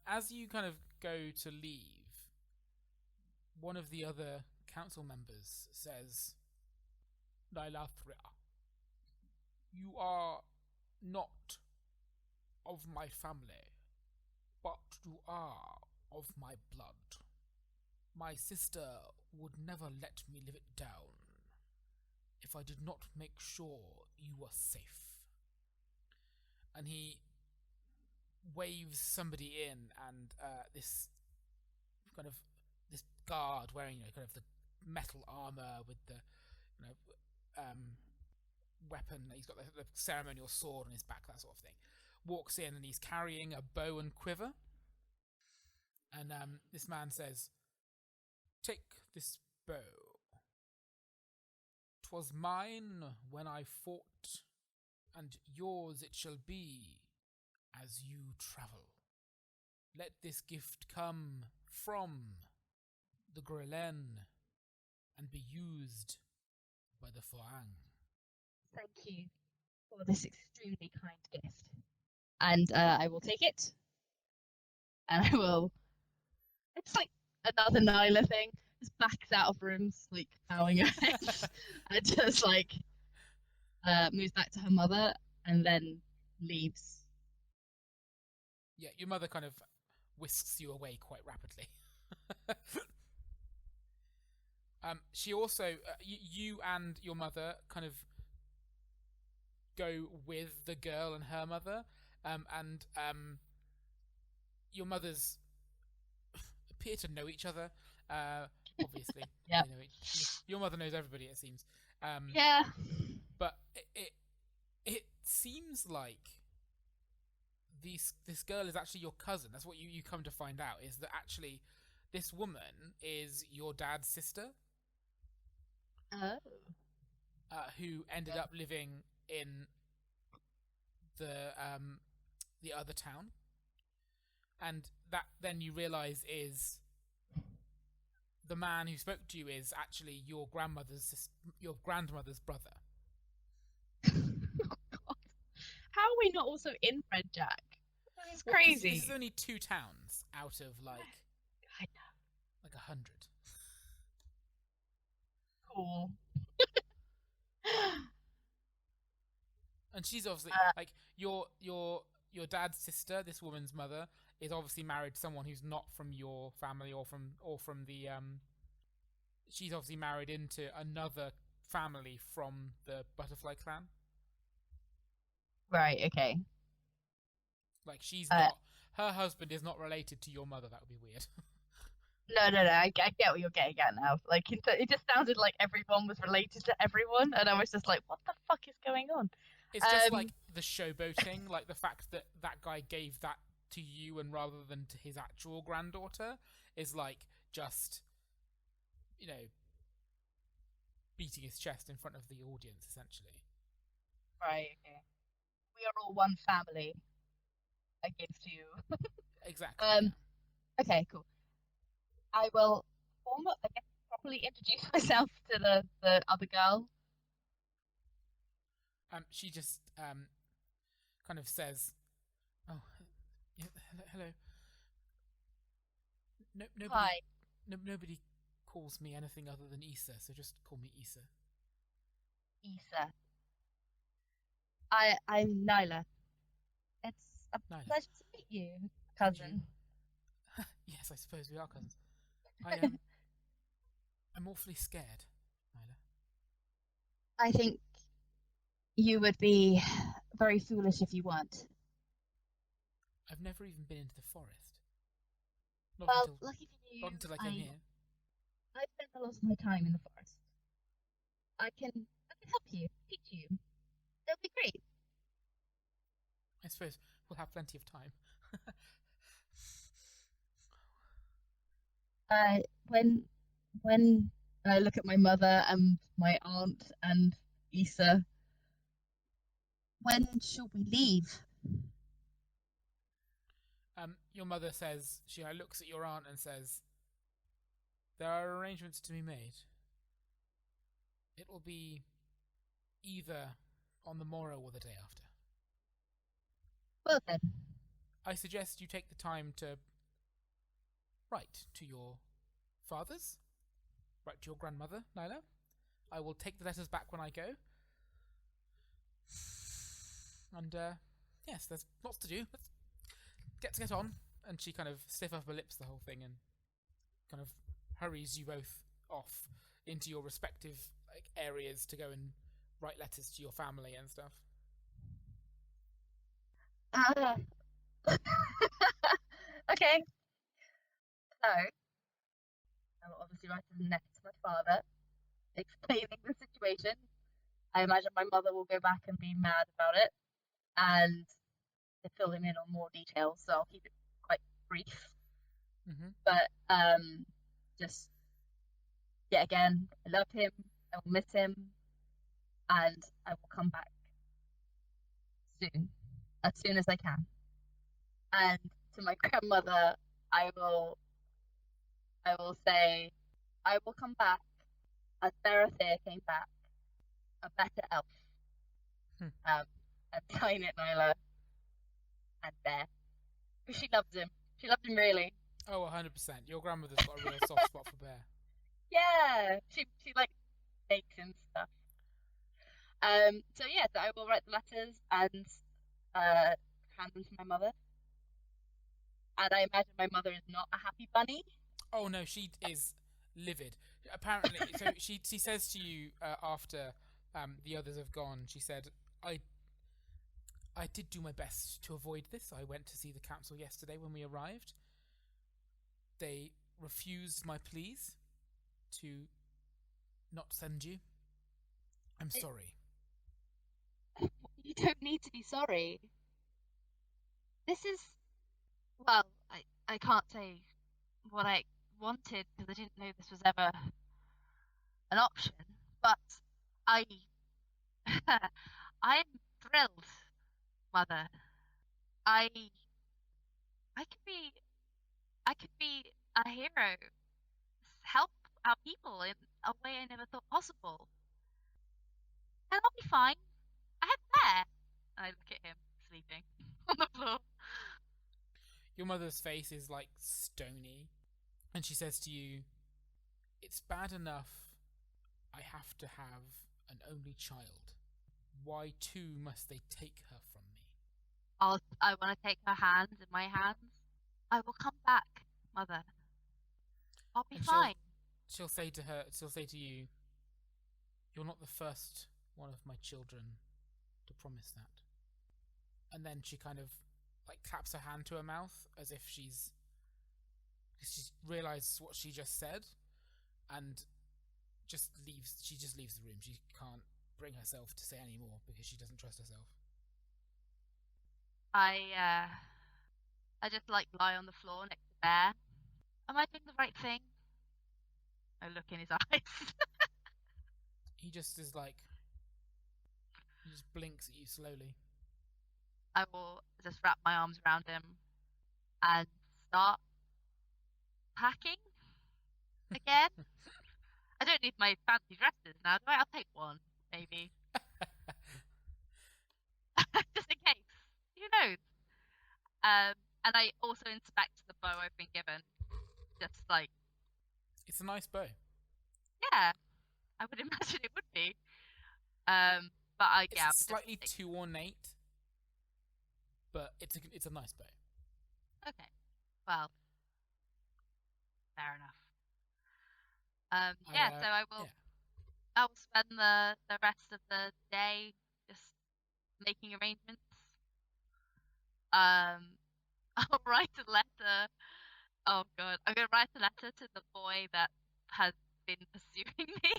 As you kind of go to leave, one of the other council members says, "Nylathria, you are not of my family, but you are of my blood. My sister would never let me live it down if I did not make sure you were safe." And he waves somebody in, and this guard wearing kind of the metal armor with the weapon. He's got the ceremonial sword on his back, that sort of thing. Walks in, and he's carrying a bow and quiver. And this man says, "Take this bow. 'Twas mine when I fought, and yours it shall be as you travel. Let this gift come from the Grelen and be used by the Foang." Thank you for this extremely kind gift. And I will take it. And I will. It's like another Nyla thing. Just backs out of rooms, like bowing her head, and just like moves back to her mother, and then leaves. Yeah, your mother kind of whisks you away quite rapidly. She also, you and your mother kind of go with the girl and her mother, and your mothers appear to know each other. Obviously, Yeah. you know, your mother knows everybody, it seems. Yeah. But it seems like this girl is actually your cousin. That's what you come to find out, is that actually this woman is your dad's sister. Oh. Who ended up living in the other town, and that then you realise is the man who spoke to you is actually your grandmother's brother. Oh, God. How are we not also in Red Jack? It's crazy. This is only 2 towns out of like I know. like 100. Cool. And she's obviously like your dad's sister. This woman's mother is obviously married to someone who's not from your family or from the She's obviously married into another family from the Butterfly clan. Right. Okay. Like she's not. Her husband is not related to your mother. That would be weird. No. I get what you're getting at now. Like it just sounded like everyone was related to everyone, and I was just like, what the fuck is going on? It's just like the showboating, like the fact that that guy gave that to you and rather than to his actual granddaughter is like just, you know, beating his chest in front of the audience, essentially. Right. Okay. We are all one family against you. Exactly. Yeah. Okay. Cool. I will properly introduce myself to the other girl. She just kind of says, "Oh, yeah, hello. Nobody, Hi. nobody calls me anything other than Issa, so just call me Issa." Issa. I'm Nyla. It's a Nyla. pleasure to meet you, cousin. Yes, I suppose we are cousins. I'm awfully scared, Nyla. I think you would be very foolish if you weren't. I've never even been into the forest. Not Well, until lucky for you, not until I came here. I spent a lot of my time in the forest. I can help you, teach you. It'll be great. I suppose we'll have plenty of time. When I look at my mother and my aunt and Issa, when shall we leave? Your mother says, she looks at your aunt and says, there are arrangements to be made. It will be either on the morrow or the day after. Well then. I suggest you take the time to write to your fathers, write to your grandmother, Nyla. I will take the letters back when I go. And, yes, there's lots to do. Let's get on. And she kind of stiff up her lips the whole thing and kind of hurries you both off into your respective areas to go and write letters to your family and stuff. Okay. So, I will obviously write a letter to my father, explaining the situation. I imagine my mother will go back and be mad about it, and to fill him in on more details, so I'll keep it quite brief. Mm-hmm. But just yet again, I love him. I will miss him, and I will come back as soon as I can. And to my grandmother, I will say, I will come back as Nylathria came back, a better elf. And sign it, Nyla. And there. Because she loves him. She loves him really. Oh, 100%. Your grandmother's got a real soft spot for Bear. Yeah. She like bakes and stuff. So yeah, so I will write the letters and hand them to my mother. And I imagine my mother is not a happy bunny. Oh no, she is livid. Apparently, so she says to you after the others have gone. She said, I did do my best to avoid this. I went to see the council yesterday when we arrived. They refused my pleas to not send you. I'm sorry. You don't need to be sorry. This is... Well, I can't say what I wanted because I didn't know this was ever an option. But I'm thrilled, Mother. I could be a hero, help our people in a way I never thought possible. And I'll be fine. I have Bear. And I look at him sleeping on the floor. Your mother's face is like stony, and she says to you, it's bad enough I have to have an only child. Why too must they take her from me? I want to take her hands in my hands. I will come back, Mother. I'll be fine. She'll say to you, you're not the first one of my children to promise that. And then she kind of claps her hand to her mouth as if she realizes what she just said, and she just leaves the room. She can't bring herself to say any more because she doesn't trust herself. I just lie on the floor next to Bear. Am I doing the right thing? I look in his eyes. He just is he just blinks at you slowly. I will just wrap my arms around him and start packing again. I don't need my fancy dresses now, do I? I'll take one, maybe. Just in case. Who knows? And I also inspect the bow I've been given. Just it's a nice bow. Yeah, I would imagine it would be. But it's slightly too ornate, but it's a nice bow. Okay, well, fair enough. So I will. Yeah. I will spend the rest of the day just making arrangements. I'll write a letter. Oh god, I'm gonna write a letter to the boy that has been pursuing me.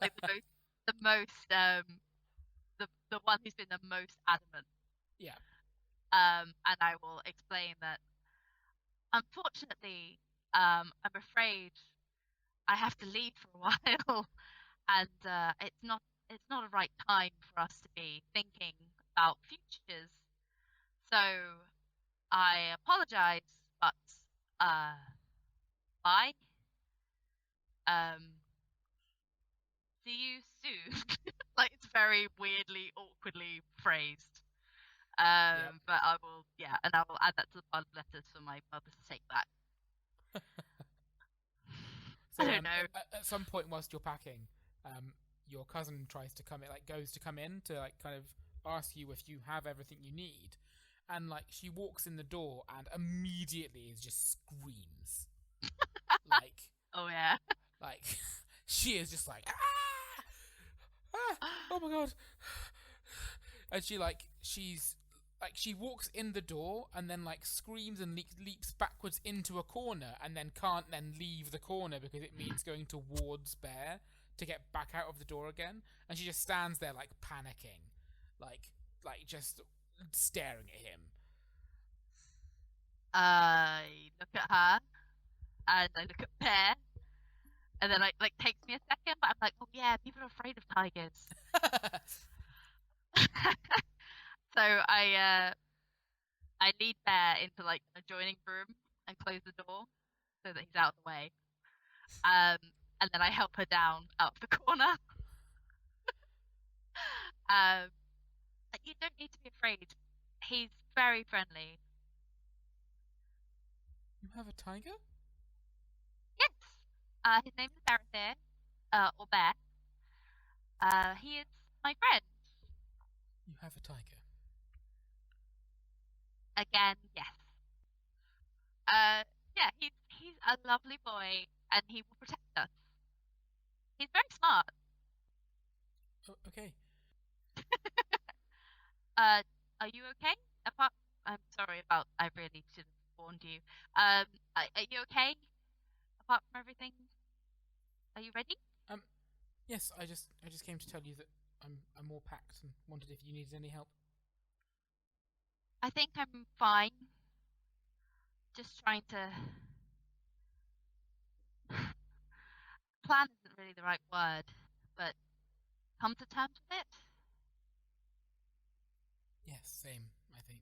Like the most, the one who's been the most adamant. Yeah. And I will explain that. Unfortunately, I'm afraid I have to leave for a while, and it's not a right time for us to be thinking about futures. So I apologize, but bye. Um, see you soon. Like it's very weirdly, awkwardly phrased. Yep. But I will, yeah, and I will add that to the pile of letters for my mother to take back. So I don't know. At some point whilst you're packing, your cousin tries to come in, like goes to come in to like kind of ask you if you have everything you need, and like she walks in the door and immediately is just screams, like Oh yeah. like she is just like oh my god, and she walks in the door and then like screams and leaps backwards into a corner and then can't then leave the corner because it means going towards Bear to get back out of the door again, and she just stands there like panicking, like just staring at him. I look at her and I look at Pear, and then like takes me a second, but I'm like, oh yeah, people are afraid of tigers. So I lead Bear into like an adjoining room and close the door so that he's out of the way. And then I help her down out of the corner. You don't need to be afraid. He's very friendly. You have a tiger? Yes. His name is Barathir, or Bear. He is my friend. You have a tiger. Again, yes. Yeah, he's a lovely boy, and he will protect us. He's very smart. Oh, okay. Are you okay? I'm sorry about. I really should have warned you. Are you okay? Apart from everything, are you ready? Yes, I just came to tell you that I'm all packed and wondered if you needed any help. I think I'm fine. Just trying to. Plan isn't really the right word, but come to terms with it. Yes, same, I think.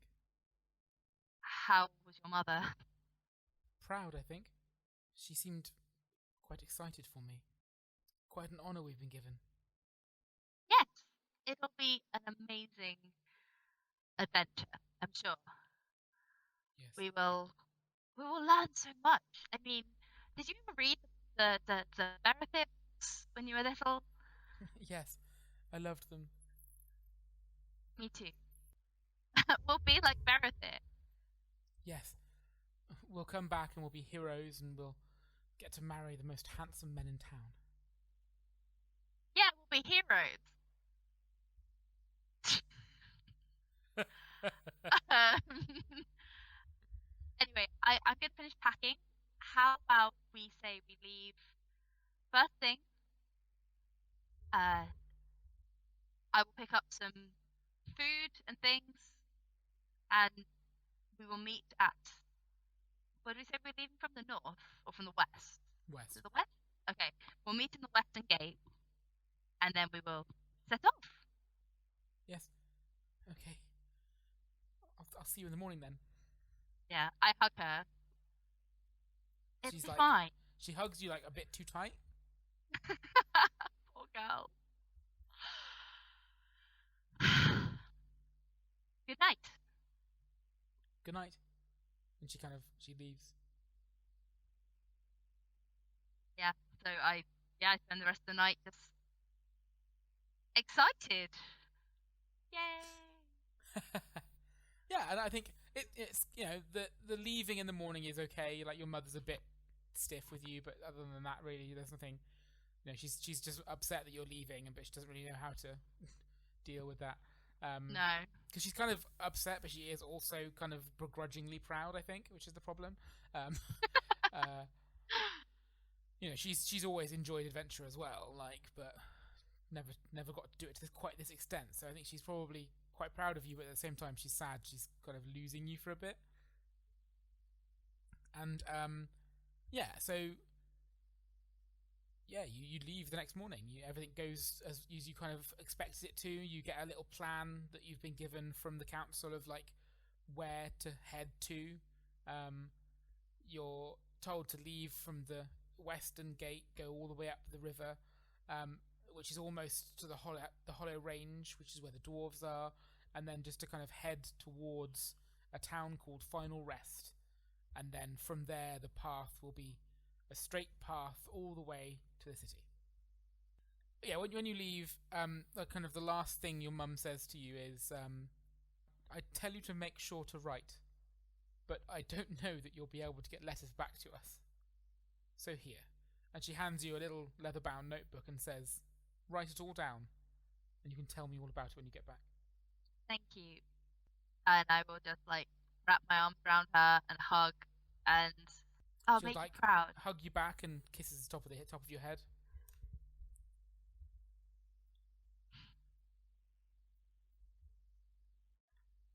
How was your mother? Proud, I think. She seemed quite excited for me. Quite an honor we've been given. Yes, it'll be an amazing adventure, I'm sure. Yes. We will learn so much. I mean, did you ever read the Barathir books when you were little? Yes, I loved them. Me too. We'll be like Barathir. Yes. We'll come back and we'll be heroes and we'll get to marry the most handsome men in town. Yeah, we'll be heroes. Anyway, I'm gonna finish packing. How about we say we leave first thing? I will pick up some food and things, and we will meet at. What did we say we're leaving from the north or from the west? West. To the west? Okay, we'll meet in the western gate, and then we will set off. Yes. Okay. I'll see you in the morning then. Yeah, I hug her. It's She's like- fine. She hugs you like a bit too tight. Poor girl. Good night. Good night. And she leaves. Yeah, so I spend the rest of the night just excited. Yay! Yeah, and I think it's the leaving in the morning is okay. Like your mother's a bit stiff with you, but other than that, really, there's nothing. She's just upset that you're leaving, but she doesn't really know how to deal with that. No. Because she's kind of upset, but she is also kind of begrudgingly proud, I think, which is the problem. Uh, she's always enjoyed adventure as well, but never got to do it to quite this extent. So I think she's probably quite proud of you, but at the same time, she's sad. She's kind of losing you for a bit. And so you leave the next morning. Everything goes as you kind of expected it to. You get a little plan that you've been given from the council of like where to head to. You're told to leave from the western gate, go all the way up the river, which is almost to the Hollow Range, which is where the dwarves are, and then just to kind of head towards a town called Final Rest. And then from there, the path will be a straight path all the way to the city. But yeah, when you leave, the last thing your mum says to you is, I tell you to make sure to write, but I don't know that you'll be able to get letters back to us. So here. And she hands you a little leather-bound notebook and says, write it all down, and you can tell me all about it when you get back. Thank you. And I will just wrap my arms around her and hug, and I'll make you proud. Hug you back and kisses the top of your head.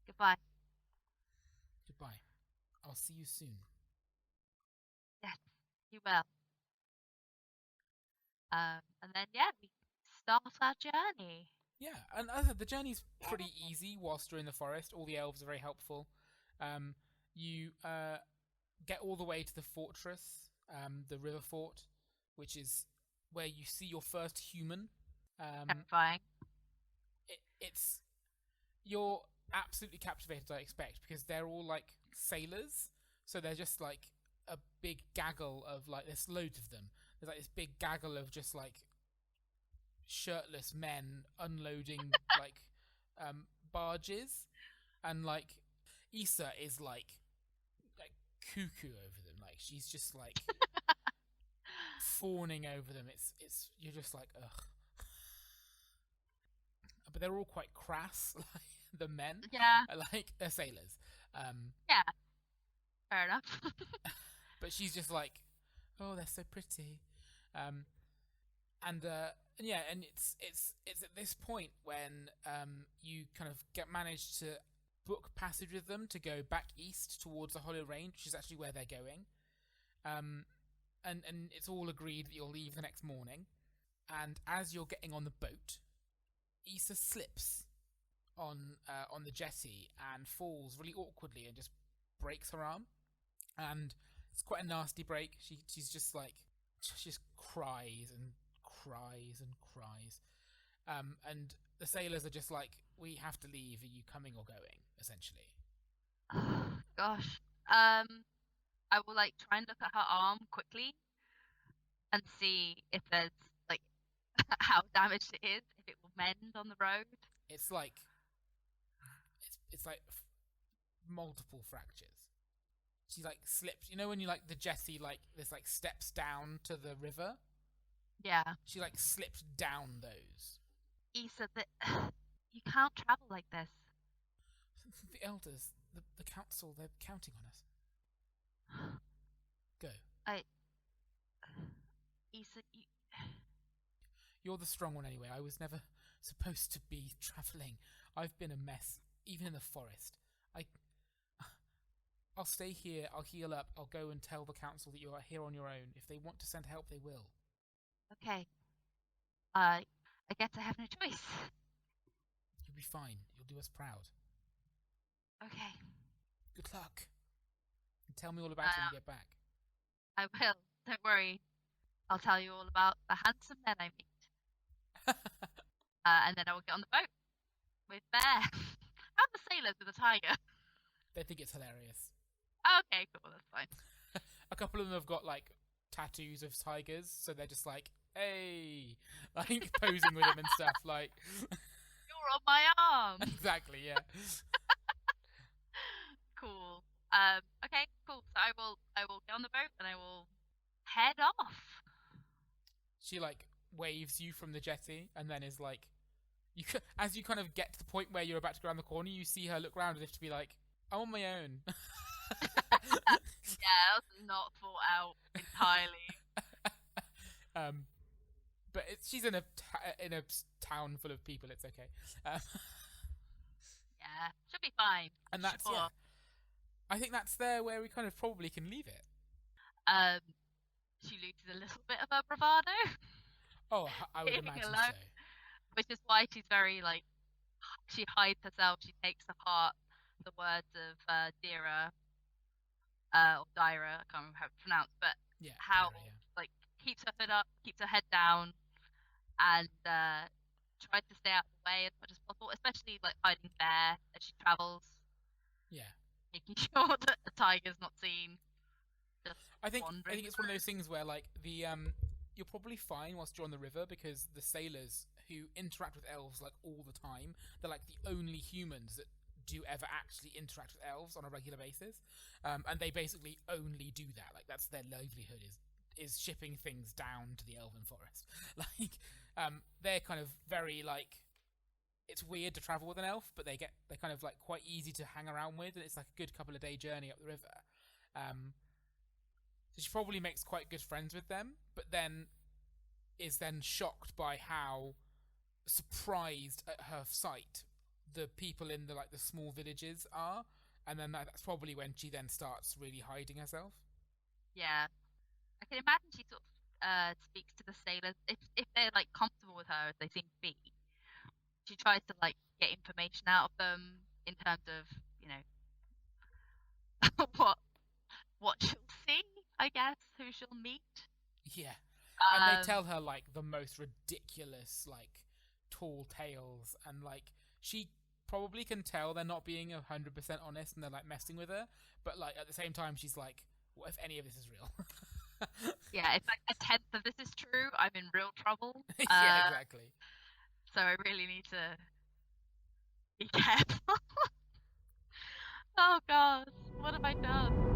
Goodbye. Goodbye. I'll see you soon. Yes, you will. And then we start our journey. Yeah, and as I said, the journey's pretty easy whilst you're in the forest. All the elves are very helpful. You get all the way to the fortress, the river fort, which is where you see your first human. Terrifying. You're absolutely captivated, I expect, because they're all like sailors. So they're just like a big gaggle of there's loads of them. There's like this big gaggle of just like shirtless men unloading barges, and Issa is like cuckoo over them. She's just fawning over them. It's you're just like ugh. But they're all quite crass, the men. Yeah. They're sailors. Yeah. Fair enough. But she's just like, oh, they're so pretty. And it's at this point when you kind of manage to book passage with them to go back east towards the Hollow Range, which is actually where they're going. And it's all agreed that you'll leave the next morning. And as you're getting on the boat, Issa slips on the jetty and falls really awkwardly and just breaks her arm. And it's quite a nasty break. She's just she just cries and cries and cries. And the sailors are just like, we have to leave. Are you coming or going? Essentially. Gosh. I will try and look at her arm quickly and see if there's how damaged it is, if it will mend on the road. It's multiple fractures. She slips. You know when you the jetty this steps down to the river? Yeah. She slipped down those. Issa, you can't travel like this. The elders, the council, they're counting on us. Go. Issa, You're the strong one anyway. I was never supposed to be travelling. I've been a mess, even in the forest. I'll stay here, I'll heal up, I'll go and tell the council that you are here on your own. If they want to send help, they will. Okay. I guess I have no choice. You'll be fine. You'll do us proud. Okay. Good luck. And tell me all about it when you get back. I will. Don't worry. I'll tell you all about the handsome men I meet. And then I will get on the boat with Bear. And the sailors with a tiger. They think it's hilarious. Okay, cool. That's fine. A couple of them have got tattoos of tigers, so they're just hey, posing with them and stuff. You're on my arm. Exactly, yeah. Cool. Okay, cool. So I will get on the boat and I will head off. She waves you from the jetty and then is as you kind of get to the point where you're about to go around the corner, you see her look around as if to be like, I'm on my own. Yeah, that's not thought out entirely. But she's in a town full of people. It's okay. Yeah, should be fine. And that's Sure. yeah. I think that's there where we kind of probably can leave it. She loses a little bit of her bravado, Oh, I would Being imagine alone. so. which is why she's very like she hides herself. She takes apart the words of Dira or Dyra. I can't remember how it's pronounced, but Yeah. how Dara, yeah. like keeps her hood up, keeps her head down, and tries to stay out of the way as much as possible, especially like hiding Bear as she travels, Yeah. making sure that the tiger's not seen. Just I think wandering it's one of those things where like the you're probably fine whilst you're on the river because the sailors who interact with elves like all the time, they're like the only humans that do ever actually interact with elves on a regular basis, and they basically only do that. Like that's their livelihood is shipping things down to the Elven Forest. Like they're kind of very like. It's weird to travel with an elf, but they're kind of like quite easy to hang around with, and it's like a good couple of day journey up the river. So she probably makes quite good friends with them, but then is then shocked by how surprised at her sight the people in the small villages are, and then that's probably when she then starts really hiding herself. Yeah, I can imagine she sort of speaks to the sailors if they're like comfortable with her as they seem to be. She tries to like get information out of them in terms of what she'll see, I guess, who she'll meet. Yeah, and they tell her like the most ridiculous tall tales, and like she probably can tell they're not being 100% honest and they're like messing with her, but like at the same time she's like, what if any of this is real? Yeah, if like a tenth of this is true, I'm in real trouble. Yeah, exactly. So I really need to be careful. Oh God, what have I done?